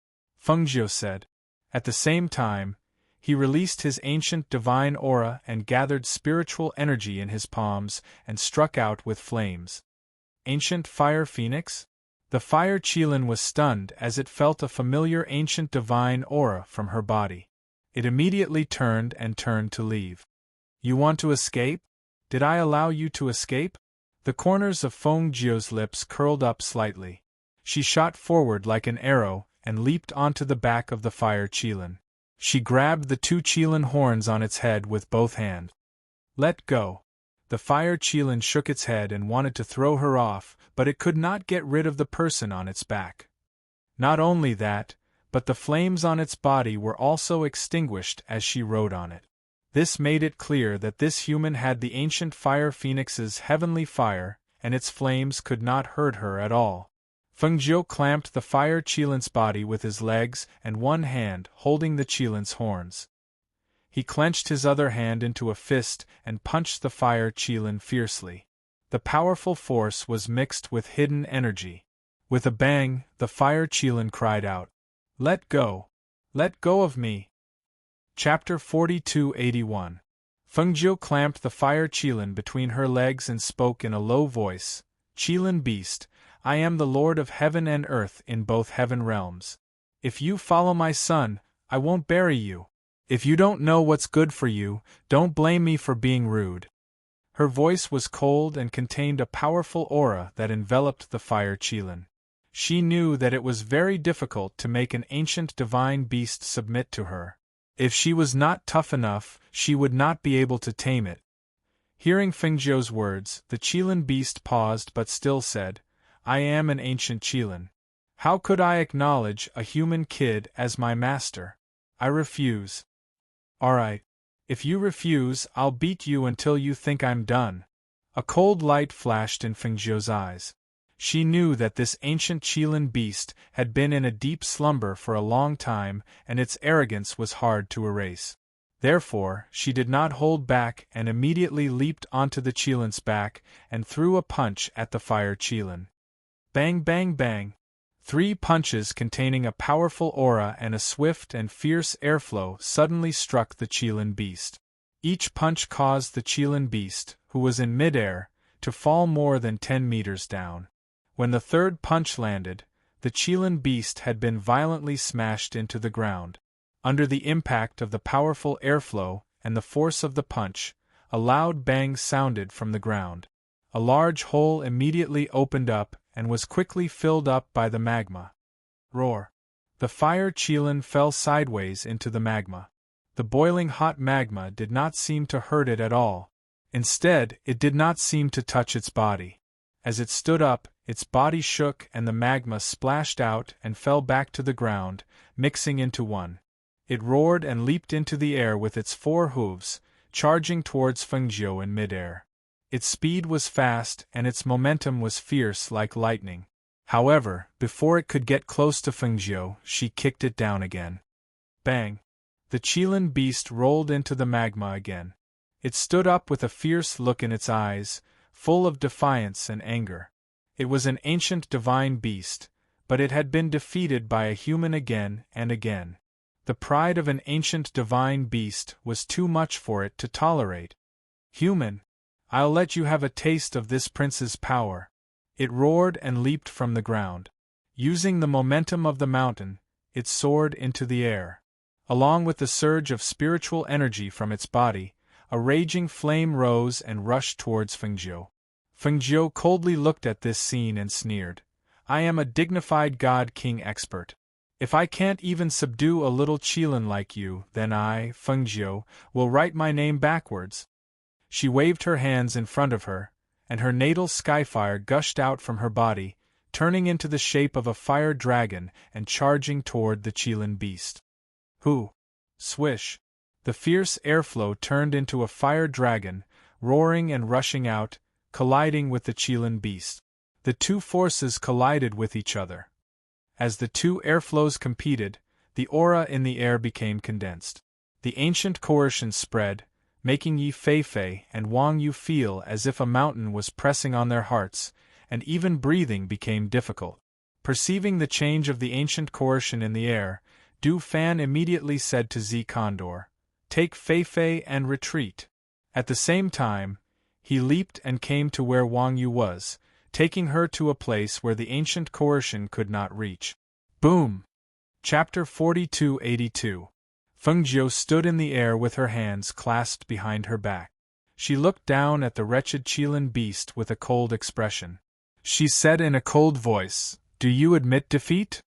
Fengjiu said. At the same time, he released his ancient divine aura and gathered spiritual energy in his palms and struck out with flames. Ancient fire phoenix? The fire Qilin was stunned as it felt a familiar ancient divine aura from her body. It immediately turned to leave. "You want to escape? Did I allow you to escape?" The corners of Fengjiu's lips curled up slightly. She shot forward like an arrow and leaped onto the back of the fire Qilin. She grabbed the two Qilin horns on its head with both hands. "Let go." The fire Qilin shook its head and wanted to throw her off, but it could not get rid of the person on its back. Not only that, but the flames on its body were also extinguished as she rode on it. This made it clear that this human had the ancient fire phoenix's heavenly fire, and its flames could not hurt her at all. Fengjiu clamped the fire Qilin's body with his legs and one hand holding the Qilin's horns. He clenched his other hand into a fist and punched the fire Qilin fiercely. The powerful force was mixed with hidden energy. With a bang, the fire Qilin cried out, "Let go! Let go of me!" Chapter 4281. Fengjiu clamped the fire Qilin between her legs and spoke in a low voice, "Qilin beast, I am the Lord of heaven and earth in both heaven realms. If you follow my son, I won't bury you. If you don't know what's good for you, don't blame me for being rude." Her voice was cold and contained a powerful aura that enveloped the fire Qilin. She knew that it was very difficult to make an ancient divine beast submit to her. If she was not tough enough, she would not be able to tame it. Hearing Fengjiu's words, the Qilin beast paused but still said, "I am an ancient Qilin. How could I acknowledge a human kid as my master? I refuse." "Alright. If you refuse, I'll beat you until you think I'm done." A cold light flashed in Fengjiu's eyes. She knew that this ancient Qilin beast had been in a deep slumber for a long time, and its arrogance was hard to erase. Therefore, she did not hold back and immediately leaped onto the Qilin's back and threw a punch at the fire Qilin. Bang bang bang! 3 punches containing a powerful aura and a swift and fierce airflow suddenly struck the Qilin beast. Each punch caused the Qilin beast, who was in midair, to fall more than 10 meters down. When the third punch landed, the Qilin beast had been violently smashed into the ground. Under the impact of the powerful airflow and the force of the punch, a loud bang sounded from the ground. A large hole immediately opened up and was quickly filled up by the magma. Roar! The fire Qilin fell sideways into the magma. The boiling hot magma did not seem to hurt it at all. Instead, it did not seem to touch its body. As it stood up, its body shook and the magma splashed out and fell back to the ground, mixing into one. It roared and leaped into the air with its 4 hooves, charging towards Fengjiu in midair. Its speed was fast and its momentum was fierce like lightning. However, before it could get close to Fengjiu, she kicked it down again. Bang! The Qilin beast rolled into the magma again. It stood up with a fierce look in its eyes, full of defiance and anger. It was an ancient divine beast, but it had been defeated by a human again and again. The pride of an ancient divine beast was too much for it to tolerate. "Human! I'll let you have a taste of this prince's power." It roared and leaped from the ground. Using the momentum of the mountain, it soared into the air. Along with the surge of spiritual energy from its body, a raging flame rose and rushed towards Fengjiu. Fengjiu coldly looked at this scene and sneered, "I am a dignified god-king expert. If I can't even subdue a little Qilin like you, then I, Fengjiu, will write my name backwards." She waved her hands in front of her, and her natal skyfire gushed out from her body, turning into the shape of a fire dragon and charging toward the Qilin beast. Hoo! Swish! The fierce airflow turned into a fire dragon, roaring and rushing out, colliding with the Qilin beast. The two forces collided with each other. As the two airflows competed, the aura in the air became condensed. The ancient coercion spread, making Yi Fei and Wang Yu feel as if a mountain was pressing on their hearts, and even breathing became difficult. Perceiving the change of the ancient coercion in the air, Du Fan immediately said to Zi Condor, "Take Fei and retreat." At the same time, he leaped and came to where Wang Yu was, taking her to a place where the ancient coercion could not reach. Boom! Chapter 4282. Fengjiu stood in the air with her hands clasped behind her back. She looked down at the wretched Qilin beast with a cold expression. She said in a cold voice, "Do you admit defeat?"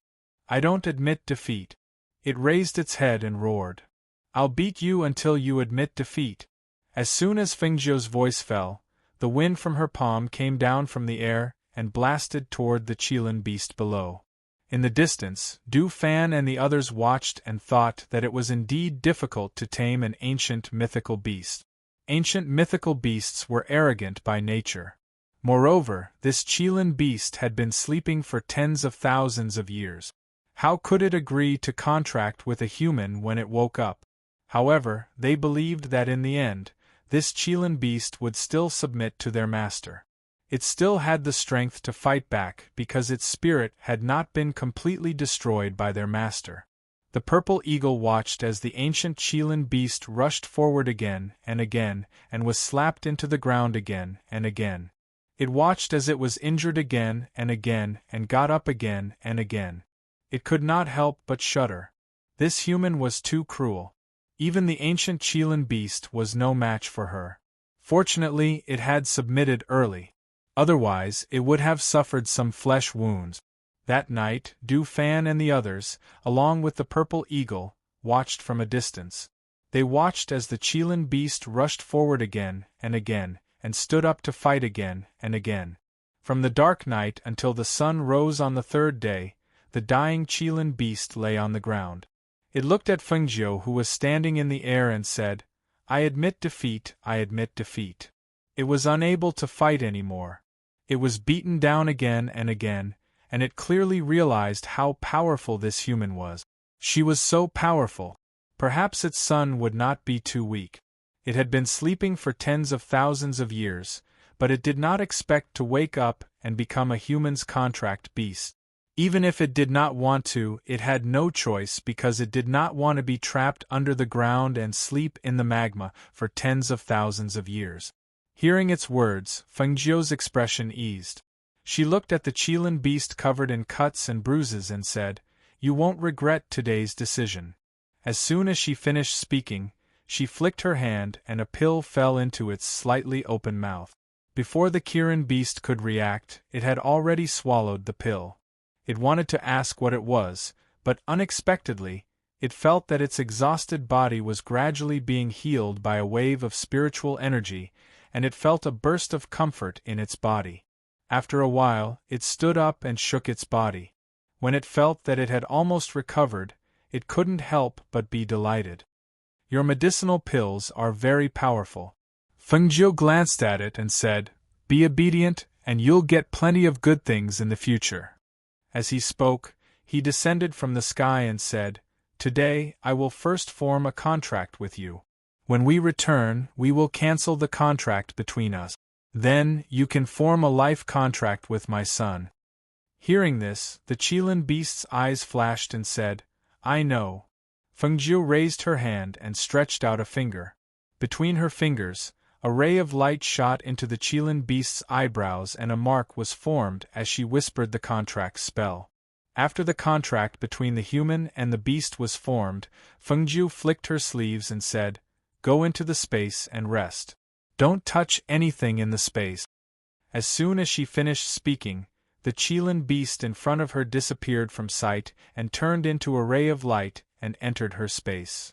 "I don't admit defeat." It raised its head and roared. "I'll beat you until you admit defeat." As soon as Fengjiu's voice fell, the wind from her palm came down from the air and blasted toward the Qilin beast below. In the distance, Du Fan and the others watched and thought that it was indeed difficult to tame an ancient mythical beast. Ancient mythical beasts were arrogant by nature. Moreover, this Qilin beast had been sleeping for tens of thousands of years. How could it agree to contract with a human when it woke up? However, they believed that in the end, this Qilin beast would still submit to their master. It still had the strength to fight back because its spirit had not been completely destroyed by their master. The purple eagle watched as the ancient Qilin beast rushed forward again and was slapped into the ground again and again. It watched as it was injured again and got up again and again. It could not help but shudder. This human was too cruel. Even the ancient Qilin beast was no match for her. Fortunately, it had submitted early. Otherwise, it would have suffered some flesh wounds. That night, Du Fan and the others, along with the purple eagle, watched from a distance. They watched as the Qilin beast rushed forward again and stood up to fight again and again. From the dark night until the sun rose on the third day, the dying Qilin beast lay on the ground. It looked at Fengjiu, who was standing in the air, and said, "I admit defeat, I admit defeat." It was unable to fight anymore. It was beaten down again, and it clearly realized how powerful this human was. She was so powerful. Perhaps its son would not be too weak. It had been sleeping for tens of thousands of years, but it did not expect to wake up and become a human's contract beast. Even if it did not want to, it had no choice because it did not want to be trapped under the ground and sleep in the magma for tens of thousands of years. Hearing its words, Fengjiu's expression eased. She looked at the Qilin beast covered in cuts and bruises and said, "You won't regret today's decision." As soon as she finished speaking, she flicked her hand and a pill fell into its slightly open mouth. Before the Qilin beast could react, it had already swallowed the pill. It wanted to ask what it was, but unexpectedly, it felt that its exhausted body was gradually being healed by a wave of spiritual energy, and it felt a burst of comfort in its body. After a while, it stood up and shook its body. When it felt that it had almost recovered, it couldn't help but be delighted. "Your medicinal pills are very powerful." Fengjiu glanced at it and said, "Be obedient, and you'll get plenty of good things in the future." As he spoke, he descended from the sky and said, "Today, I will first form a contract with you. When we return, we will cancel the contract between us. Then, you can form a life contract with my son." Hearing this, the Qilin beast's eyes flashed and said, "I know." Fengjiu raised her hand and stretched out a finger. Between her fingers, a ray of light shot into the Qilin beast's eyebrows and a mark was formed as she whispered the contract spell. After the contract between the human and the beast was formed, Fengjiu flicked her sleeves and said, "Go into the space and rest. Don't touch anything in the space." As soon as she finished speaking, the Qilin beast in front of her disappeared from sight and turned into a ray of light and entered her space.